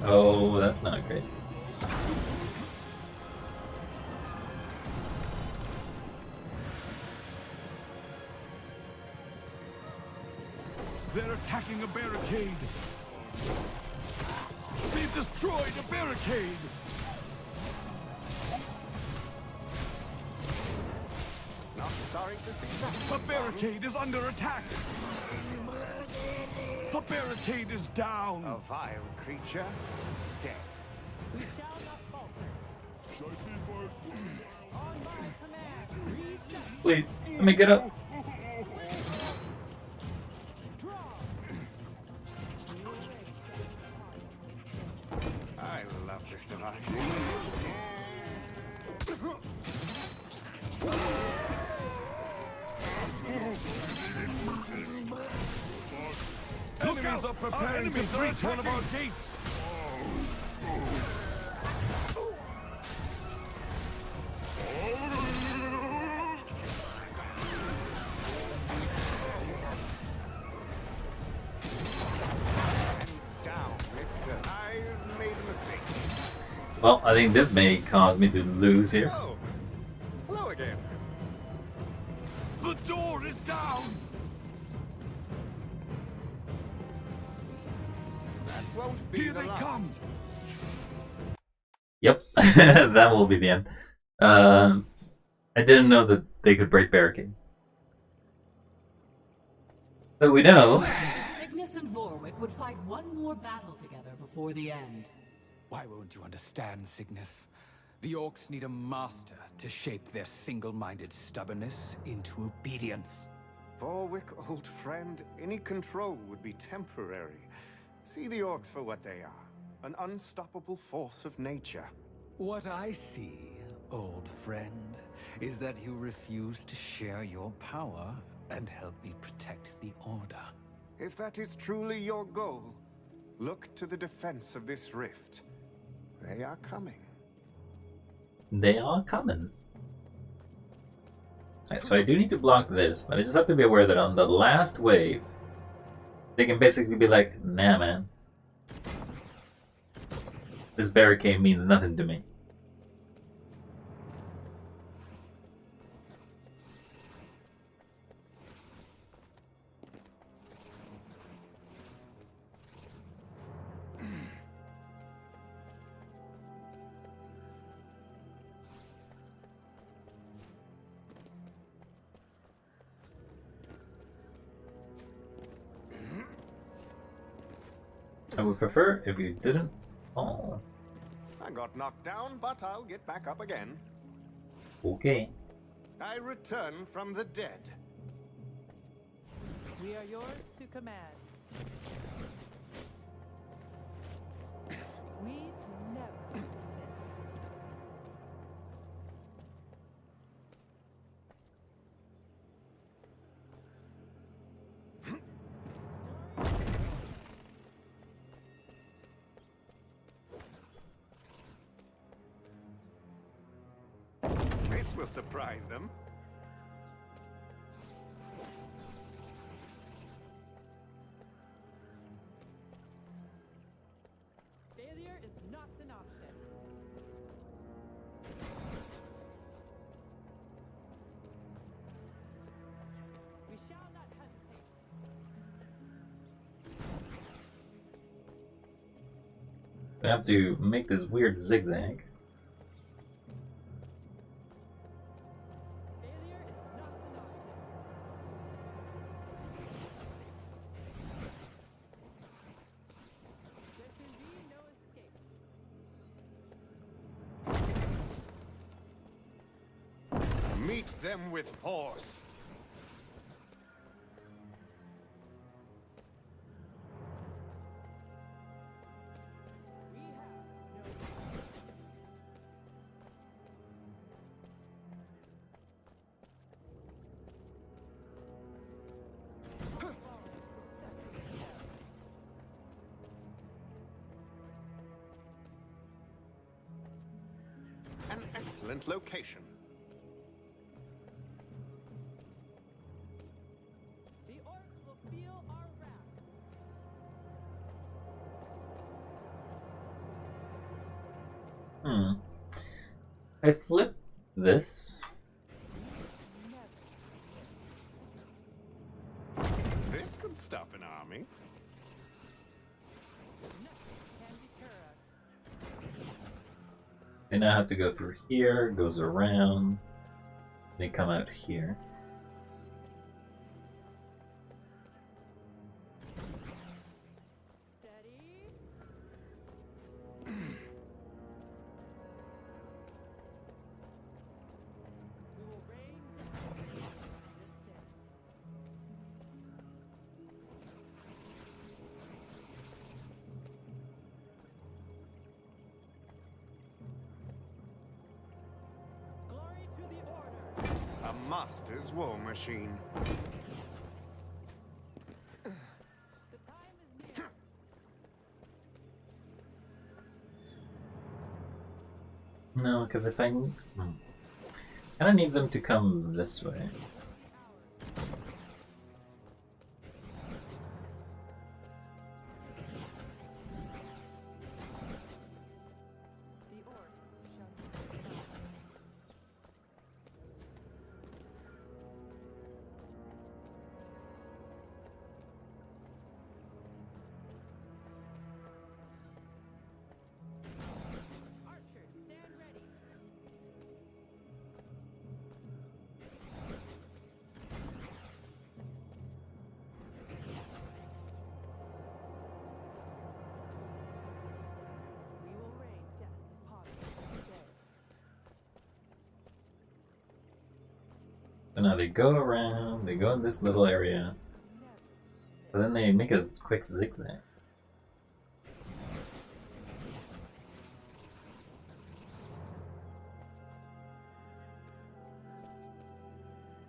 Oh, that's not great. They're attacking a barricade. They've destroyed a barricade. Not sorry to see that. A barricade is under attack. A barricade is down. A vile creature, dead. Please, let me get up. I love this device. Enemies are preparing to breach one of our gates. Down it goes. I made a mistake. Well, I think this may cause me to lose here. Oh, hello again. The door is down. That won't be Here the they last. come. Yep, that will be the end. I didn't know that they could break barricades. But we know. Mr. Cygnus and Vorwick would fight one more battle together before the end. Why won't you understand, Cygnus? The Orcs need a master to shape their single-minded stubbornness into obedience. Vorwick, old friend, any control would be temporary. See the Orcs for what they are. An unstoppable force of nature. What I see, old friend, is that you refuse to share your power and help me protect the Order. If that is truly your goal, look to the defense of this rift. They are coming. They are coming. Right, so I do need to block this, but I just have to be aware that on the last wave, they can basically be like, nah man. This barricade means nothing to me. I would prefer if you didn't fall. I got knocked down, but I'll get back up again. Okay. I return from the dead. We are yours to command. We never miss. This will surprise them. Failure is not an option. We shall not hesitate. I have to make this weird zigzag. Failure is not an option. There can be no escape. Meet them with force. We have no An excellent location. The orcs will feel our wrath. I flip this. This could stop an army. Can deter us. They now have to go through here, goes around. They come out here. Steady. We will rain down this day. Glory to the order. A master's war machine. The time is near. No, because if I kind of need them to come this way. The orcs shall be destroyed. Archers, stand ready. We will rain death upon you today. So now they go around, they go in this little area, but then they make a quick zigzag.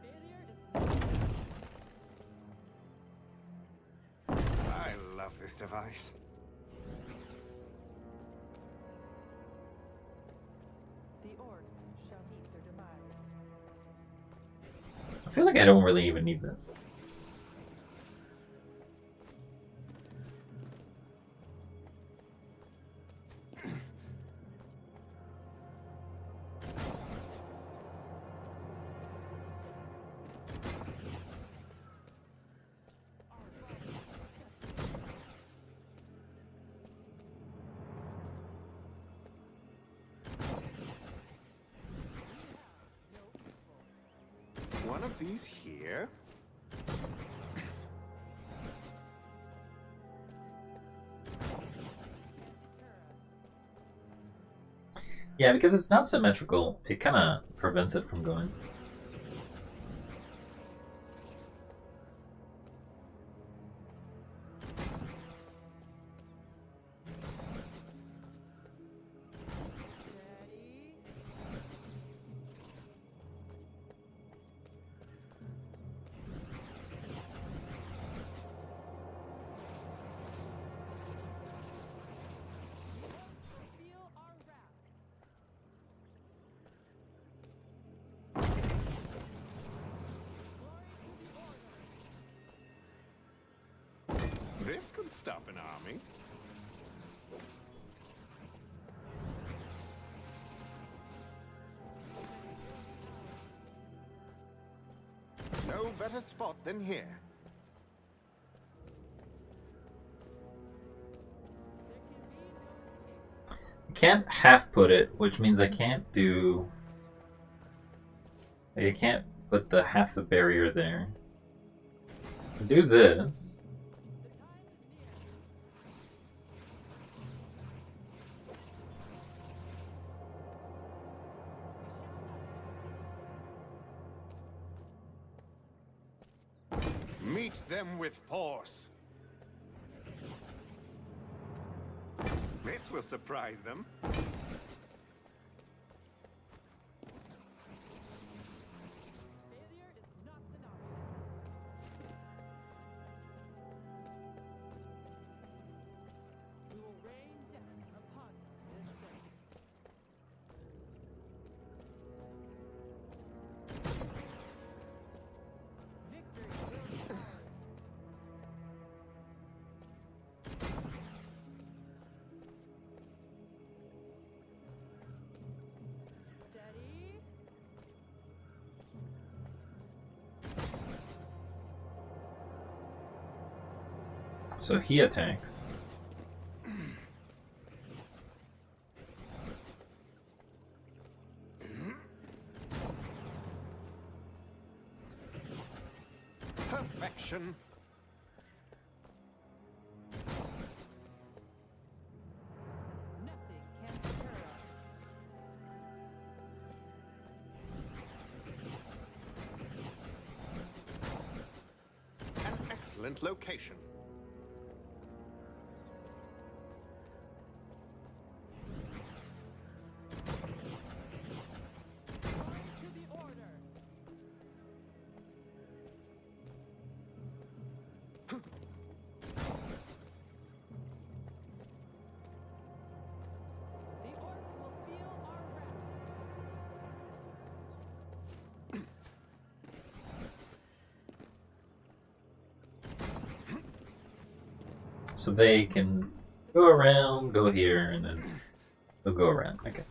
Failure is I love this device. the orcs shall meet their demise. I feel like I don't really even need this. One of these here. Yeah, because it's not symmetrical, it kind of prevents it from going. This could stop an army. No better spot than here. I can't half put it, which means I can't do... I can't put the half the barrier there. I can do this. Meet them with force. This will surprise them. Failure is not an option. We will rain death upon this thing. Victory will be ours. Steady. So he attacks. Perfection. Nothing can deter us. An excellent location. To the order. The orcs will feel our wrath. So they can go around, go here, and then they'll go around. Okay.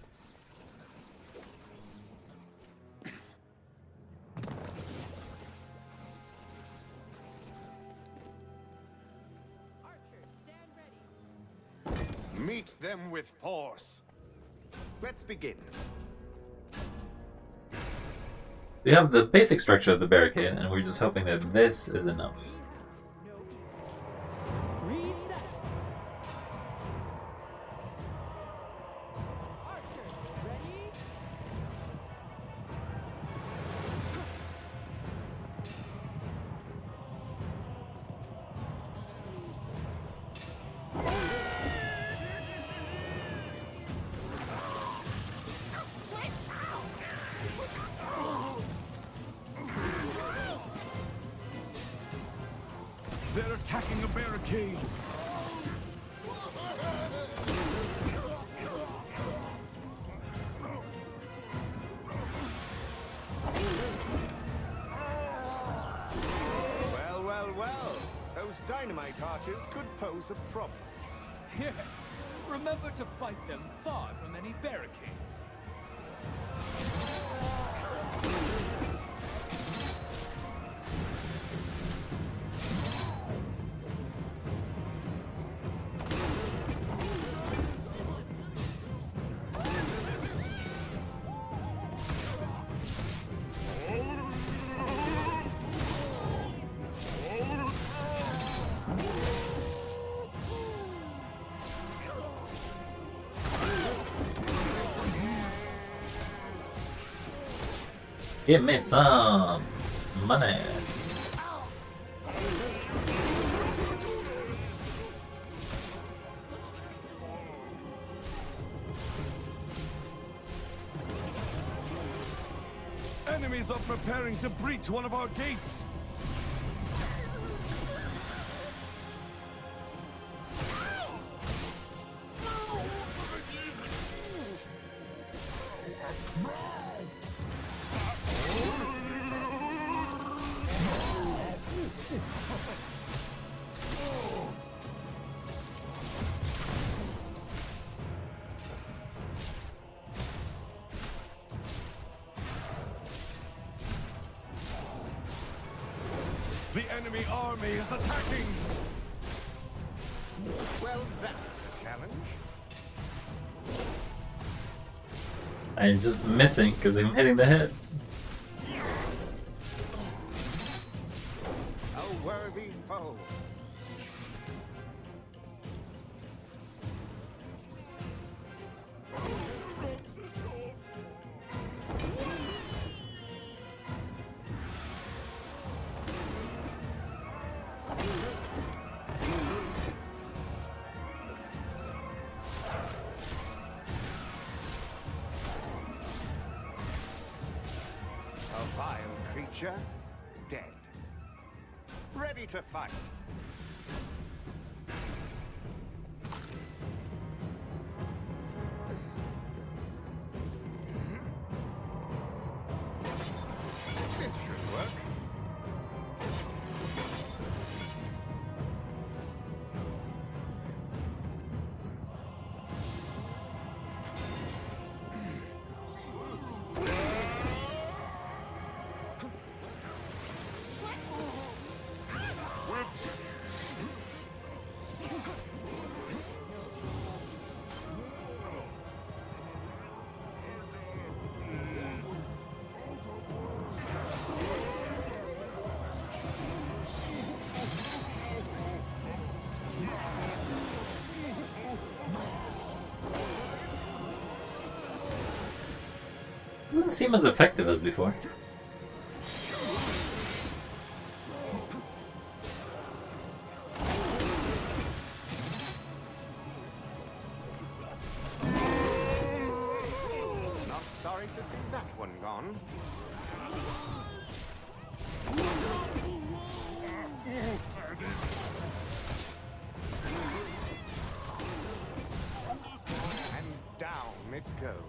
Archers, stand ready. Meet them with force. Let's begin. We have the basic structure of the barricade, and we're just hoping that this is enough. No ease. Reset. Archers, ready? They're attacking a barricade. Well, well, well. Those dynamite archers could pose a problem. Yes, remember to fight them far from any barricades. Give me some money. Enemies are preparing to breach one of our gates. The enemy army is attacking! Well, that's a challenge. I'm just missing because I'm hitting the head. A worthy foe. A vile creature, dead. Ready to fight. This should work. Doesn't seem as effective as before. Not sorry to see that one gone. And down it goes.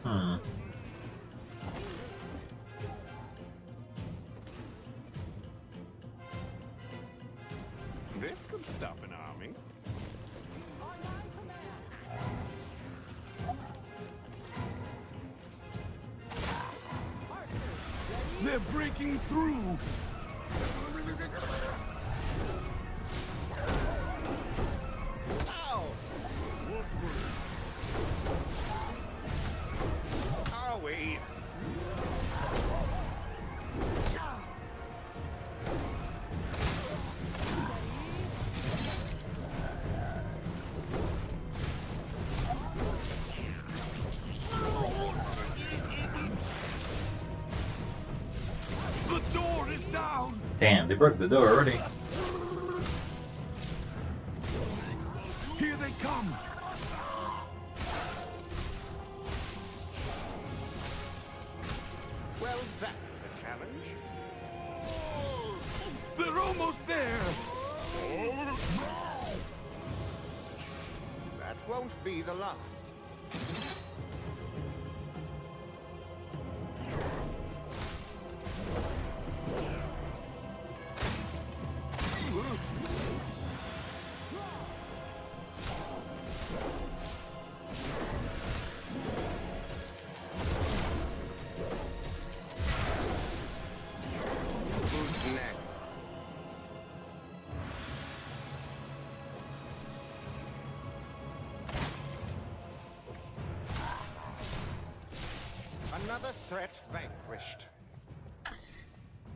Hmm. This could stop an army. They're breaking through! Ow! Are we? The door is down! Damn, they broke the door already. Here they come! Well, that's a challenge. They're almost there! That won't be the last. Who's next? Another threat vanquished.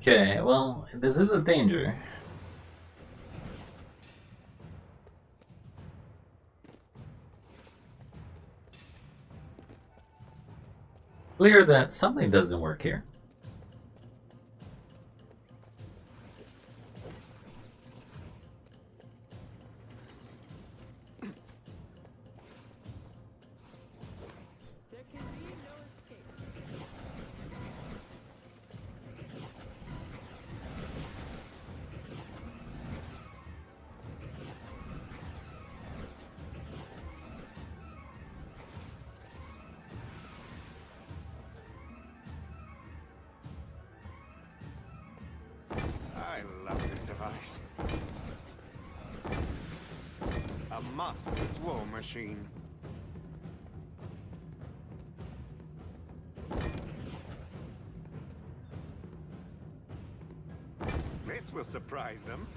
Okay, well, this is a danger. Clear that something doesn't work here. There can be no escape. I love this device. A master's war machine. This will surprise them.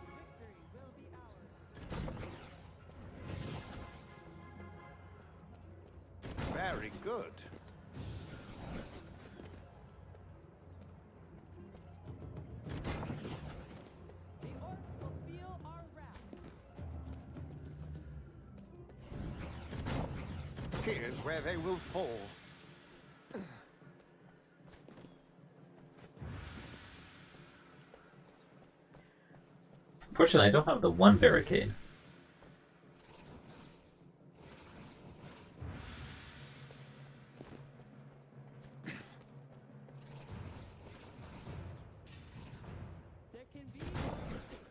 Victory will be ours. Very good. The orcs will feel our wrath. Here's where they will fall. Unfortunately, I don't have the one barricade. There can be no escape.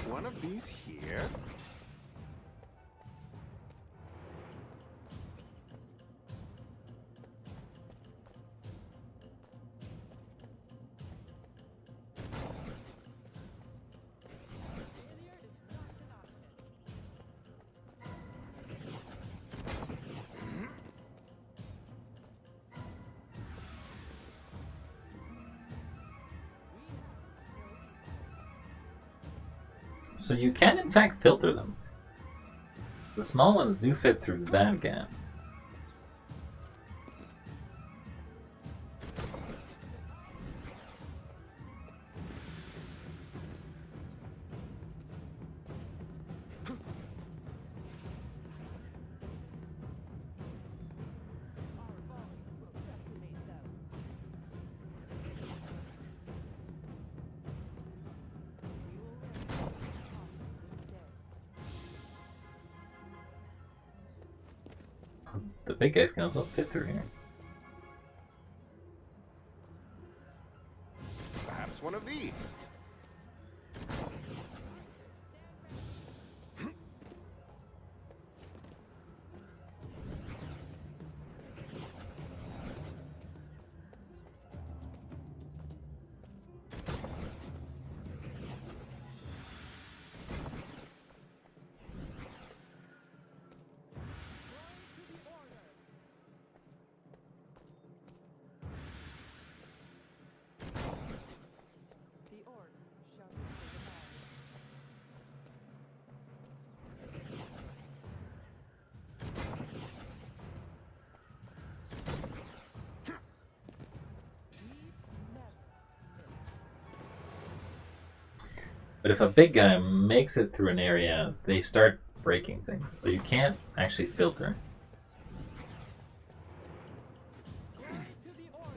One of these here. Failure is not an option. We have no equal. So you can in fact filter them. The small ones do fit through that gap. Our volleys will decimate them. We will raise the cost of this day. The big guys can also fit through here. Perhaps one of these. To the order. The orcs shall be divided. We never But if a big guy makes it through an area, they start breaking things. So you can't actually filter. to the order.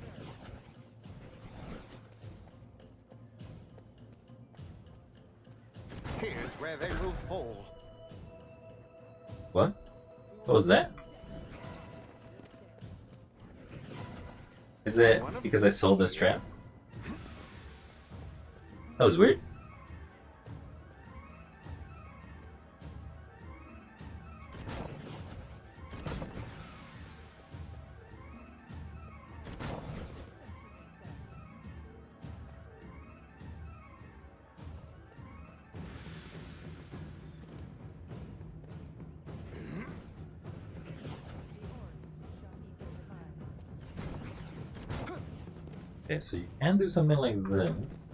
Here's where they will fall. What? What was that? Is it because I sold this trap? That was weird. Okay, so you can do something like this.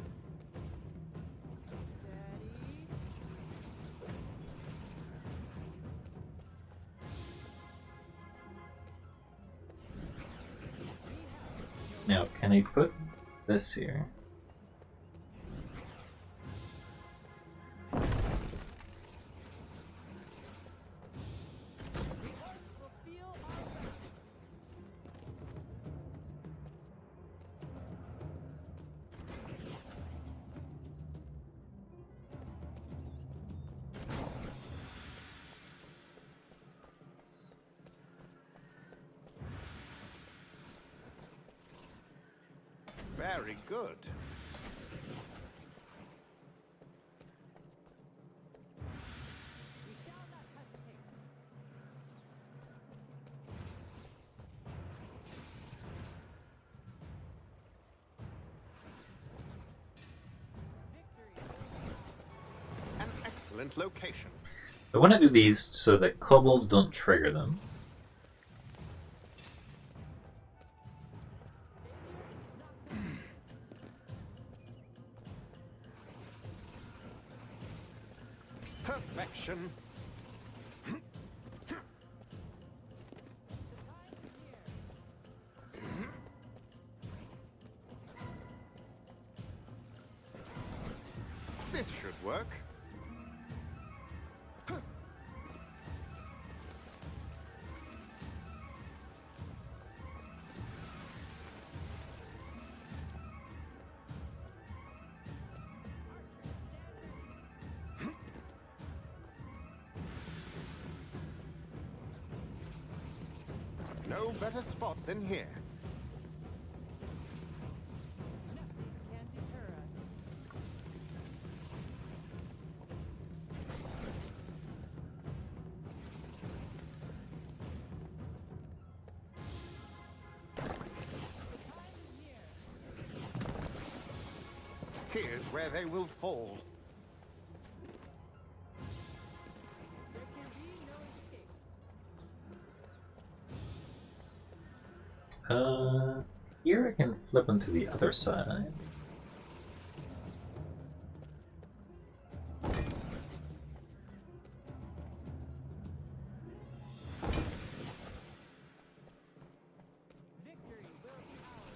Now, can I put this here? Very good. An excellent location. I want to do these so that kobolds don't trigger them. Perfection. This should work. No better spot than here. Can't deter us. Here's where they will fall. There can be no escape. Here I can flip them to the other side. Victory will be ours.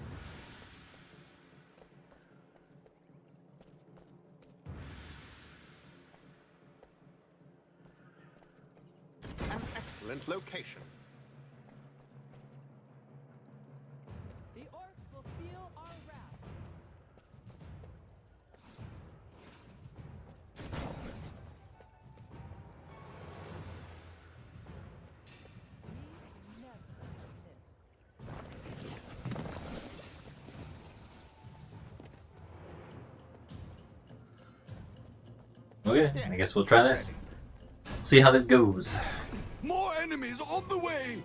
An excellent location. The orcs will feel our wrath. We never miss. Okay, I guess we'll try this. See how this goes. More enemies on the way!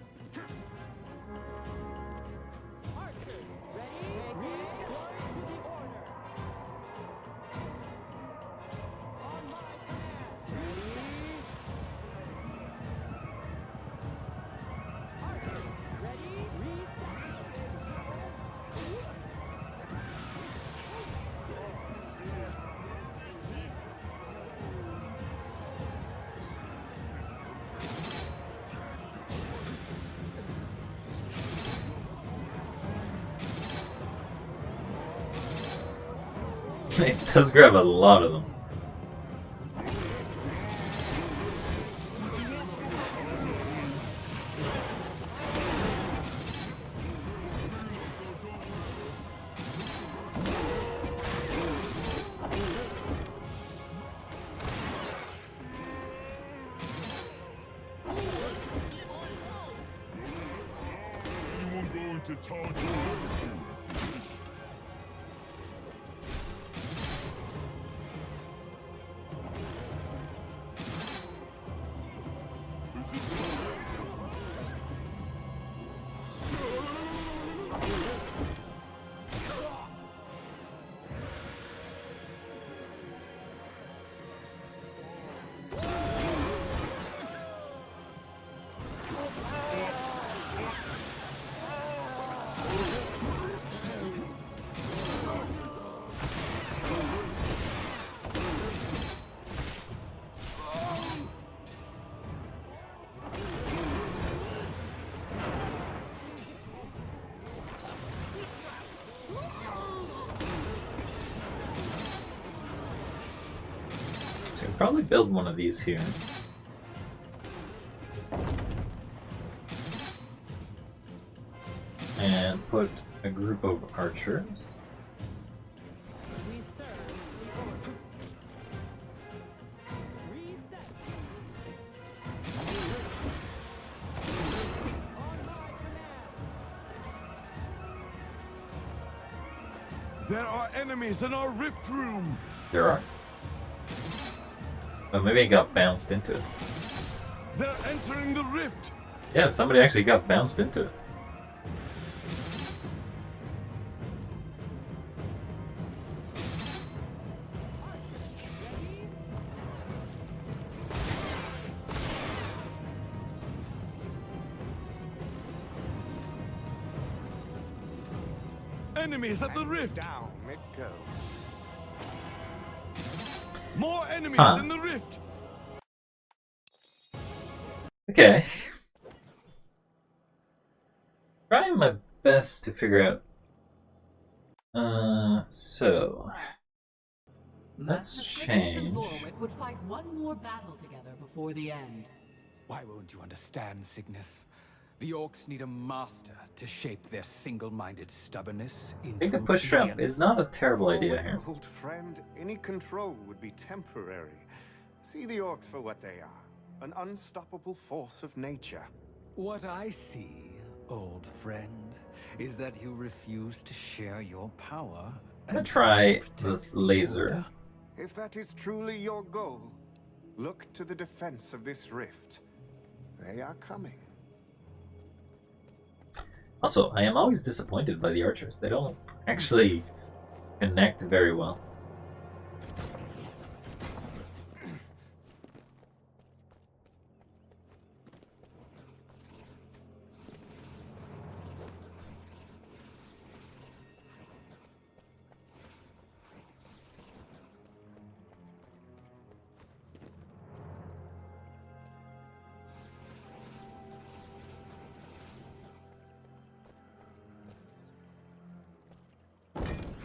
Archers, ready? Deploy to the order. On my command. Archers, ready? It does grab a lot of them. Anyone going to charge you? probably build one of these here. And put a group of archers. We serve the order. Reset. On my command. There are enemies in our rift room. There are. Oh, maybe it got bounced into it. They're entering the rift. Yeah, somebody actually got bounced into it. Enemies at the rift. Down it goes. More enemies Huh. in the rift. Okay. Trying my best to figure out. So let's Master Cygnus and change. Vorwick would fight one more battle together before the end. Why won't you understand, Cygnus? The Orcs need a master to shape their single-minded stubbornness I into think the push trap obedience. is not a terrible idea Vorwick, here. old friend, any control would be temporary. See the Orcs for what they are. An unstoppable force of nature. What I see, old friend, is that you refuse to share your power. I'm gonna and try protect this the laser. order. If that is truly your goal, look to the defense of this rift. They are coming. Also, I am always disappointed by the archers. They don't actually connect very well.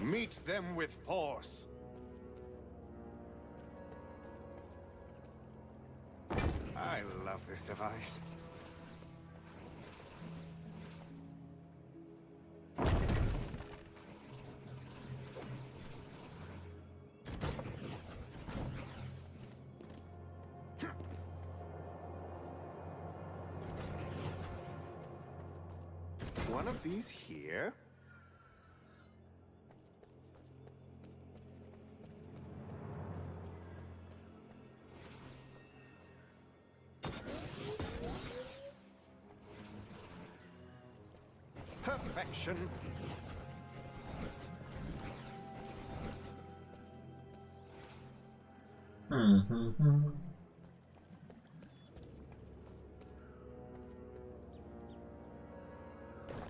Meet them with force. I love this device. One of these here? Perfection.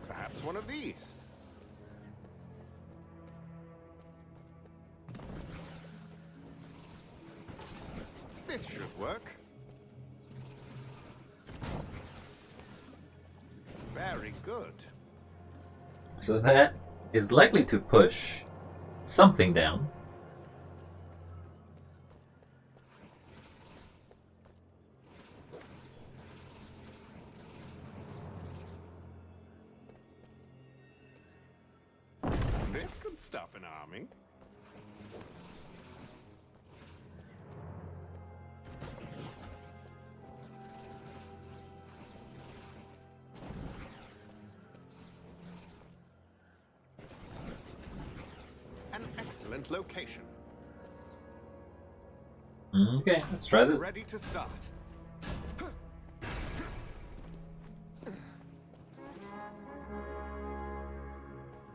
Perhaps one of these. This should work. Very good. So that is likely to push something down. This could stop an army. An excellent location. Okay, let's try this. Ready to start.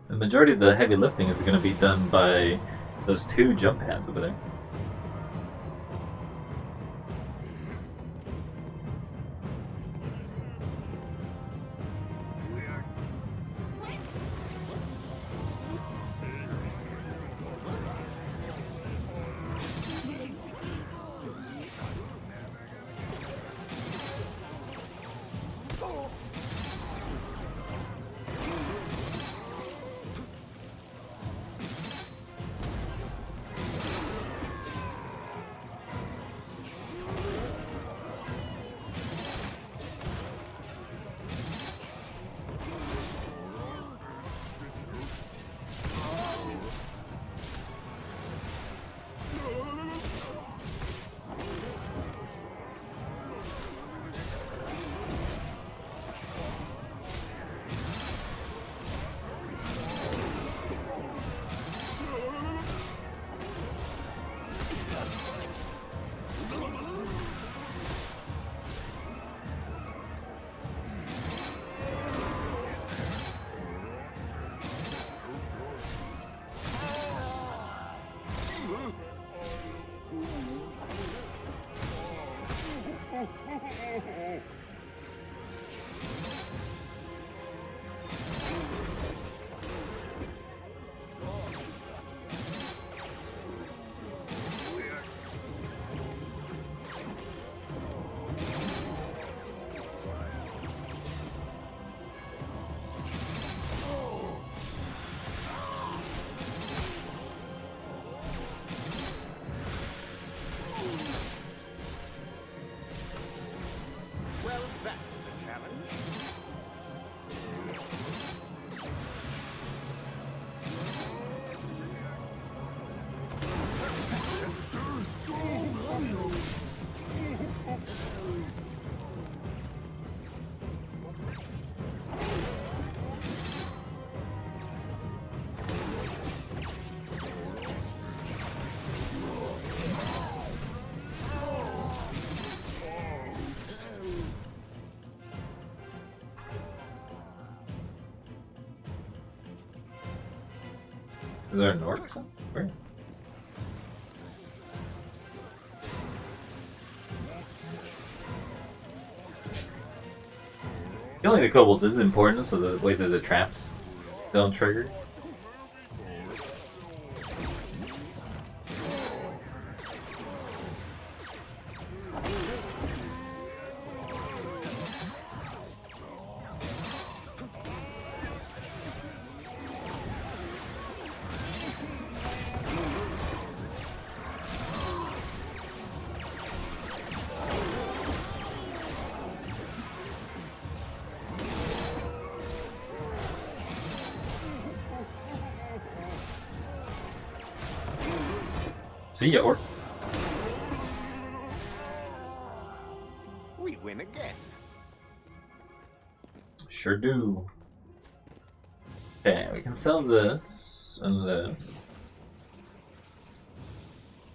The majority of the heavy lifting is going to be done by those two jump pads over there. Is there an orc? Where? Killing the kobolds is important, so the way that the traps don't trigger. See ya, orcs. We win again. Sure do. Okay, we can sell this and this.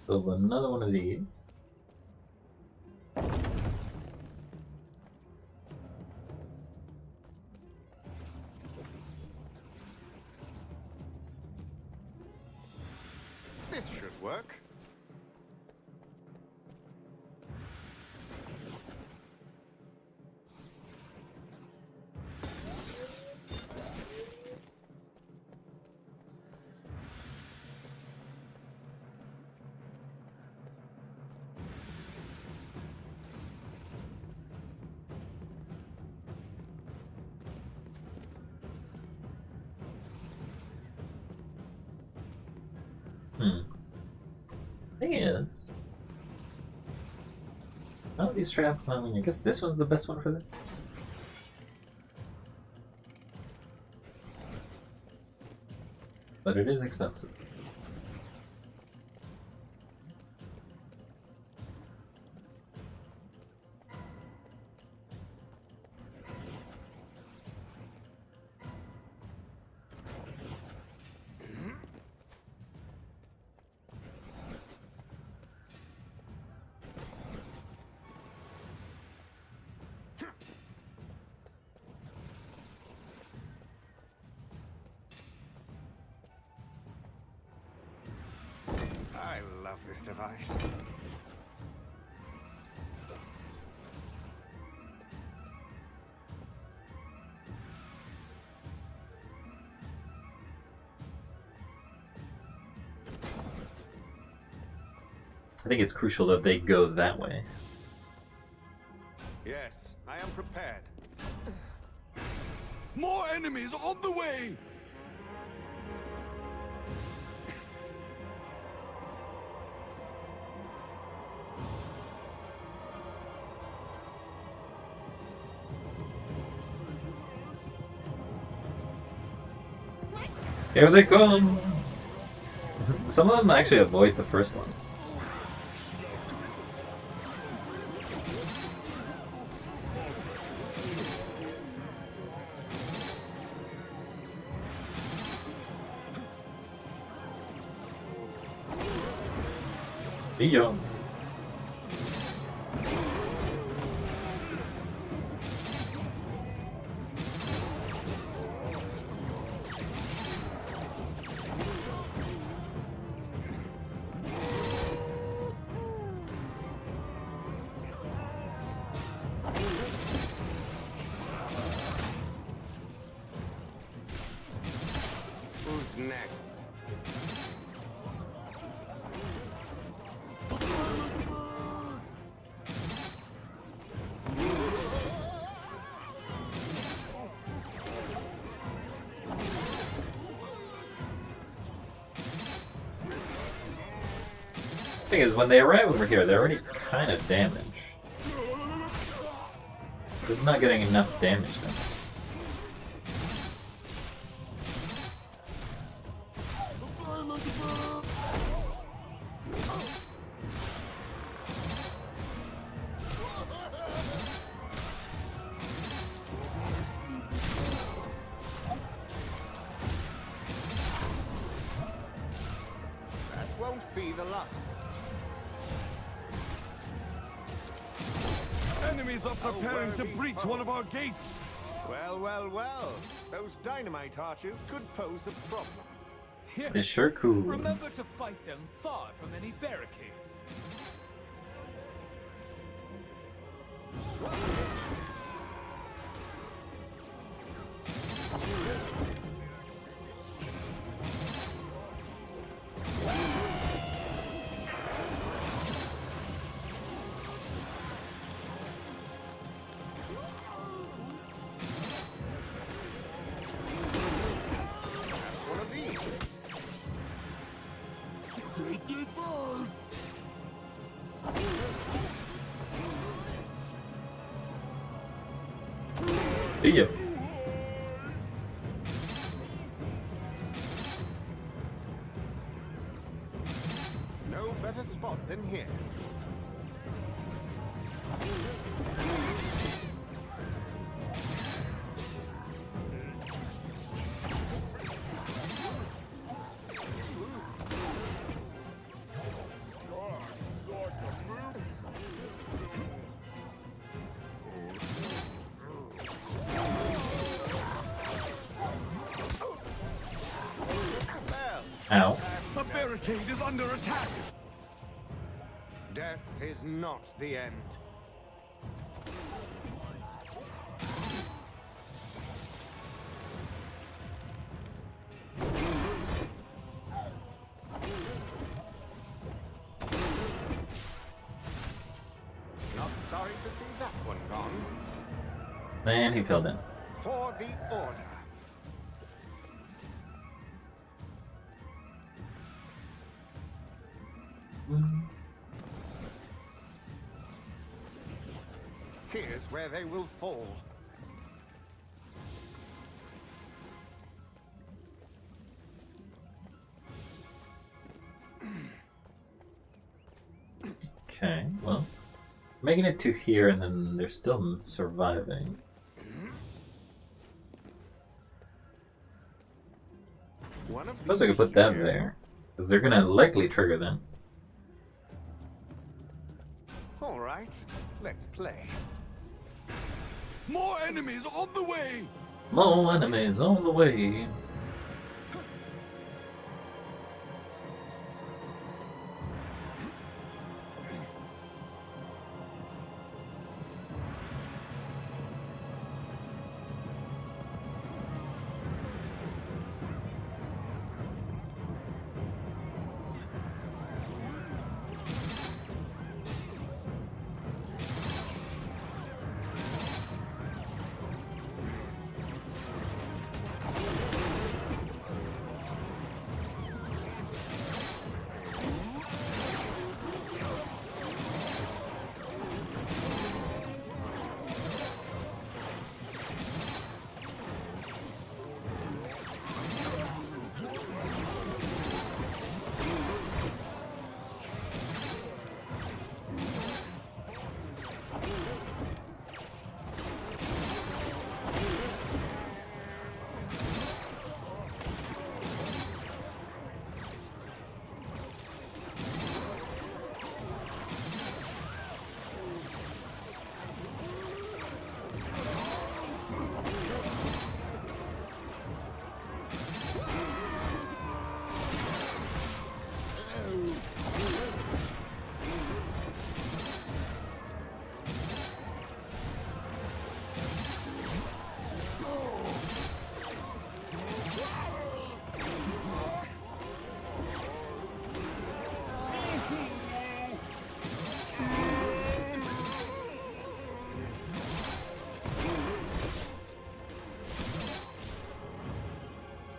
Build another one of these. This should work. Thing is, oh, these trap. I mean, I guess this one's the best one for this. But it is expensive. I love this device. I think it's crucial that they go that way. Yes, I am prepared. More enemies on the way! Here they come! Some of them actually avoid the first one. See ya. Who's next? Thing is, when they arrive over here, they're already kind of damaged. Just not getting enough damage then. That won't be the last. Enemies are preparing to breach one of our gates! Well, well, well. Those dynamite archers could pose a problem. Yes. It's sure cool. Remember to fight them far from any barricades. One of these. Safety first. See ya. No better spot than here. Ow. The barricade is under attack. Death is not the end. Not sorry to see that one gone. Man, he filled in. For the Order. Here's where they will fall. Okay, well, making it to here and then they're still surviving. One of Suppose I these could put them here. there, because they're gonna likely trigger them. All right, let's play. More enemies on the way. More enemies on the way.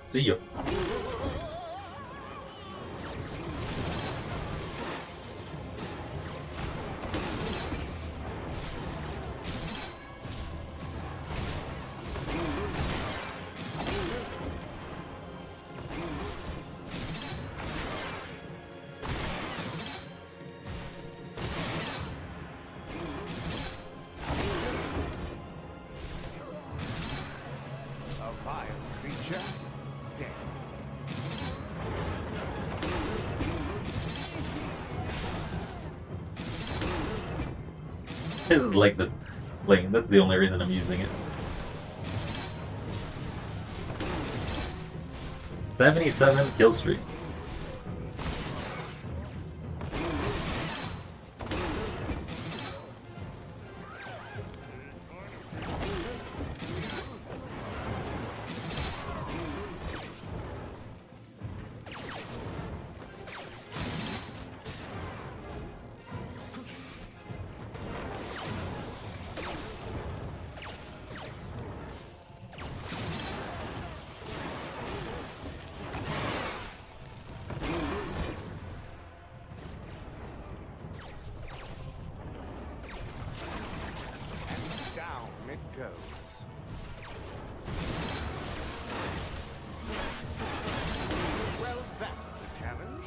See you. A vile creature, dead. This is like the lane. That's the only reason I'm using it. 77 kill streak. Down it goes. Well, that was a challenge.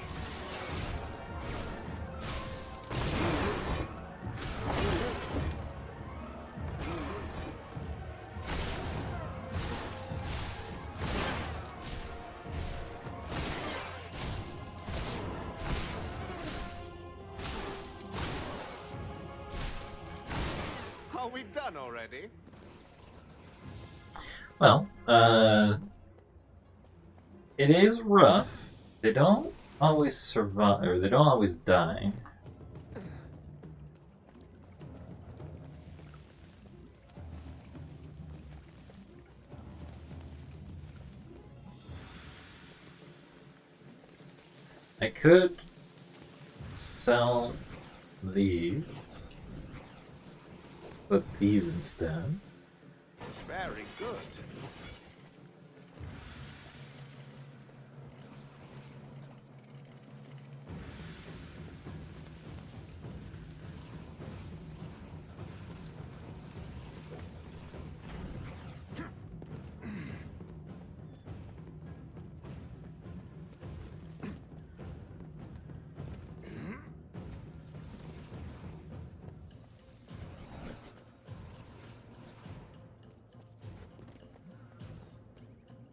Are we done already? Well, it is rough. They don't always survive, or they don't always die. I could sell these, put these instead. Very good.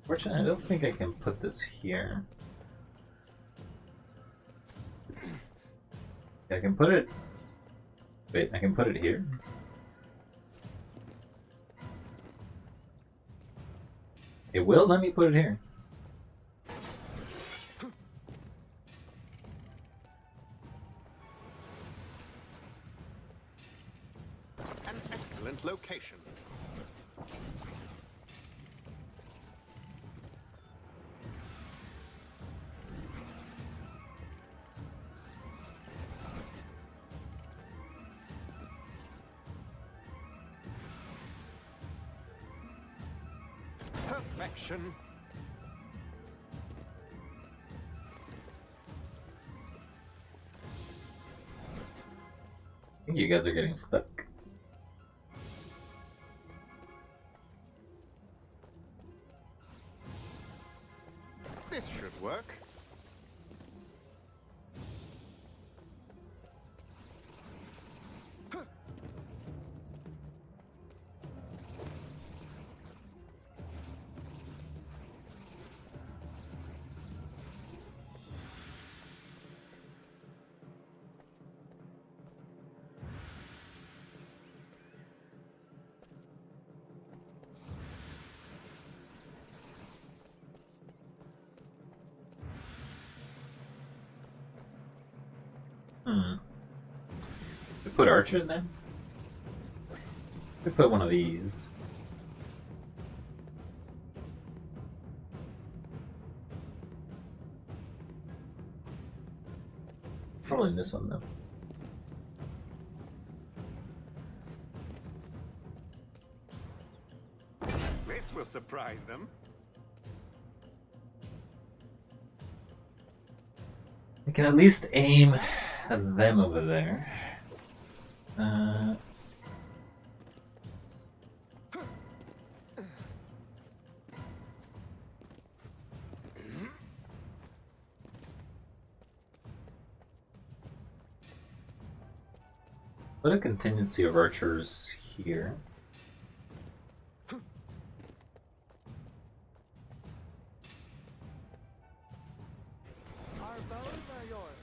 Fortunately, I don't think I can put this here. I can put it. Wait, I can put it here. It will let me put it here. An excellent location. Perfection. I think you guys are getting stuck. This should work. We put archers then? We put one of these. Probably this one though. This will surprise them. We can at least aim at them over there. Put a contingency of archers here. Our bows are yours.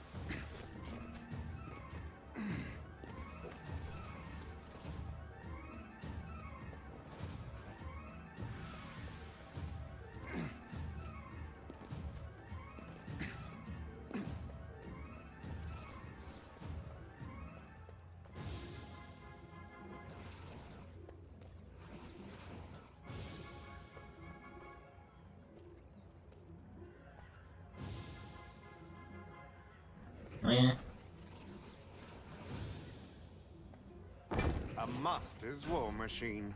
Eh. A master's war machine.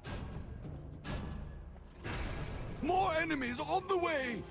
More enemies on the way!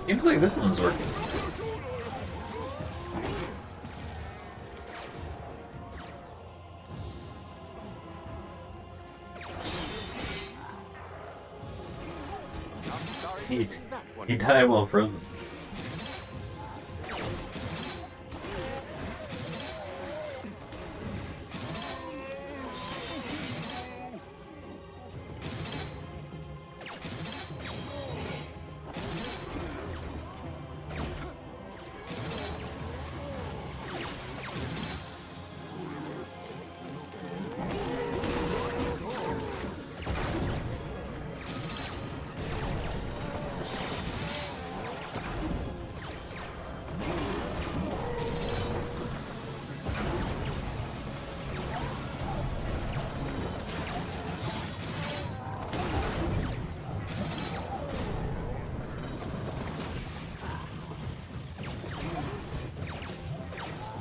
Seems like this one's working. I'm sorry to He see that one. died while frozen.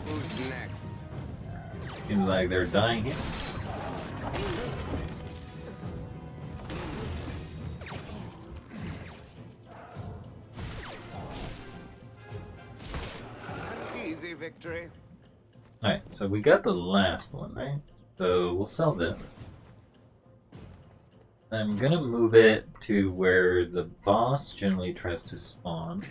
Who's next? Seems like they're dying here. An easy victory. Alright, so we got the last one, right? So we'll sell this. I'm gonna move it to where the boss generally tries to spawn.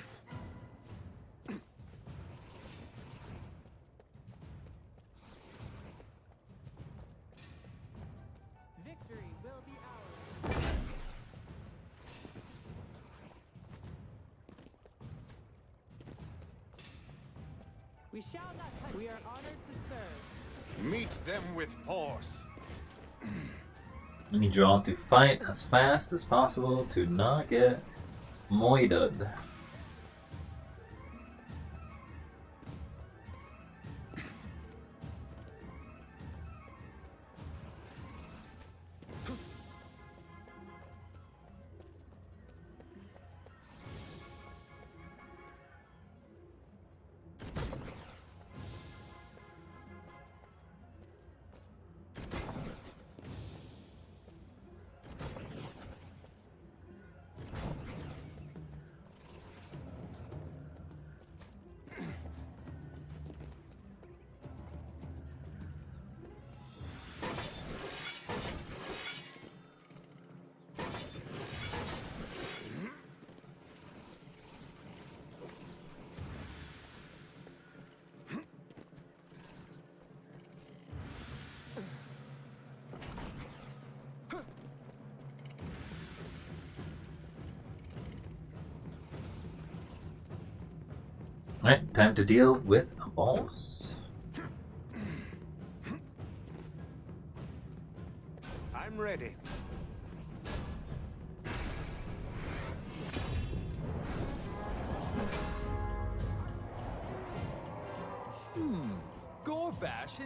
Victory will be ours. We shall not touch. We are honored to serve. Meet them with force. I need you all to fight as fast as possible to not get moided. Alright, time to deal with a boss. I'm ready.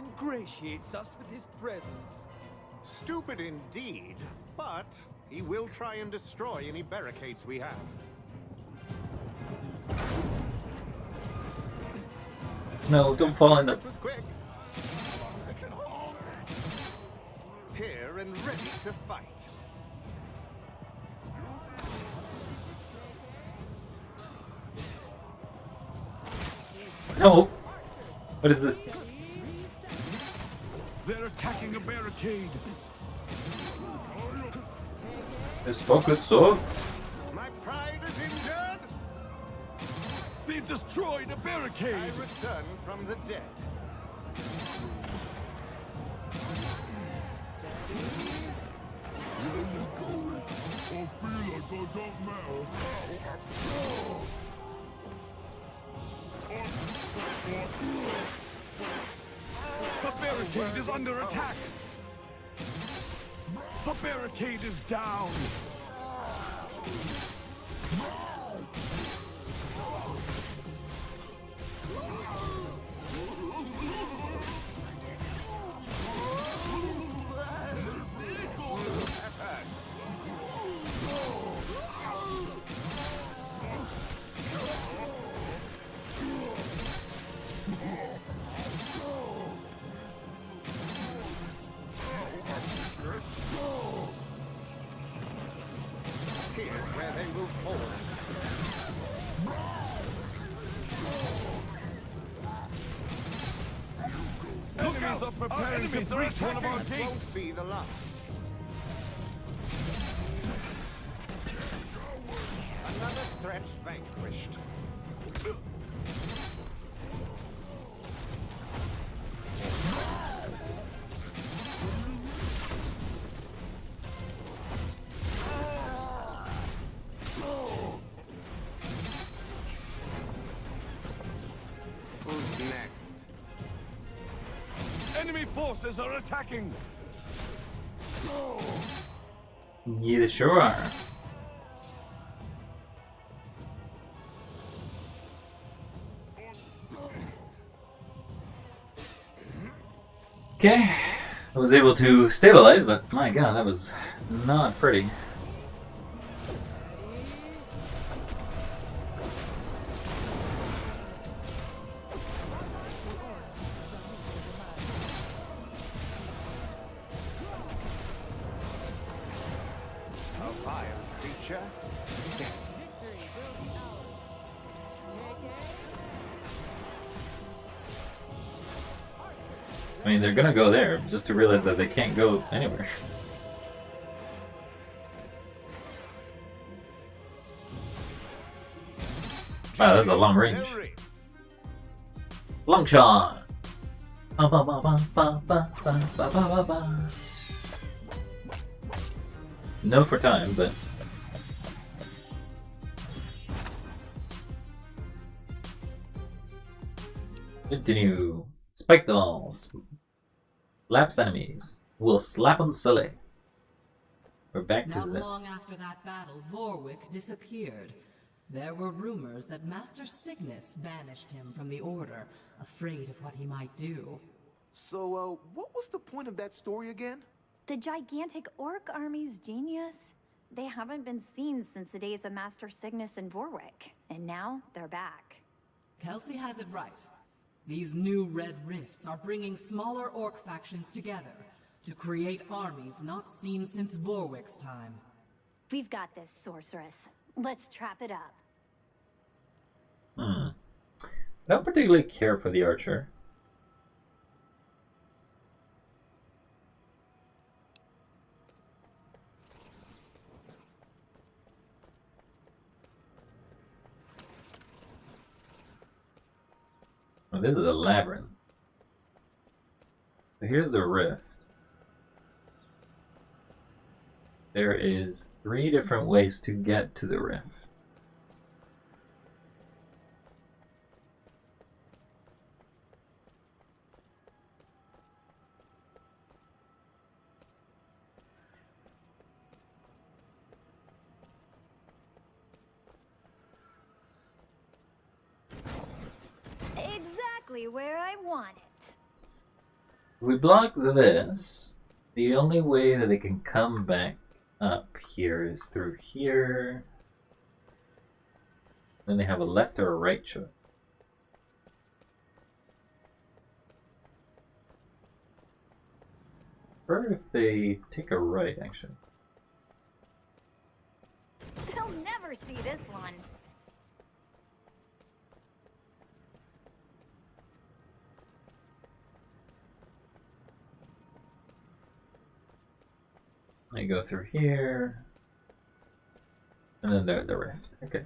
ingratiates us with his presence. Stupid indeed, but he will try and destroy any barricades we have. No, don't fall in the. That was quick. Here and ready to fight. No! What is this? They're attacking a barricade. This fucking sucks. My pride is injured. They've destroyed a barricade. I return from the dead. The barricade is under attack. The barricade is down. Here's where they move forward. Enemies are preparing to breach one of our Won't gates. be the last. Another threat vanquished. Who's next? Enemy forces are attacking. Yeah, they sure are. Okay, I was able to stabilize, but my god, that was not pretty. A vile creature. I mean, they're gonna go there just to realize that they can't go anywhere. Wow, that's a long range. Long shot. Ba, ba, ba, ba, ba, ba, ba, ba, ba, ba. No for time, but continue. Spike dolls. Lapse enemies. We'll slap them silly. We're back to Not this. long after that battle, Vorwick disappeared. There were rumors that Master Cygnus banished him from the Order, afraid of what he might do. So, what was the point of that story again? The gigantic orc army's genius? They haven't been seen since the days of Master Cygnus and Vorwick, and now they're back. Kelsey has it right. These new red rifts are bringing smaller orc factions together to create armies not seen since Vorwick's time. We've got this, sorceress. Let's trap it up. I don't particularly care for the archer. Oh, this is a labyrinth. So here's the rift. There is 3 different ways to get to the rift. Exactly where I want it. If we block this, the only way that they can come back up here is through here. Then they have a left or a right choice. Or if they take a right, actually. They'll never see this one. They go through here. And then they're the rift. Okay.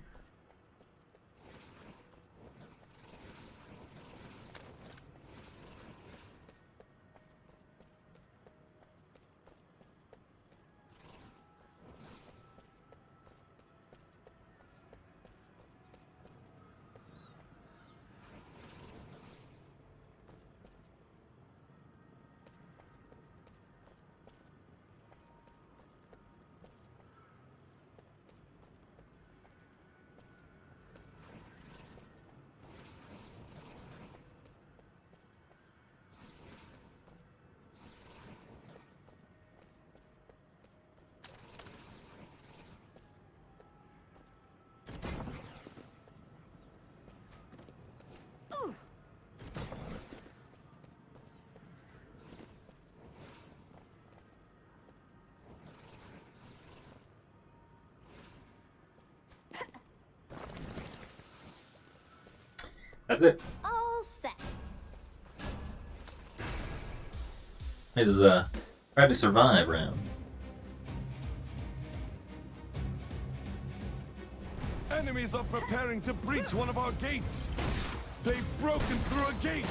That's it. All set. This is a try to survive round. Enemies are preparing to breach one of our gates. They've broken through a gate.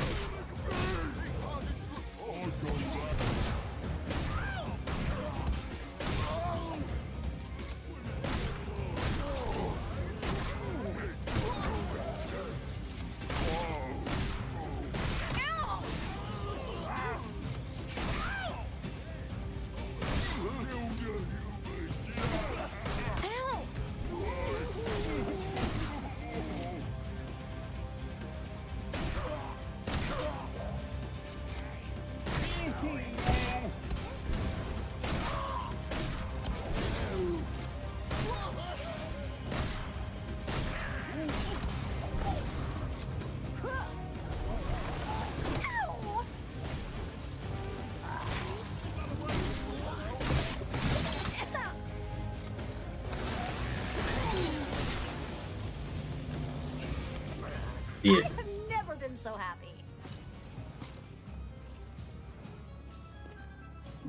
Yeah. I've never been so happy.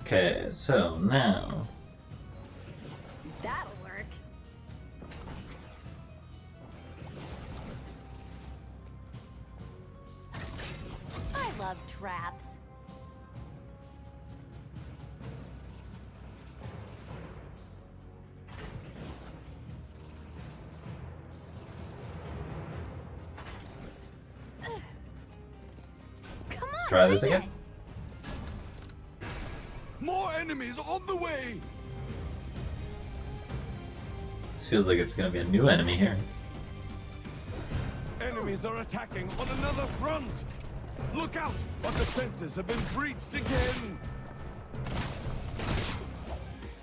Okay, so now That'll work. I love traps. Come on, let's try this bring again. it. More enemies on the way. This feels like it's gonna be a new enemy here. Enemies are attacking on another front. Look out! Our defenses have been breached again.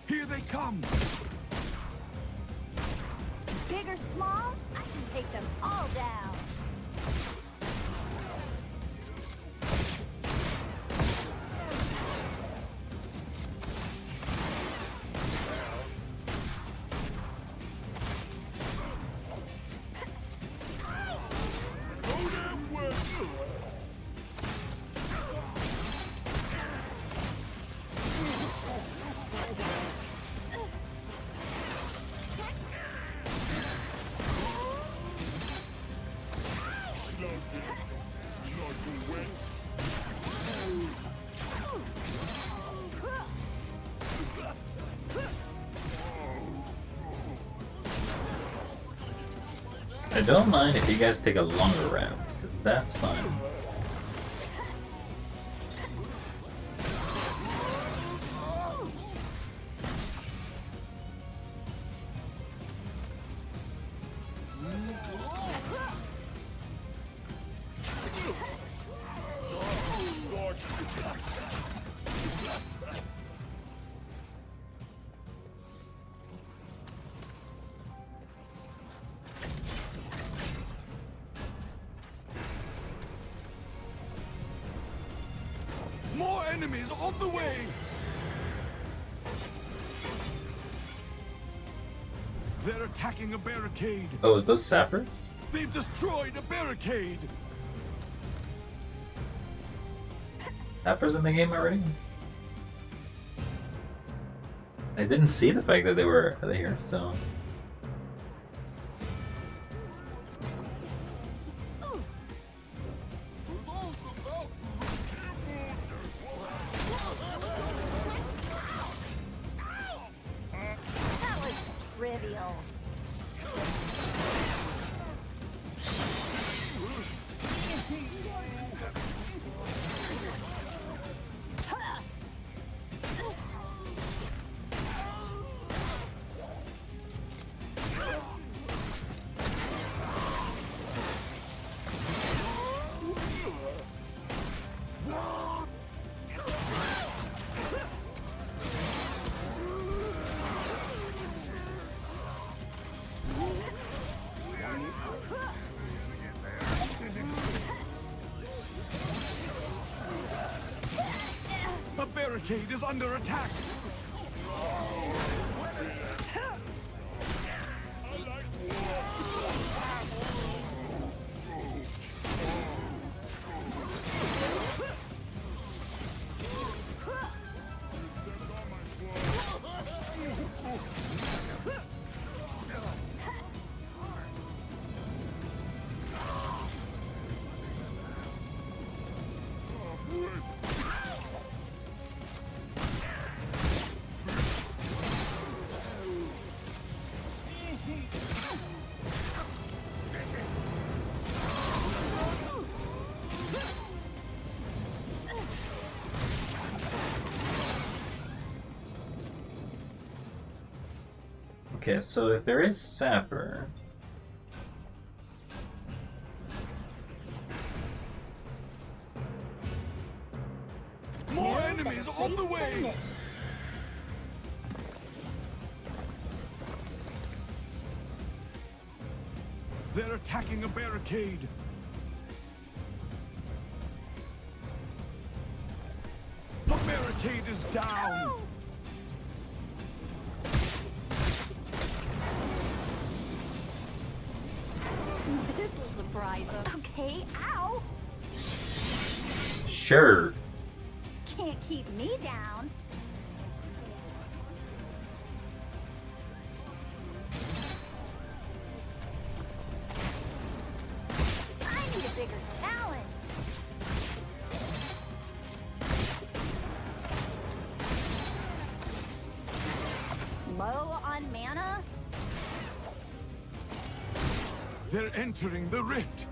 Here they come. Big or small, I can take them all down. I don't mind if you guys take a longer route, because that's fine. enemies on the way! They're attacking a barricade. Oh, is those sappers? They've destroyed a barricade. Sappers in the game already? I didn't see the fact that they were here, so. That was trivial. A barricade is under attack. Okay, so if there is sappers. More enemies on the way. They're attacking a barricade. The barricade is down. This will surprise us. Okay, ow! Sure. Can't keep me down. I need a bigger challenge. Low on mana? They're entering the rift.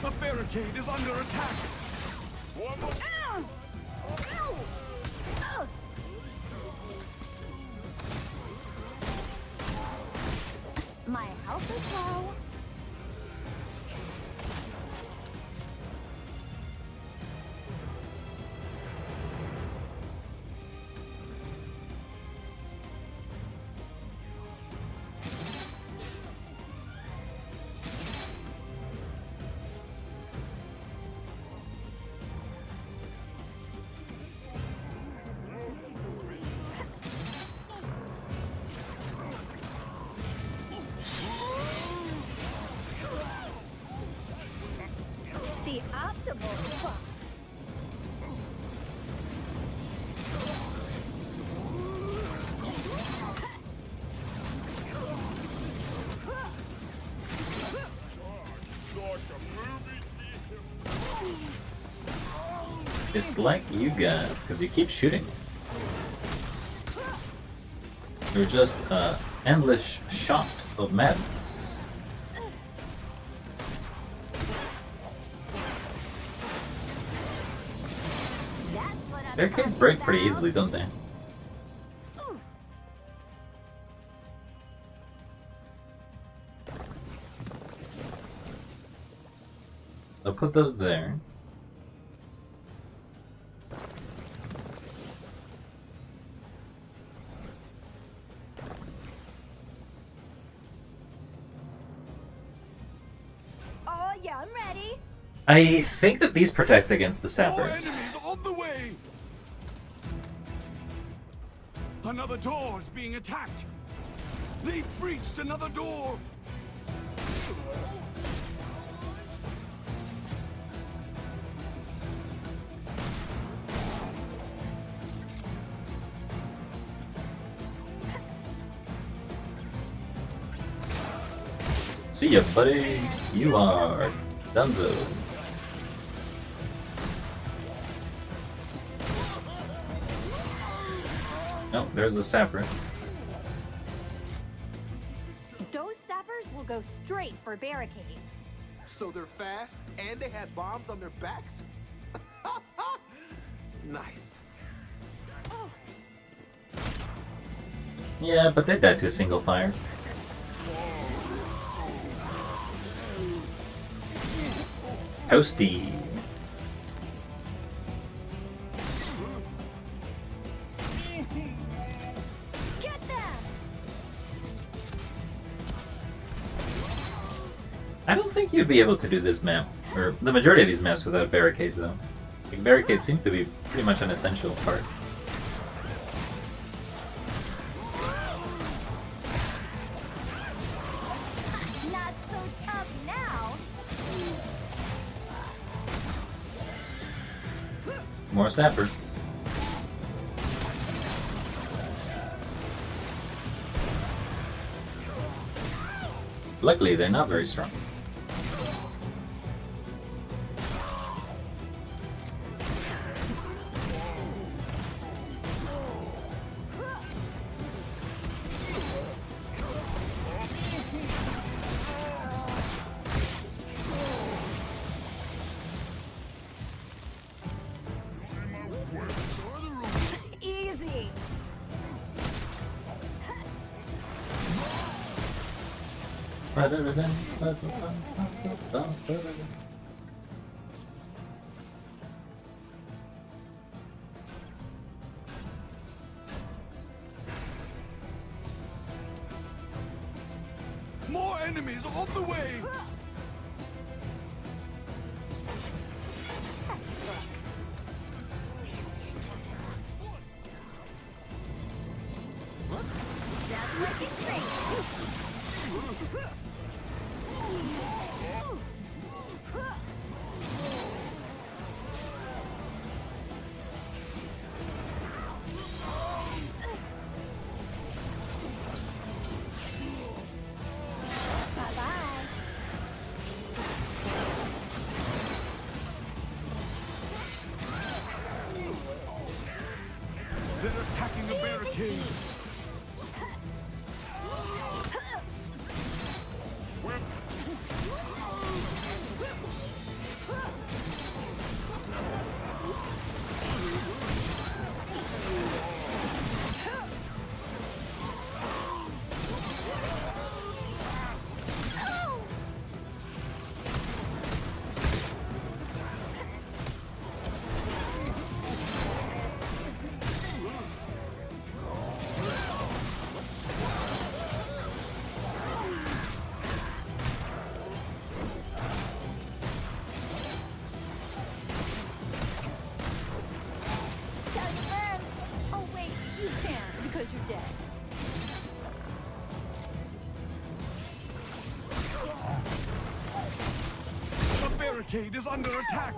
The barricade is under attack. Ow! Ow! Ugh. My health is low. The optimal spot. It's like you guys, because you keep shooting. You're just an endless shot of madness. That's what I'm Barricades talking break pretty about. easily, don't they? I'll put those there. I'm ready. I think that these protect against the More sappers. enemies on the way! Another door is being attacked! They've breached another door! See ya, buddy. You are Dunzo. Oh, there's the sappers. Those sappers will go straight for barricades. So they're fast and they had bombs on their backs? Nice. Yeah, but they died to a single fire. Toasty. Get them! I don't think you'd be able to do this map, or the majority of these maps without barricades though. Like, barricades seem to be pretty much an essential part. Not so tough now. More sappers. Luckily, they're not very strong. Easy. More enemies on the way! Just like a train. Bye-bye. They're attacking a barricade! Tell your friends. Oh wait, you can't because you're dead. The barricade is under attack!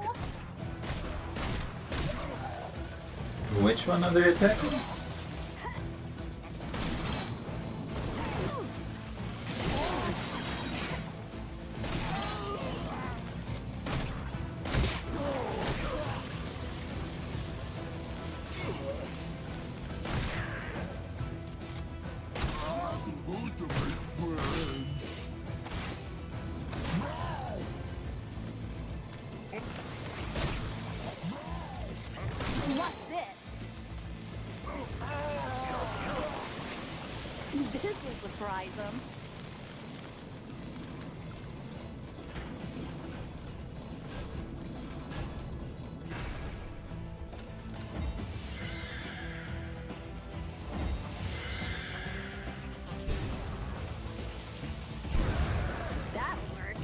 Which one are they attacking? What's this? This will surprise them. That'll work.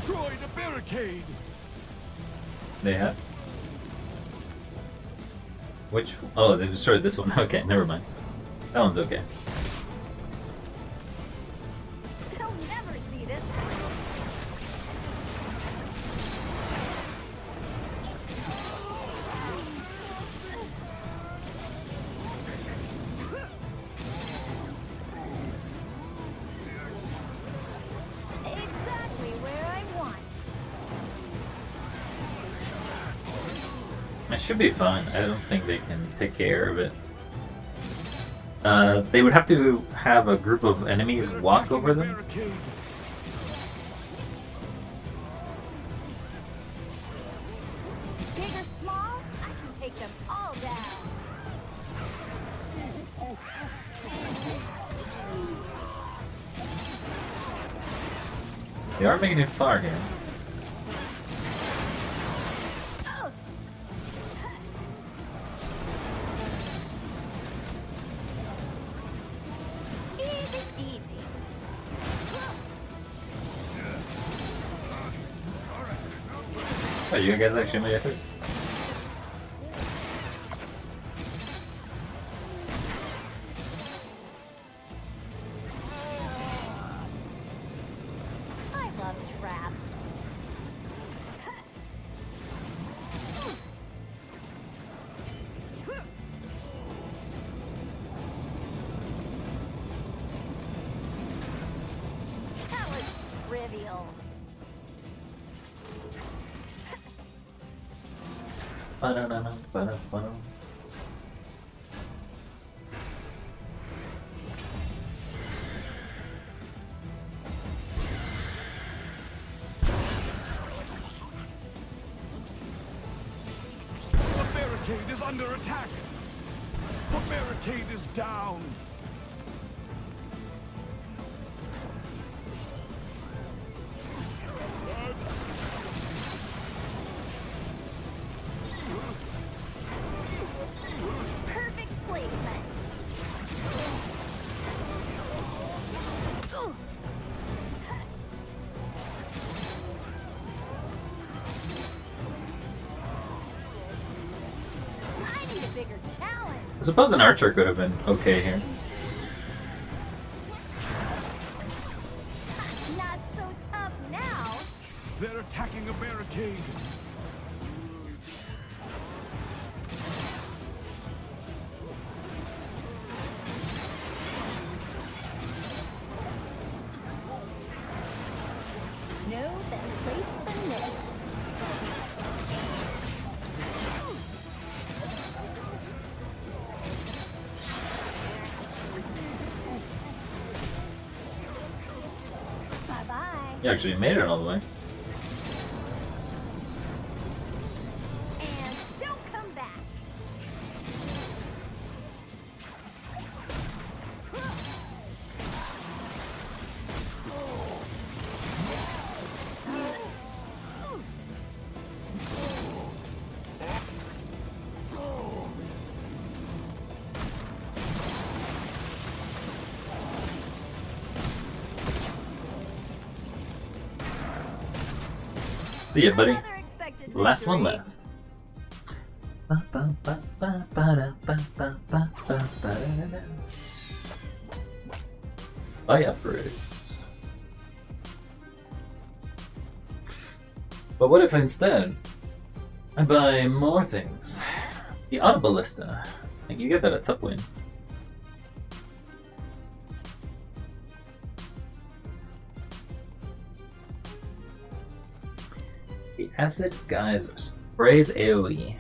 destroyed a barricade. They have. Which? Oh, they destroyed this one. Okay, never mind. That one's okay. They'll never see this. Exactly where I want it. It should be fine. I don't think they can take care of it. They would have to have a group of enemies They're walk attacking over a them. barricade. Big or small, I can take them all down. They are making it far here. Oh. Easy peasy. Oh, you guys actually made it through. I love traps. That was trivial. Ba-da-da-da, ba-da-ba-da. The barricade is under attack. The barricade is down. Perfect placement. Ooh. I need a bigger challenge. I suppose an archer could have been okay here. Not so tough now. They're attacking a barricade. No better place than this. Bye-bye. You actually made it all the way. And don't come back. See ya, buddy. Another expected Last one victory. left. Buy upgrades. But what if instead I buy more things? The auto ballista. Like you get that at Subway. The acid geyser sprays AoE.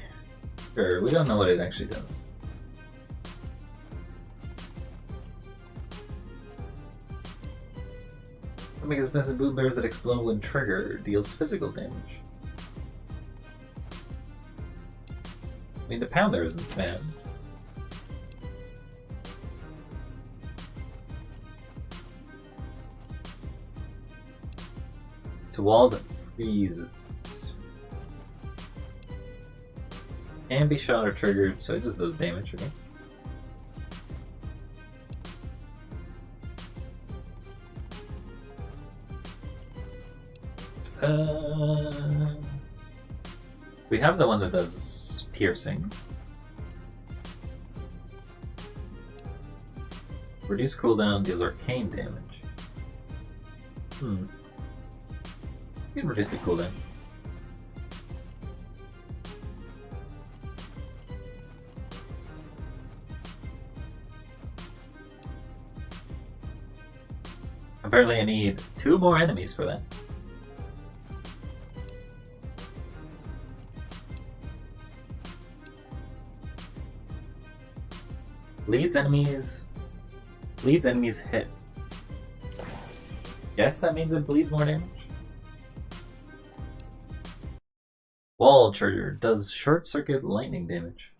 Sure, we don't know what it actually does. Make expensive boom bears that explode when triggered, deals physical damage. I mean, the pounder isn't bad. To wall that freezes. Can be shot or triggered, so it just does damage, okay? We have the one that does piercing. Reduce cooldown, deals arcane damage. You can reduce the cooldown. Apparently I need 2 more enemies for that. Leads enemies hit. Guess that means it bleeds more damage. Wall charger does short circuit lightning damage.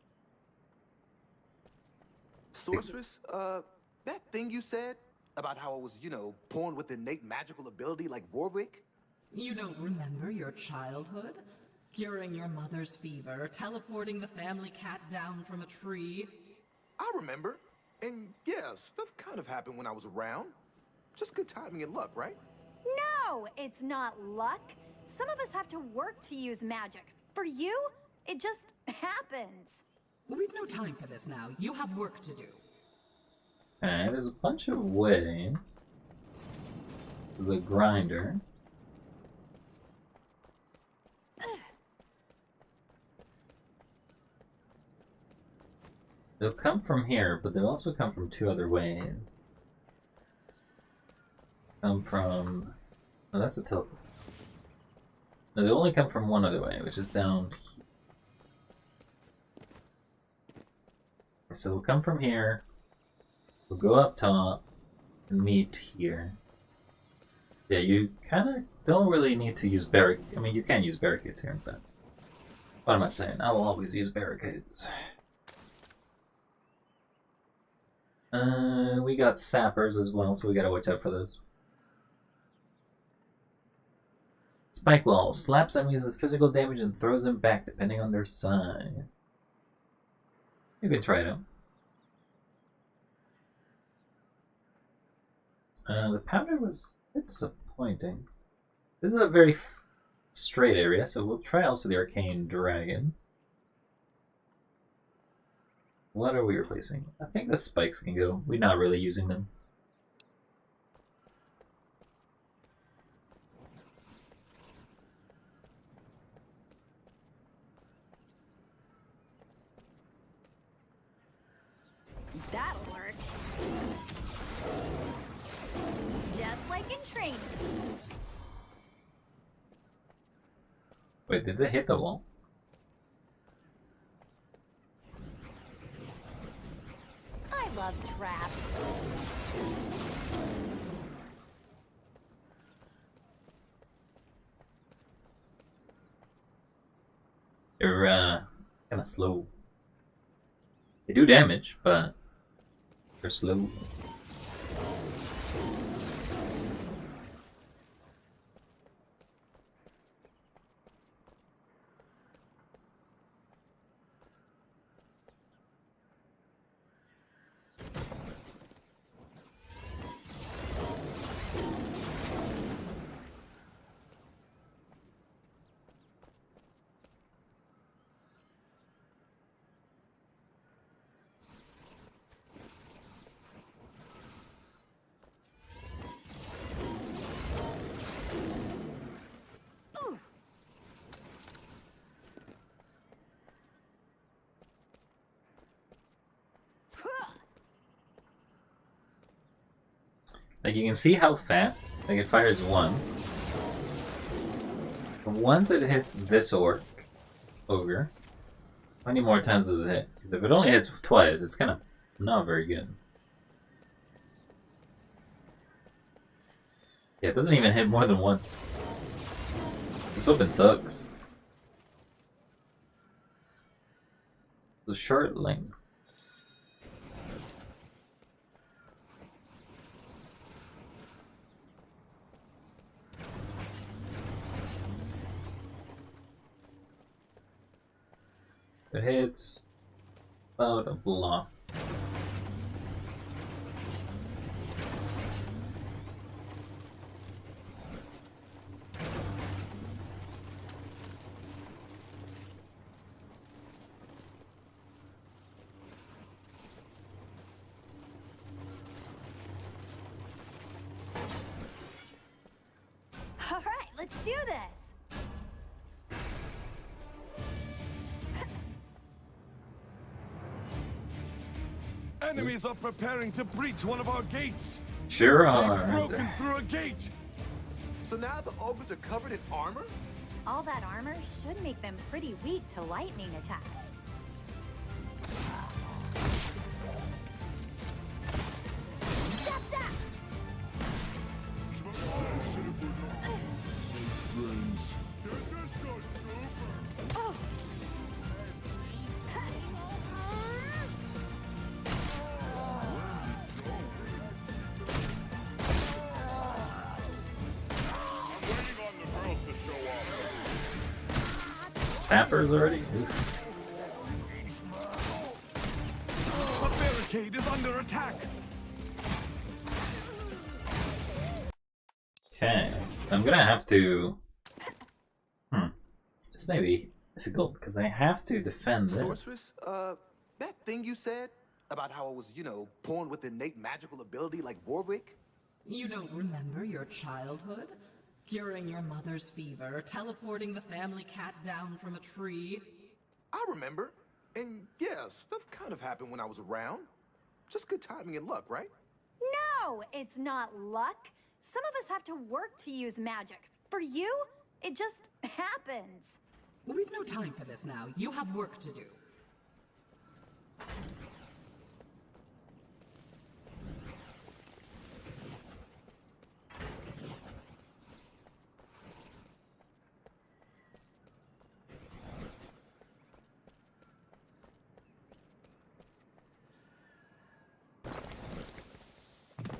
Sorceress, that thing you said about how I was, born with innate magical ability like Vorwick? You don't remember your childhood? Curing your mother's fever, teleporting the family cat down from a tree? I remember. And yeah, stuff kind of happened when I was around. Just good timing and luck, right? No, it's not luck. Some of us have to work to use magic. For you, it just happens. We've no time for this now. You have work to do. Okay, there's a bunch of ways. There's a grinder. They'll come from here, but they'll also come from 2 other ways. Come from... Oh, that's a teleport. No, they only come from one other way, which is down here. So they'll come from here. We'll go up top and meet here. Yeah, you kind of don't really need to use barricades. I mean, you can use barricades here, but... What am I saying? I will always use barricades. We got sappers as well, so we gotta watch out for those. Spike wall slaps enemies with physical damage and throws them back depending on their size. You can try it out. The powder was a bit disappointing. This is a very straight area, so we'll try also the arcane dragon. What are we replacing? I think the spikes can go. We're not really using them. That'll work. Just like in training. Wait, did they hit the wall? I love traps. They're kind of slow. They do damage, but they're slow. Like, you can see how fast, like, it fires once. Once it hits this ogre, how many more times does it hit? Because if it only hits twice, it's kind of not very good. Yeah, it doesn't even hit more than once. This weapon sucks. The short length. It hits about a block. Let's do this! Enemies are preparing to breach one of our gates. Sure They've are. broken through a gate. So now the ogres are covered in armor? All that armor should make them pretty weak to lightning attacks. Zap, zap! Oh. Sappers already? Oof. The barricade is under attack. Okay. I'm gonna have to... This may be difficult because I have to defend this. Sorceress, that thing you said about how I was, born with innate magical ability like Vorwick? You don't remember your childhood? Curing your mother's fever, teleporting the family cat down from a tree? I remember. And yeah, stuff kind of happened when I was around. Just good timing and luck, right? No, it's not luck. Some of us have to work to use magic. For you, it just happens. We've no time for this now. You have work to do.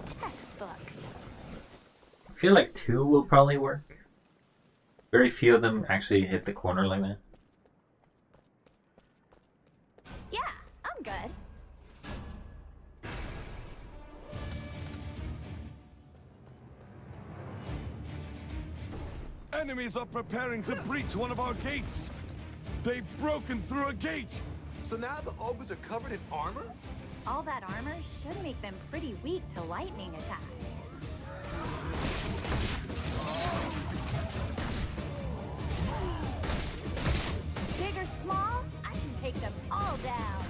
Textbook. I feel like 2 will probably work. Very few of them actually hit the corner like that. Yeah, I'm good. Enemies are preparing to breach one of our gates. They've broken through a gate. So now the ogres are covered in armor? All that armor should make them pretty weak to lightning attacks. Big or small, I can take them all down.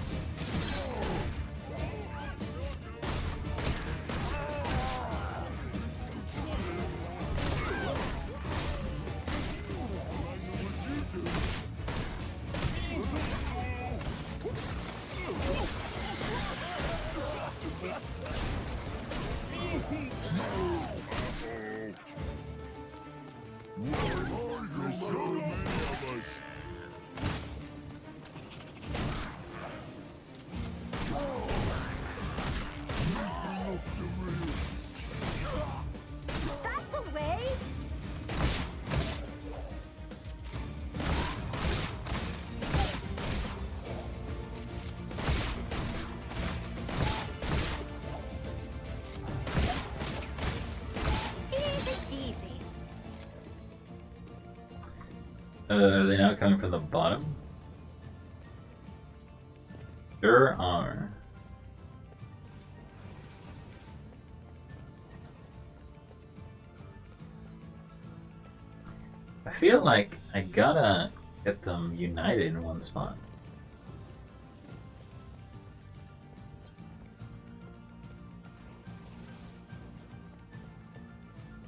That's the way. Easy peasy. Are they now coming from the bottom? Sure are. I feel like I gotta get them united in one spot.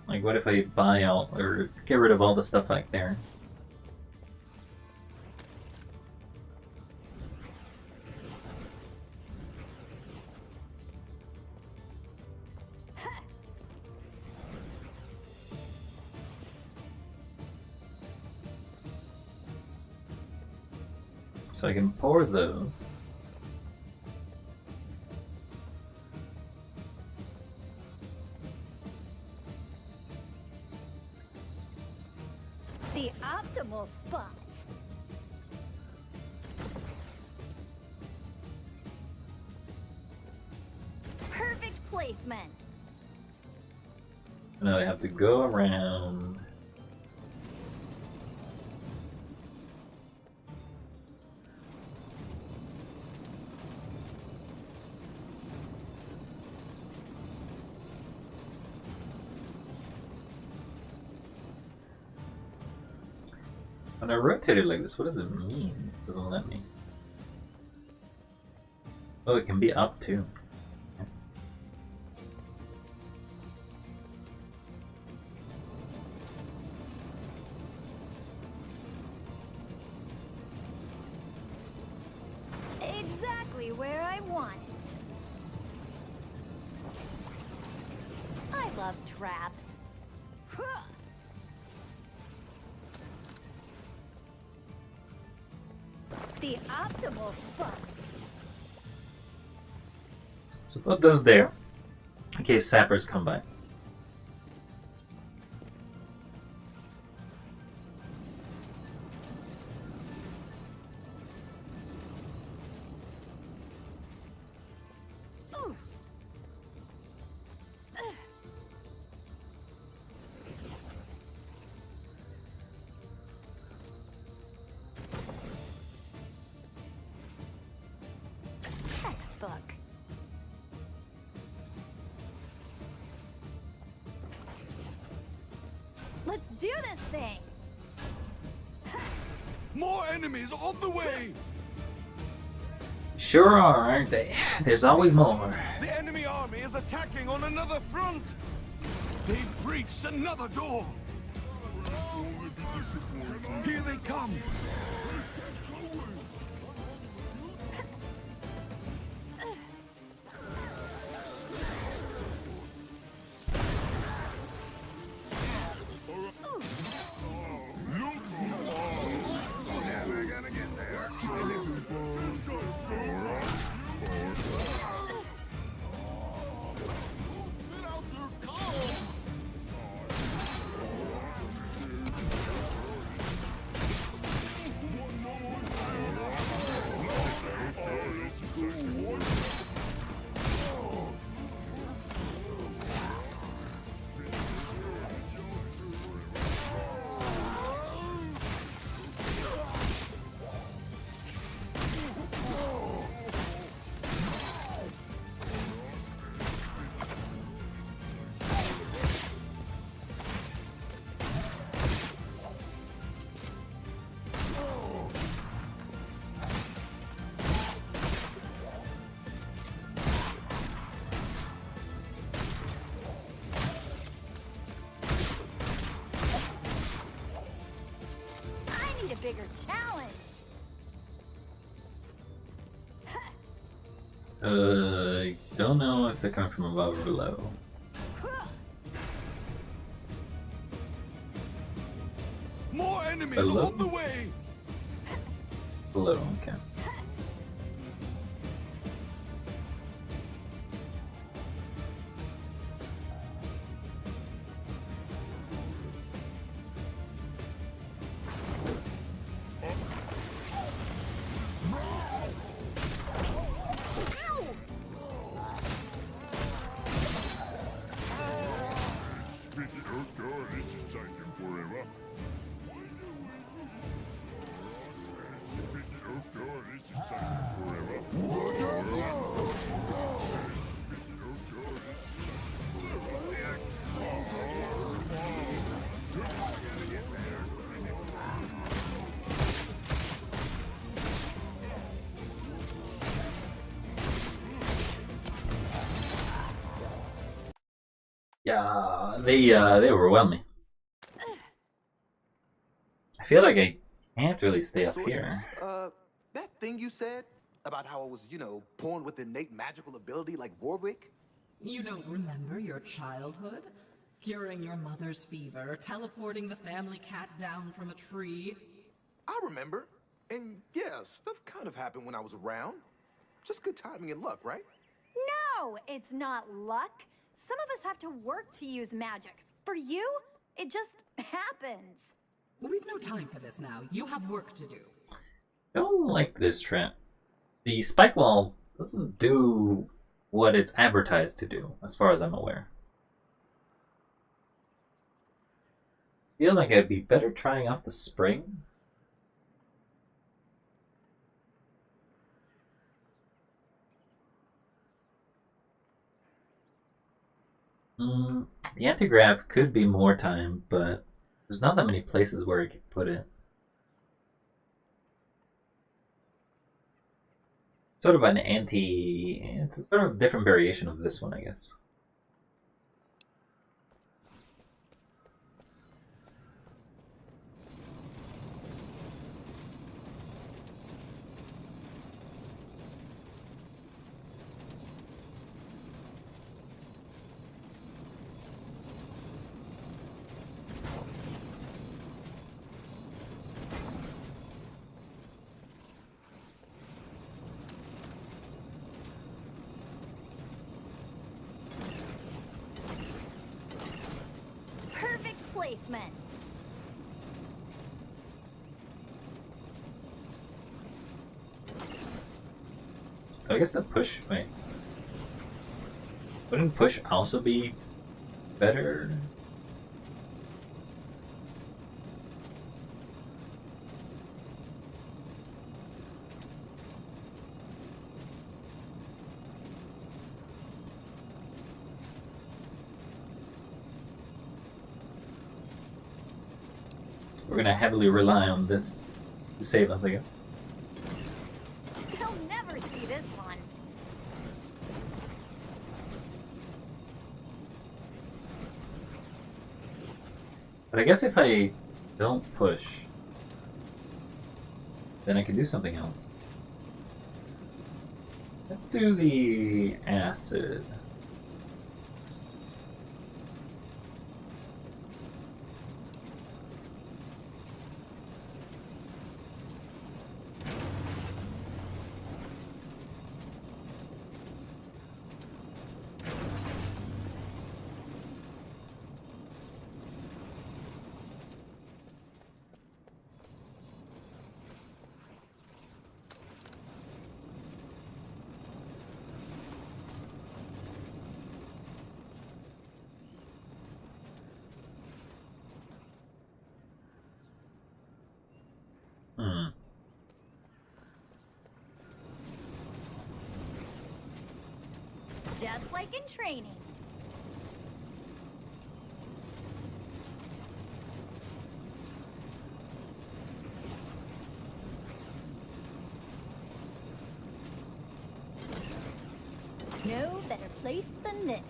Like, what if I buy all, or get rid of all the stuff back there? So I can pour those. The optimal spot. Perfect placement. Now I have to go around. When I rotate it like this, what does it mean? It doesn't let me. Oh, it can be up too. Exactly where I want it. I love traps. The optimal spot. So put those there in case sappers come by. Textbook. Let's do this thing. More enemies on the way! Sure are, aren't they? There's always more. The enemy army is attacking on another front! They've breached another door! Here they come! A bigger challenge. I don't know if they're coming from above or below. More enemies Below? on the way! Below, okay. Yeah, they overwhelm me. I feel like I can't really stay up here. That thing you said about how I was, you know, born with innate magical ability like Vorwick? You don't remember your childhood? Curing your mother's fever, teleporting the family cat down from a tree? I remember. And yeah, stuff kind of happened when I was around. Just good timing and luck, right? No, it's not luck. Some of us have to work to use magic. For you, it just happens. We've no time for this now. You have work to do. I don't like this trap. The spike wall doesn't do what it's advertised to do, as far as I'm aware. I feel like I'd be better trying out the spring. The anti-grav could be more time, but there's not that many places where I could put it. Sort of an anti... It's a sort of different variation of this one, I guess. Perfect placement. I guess the push... Wait. Wouldn't push also be better? We're gonna heavily rely on this to save us, I guess. They'll never see this one. But I guess if I don't push, then I can do something else. Let's do the acid. Just like in training. No better place than this.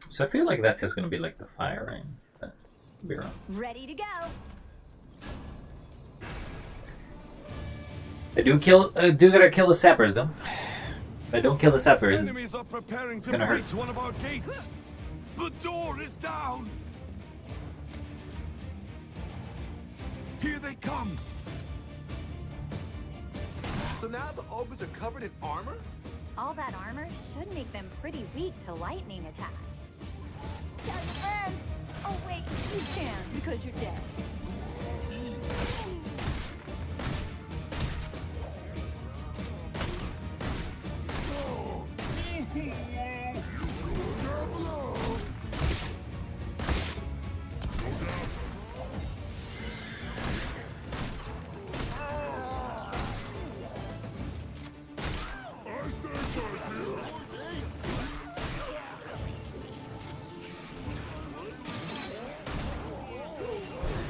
So I feel like that's just gonna be like the fire rain. But I'll be wrong. Ready to go. I do gotta kill the sappers though. If I don't kill the sappers, Enemies are preparing to gonna hurt. breach one of our gates. The door is down. Here they come. So now the ogres are covered in armor? All that armor should make them pretty weak to lightning attacks. Tell your friends! Oh wait, you can't because you're dead.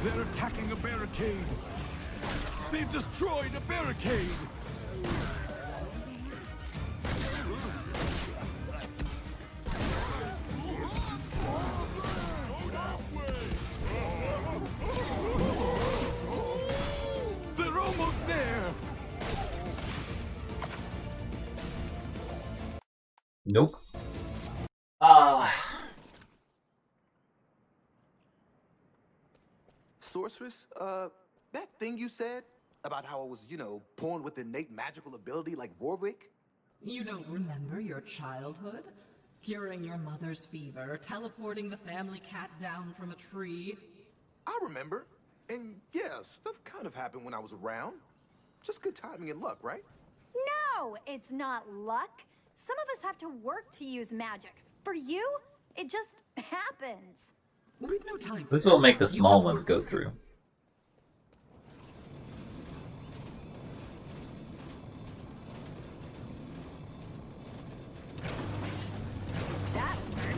They're attacking a barricade. They've destroyed a barricade. They're almost there. nope. Sorceress, that thing you said about how I was, born with innate magical ability like Vorvik? You don't remember your childhood? Curing your mother's fever, teleporting the family cat down from a tree? I remember. And yeah, stuff kind of happened when I was around. Just good timing and luck, right? No, it's not luck. Some of us have to work to use magic. For you, it just happens. We've no time. This will make the small ones go through. That worked.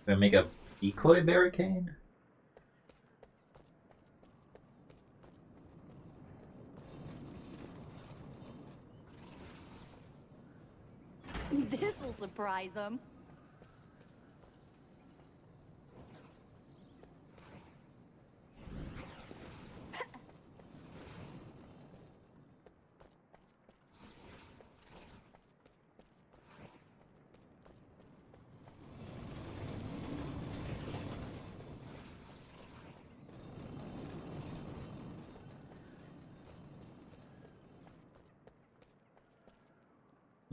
Gonna make a decoy barricade? This'll surprise them.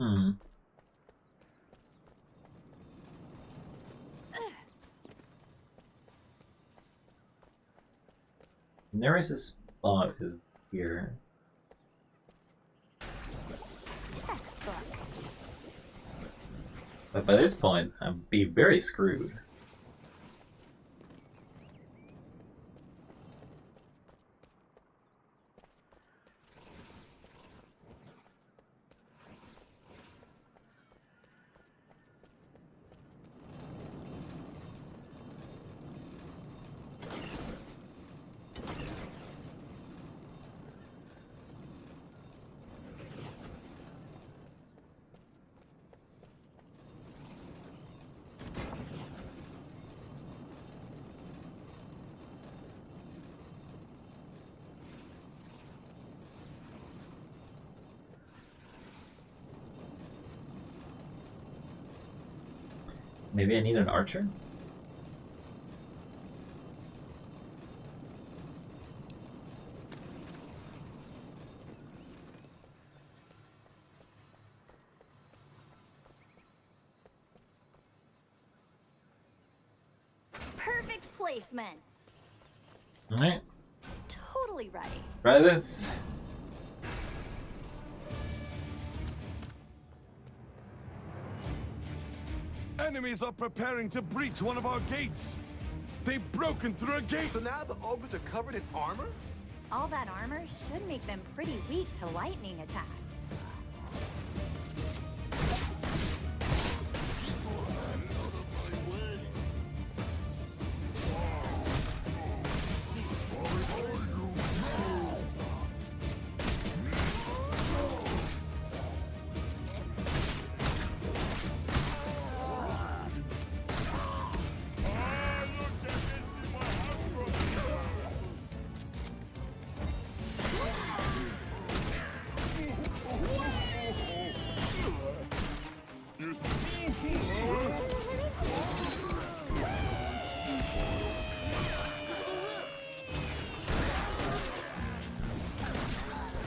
Hmm. And there is a spot is here. Textbook. But by this point, I'd be very screwed. Maybe I need an archer? Perfect placement. Alright, Totally right. try this. Enemies are preparing to breach one of our gates. They've broken through a gate. So now the ogres are covered in armor? All that armor should make them pretty weak to lightning attacks.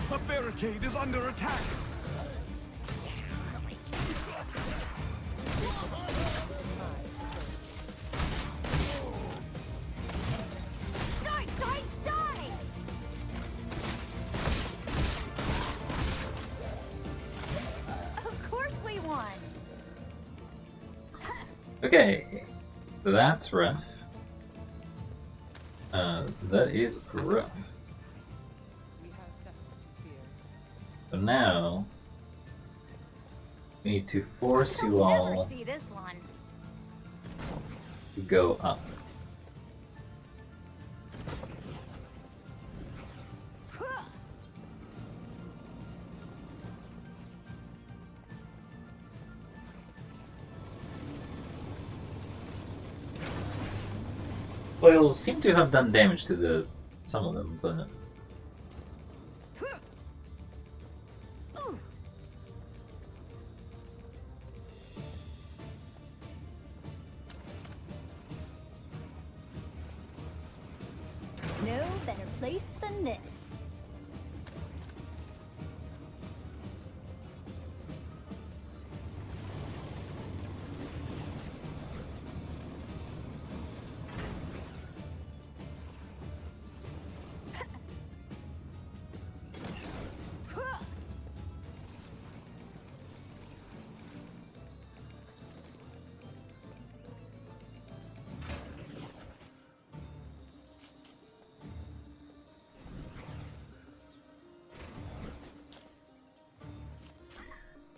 The barricade is under attack. Die, die, die! Of course we won! Okay, that's rough. That is rough. We have nothing to fear. So now, we need to force you I'll all never see this one. to go up. Foils seem to have done damage to some of them, but No better place than this.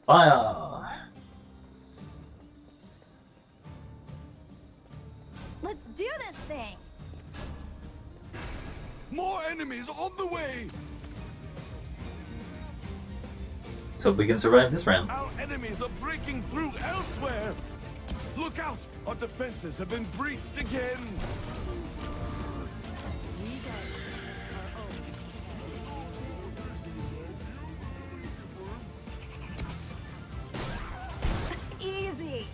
fire! Let's do this thing! More enemies on the way! Let's hope we can survive this round. Our enemies are breaking through elsewhere! Look out! Our defenses have been breached again! Easy!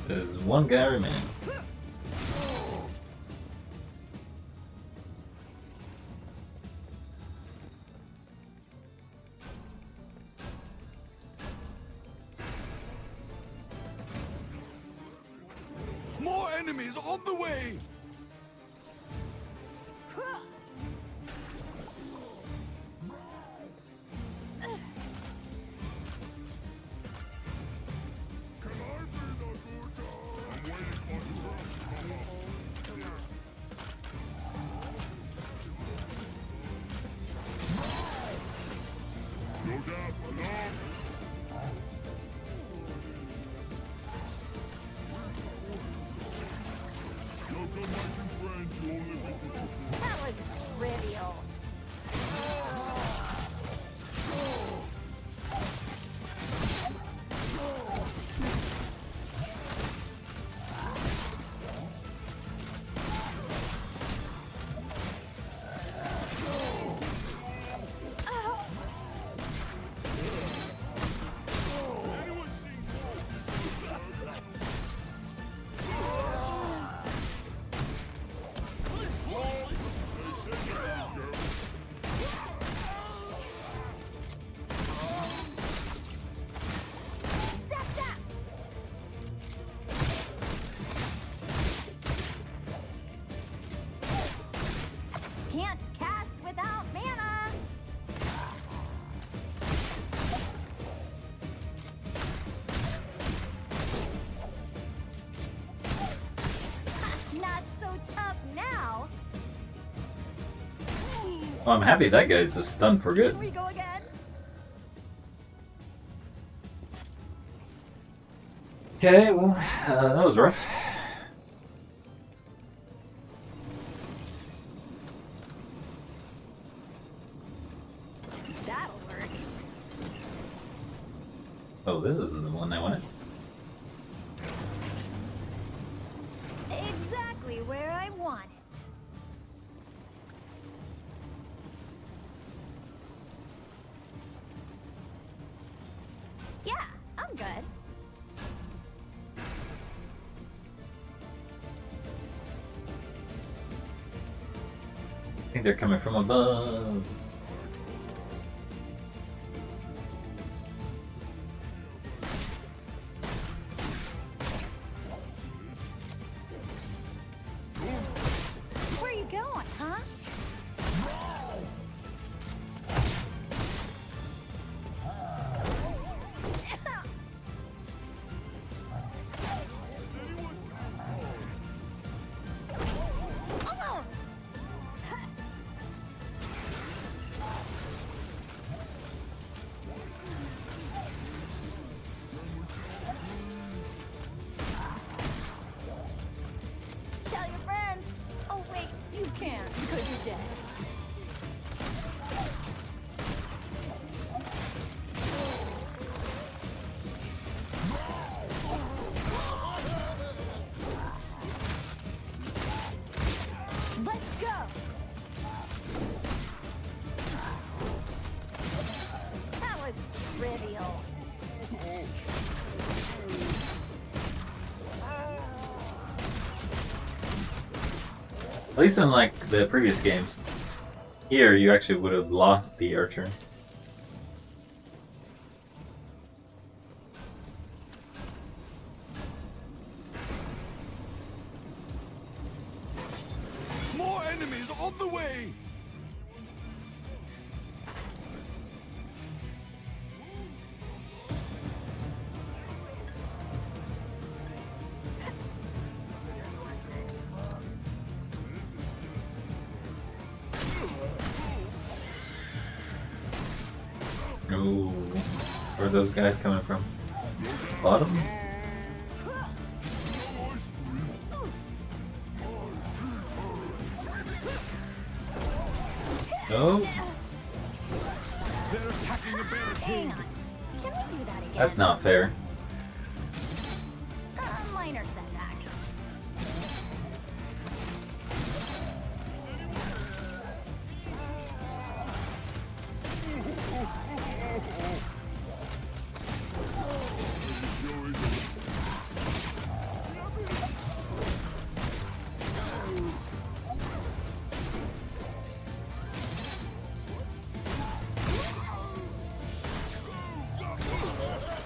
There's one guy remaining. More enemies on the way! That was trivial. Can't cast without mana! Not so tough now! Well, I'm happy that guy's just stunned for good. Here we go again! Okay, well, that was rough. That'll work. Oh, this isn't the one I wanted. Exactly where I want it. Yeah, I'm good. I think they're coming from above. Where you going, huh? At least in like the previous games. Here, you actually would have lost the archers. More enemies on the way! Ooh, where are those guys coming from? Bottom? No, They're attacking the barricade. Hang on. Can we do that again? that's not fair. Minor setback.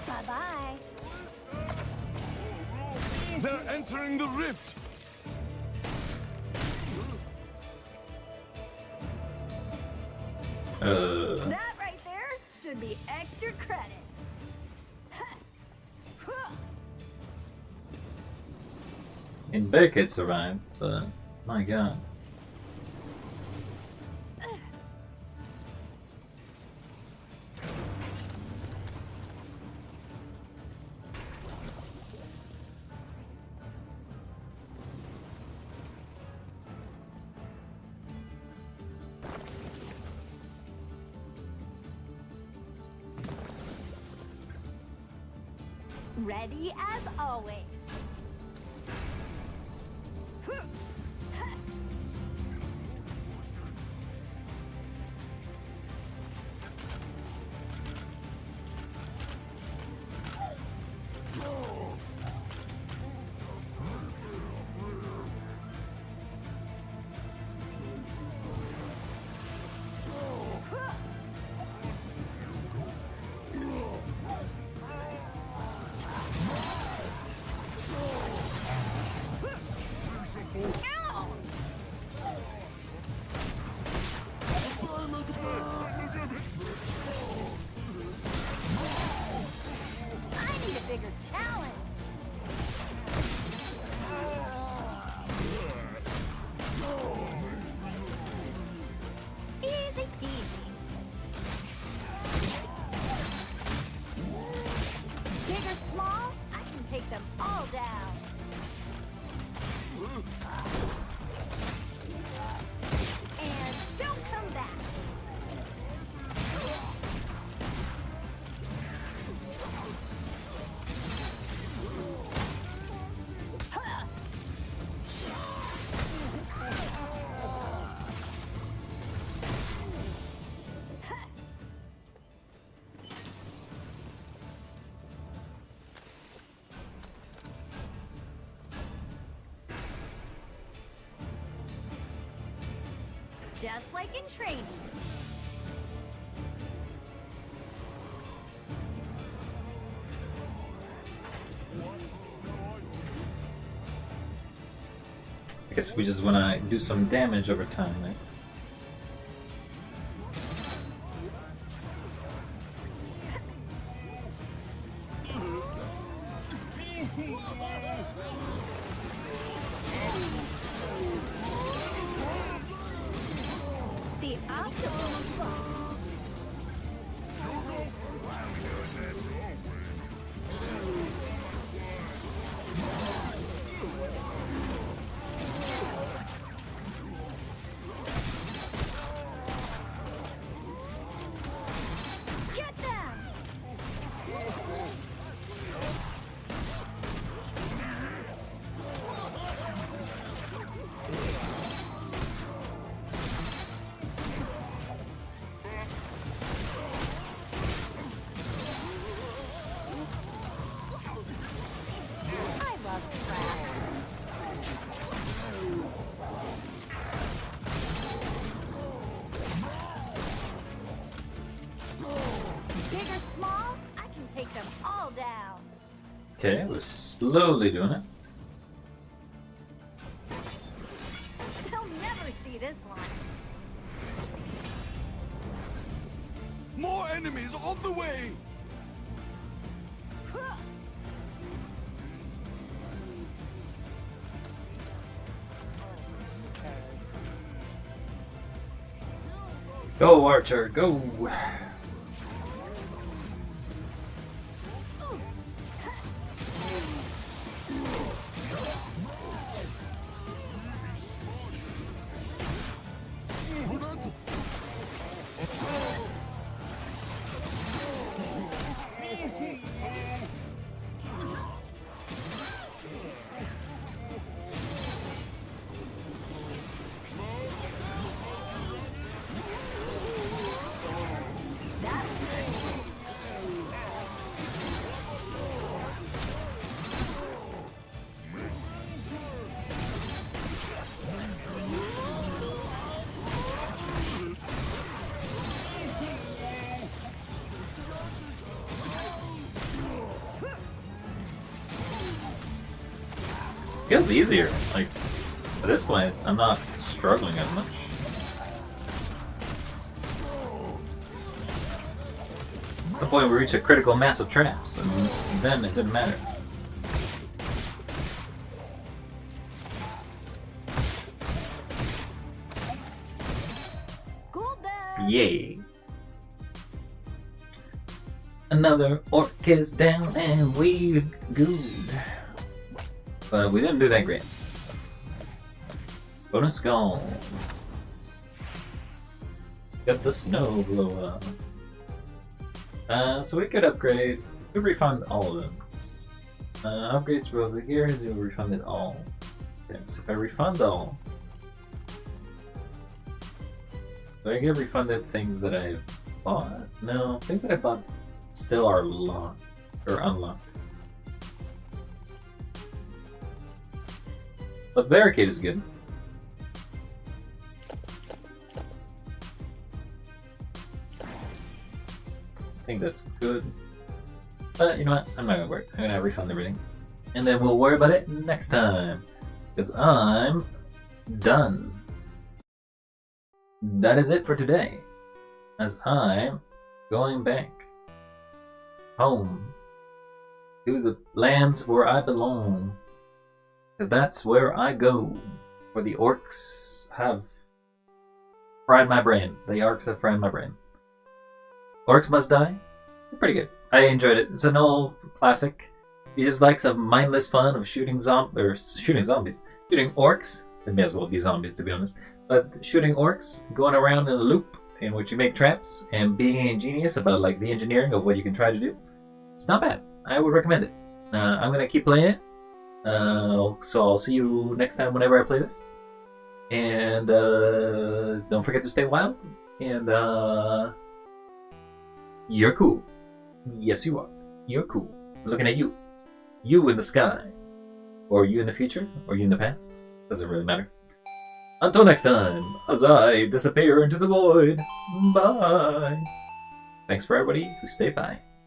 Bye-bye. They're entering the rift! That right there should be extra credit. In Beck it survived, but my god. Ready as always. I need a bigger challenge. Easy peasy. Big or small, I can take them all down. And don't come back. Just like in training. I guess we just want to do some damage over time, right? The optimal response. Get them! Okay, we're slowly doing it. They'll never see this one. More enemies on the way! Go, Archer, go! Feels easier. Like, at this point, I'm not struggling as much. At the point we reach a critical mass of traps, and then it didn't matter. School bell. Yay. Another orc is down and we're good. But we didn't do that great. Bonus skulls. Got the snow blow up. So we could upgrade. We could refund all of them. Upgrades for over here is you'll refund it all. Okay, so if I refund all, do I get refunded things that I bought? No, things that I bought still are locked or unlocked. But barricade is good. I think that's good. But you know what? I'm not gonna worry. I'm gonna refund everything. And then we'll worry about it next time. Because I'm done. That is it for today. As I'm going back home to the lands where I belong. Because that's where I go. Where the orcs have fried my brain. The orcs have fried my brain. Orcs Must Die? They're pretty good. I enjoyed it. It's an old classic. You just like some mindless fun of shooting zombies. Shooting orcs. It may as well be zombies, to be honest. But shooting orcs, going around in a loop in which you make traps, and being ingenious about like the engineering of what you can try to do. It's not bad. I would recommend it. I'm going to keep playing it. So I'll see you next time whenever I play this. And don't forget to stay wild. And you're cool. Yes, you are. You're cool. I'm looking at you. You in the sky. Or you in the future. Or you in the past. Doesn't really matter. Until next time, as I disappear into the void. Bye. Thanks for everybody who stayed by.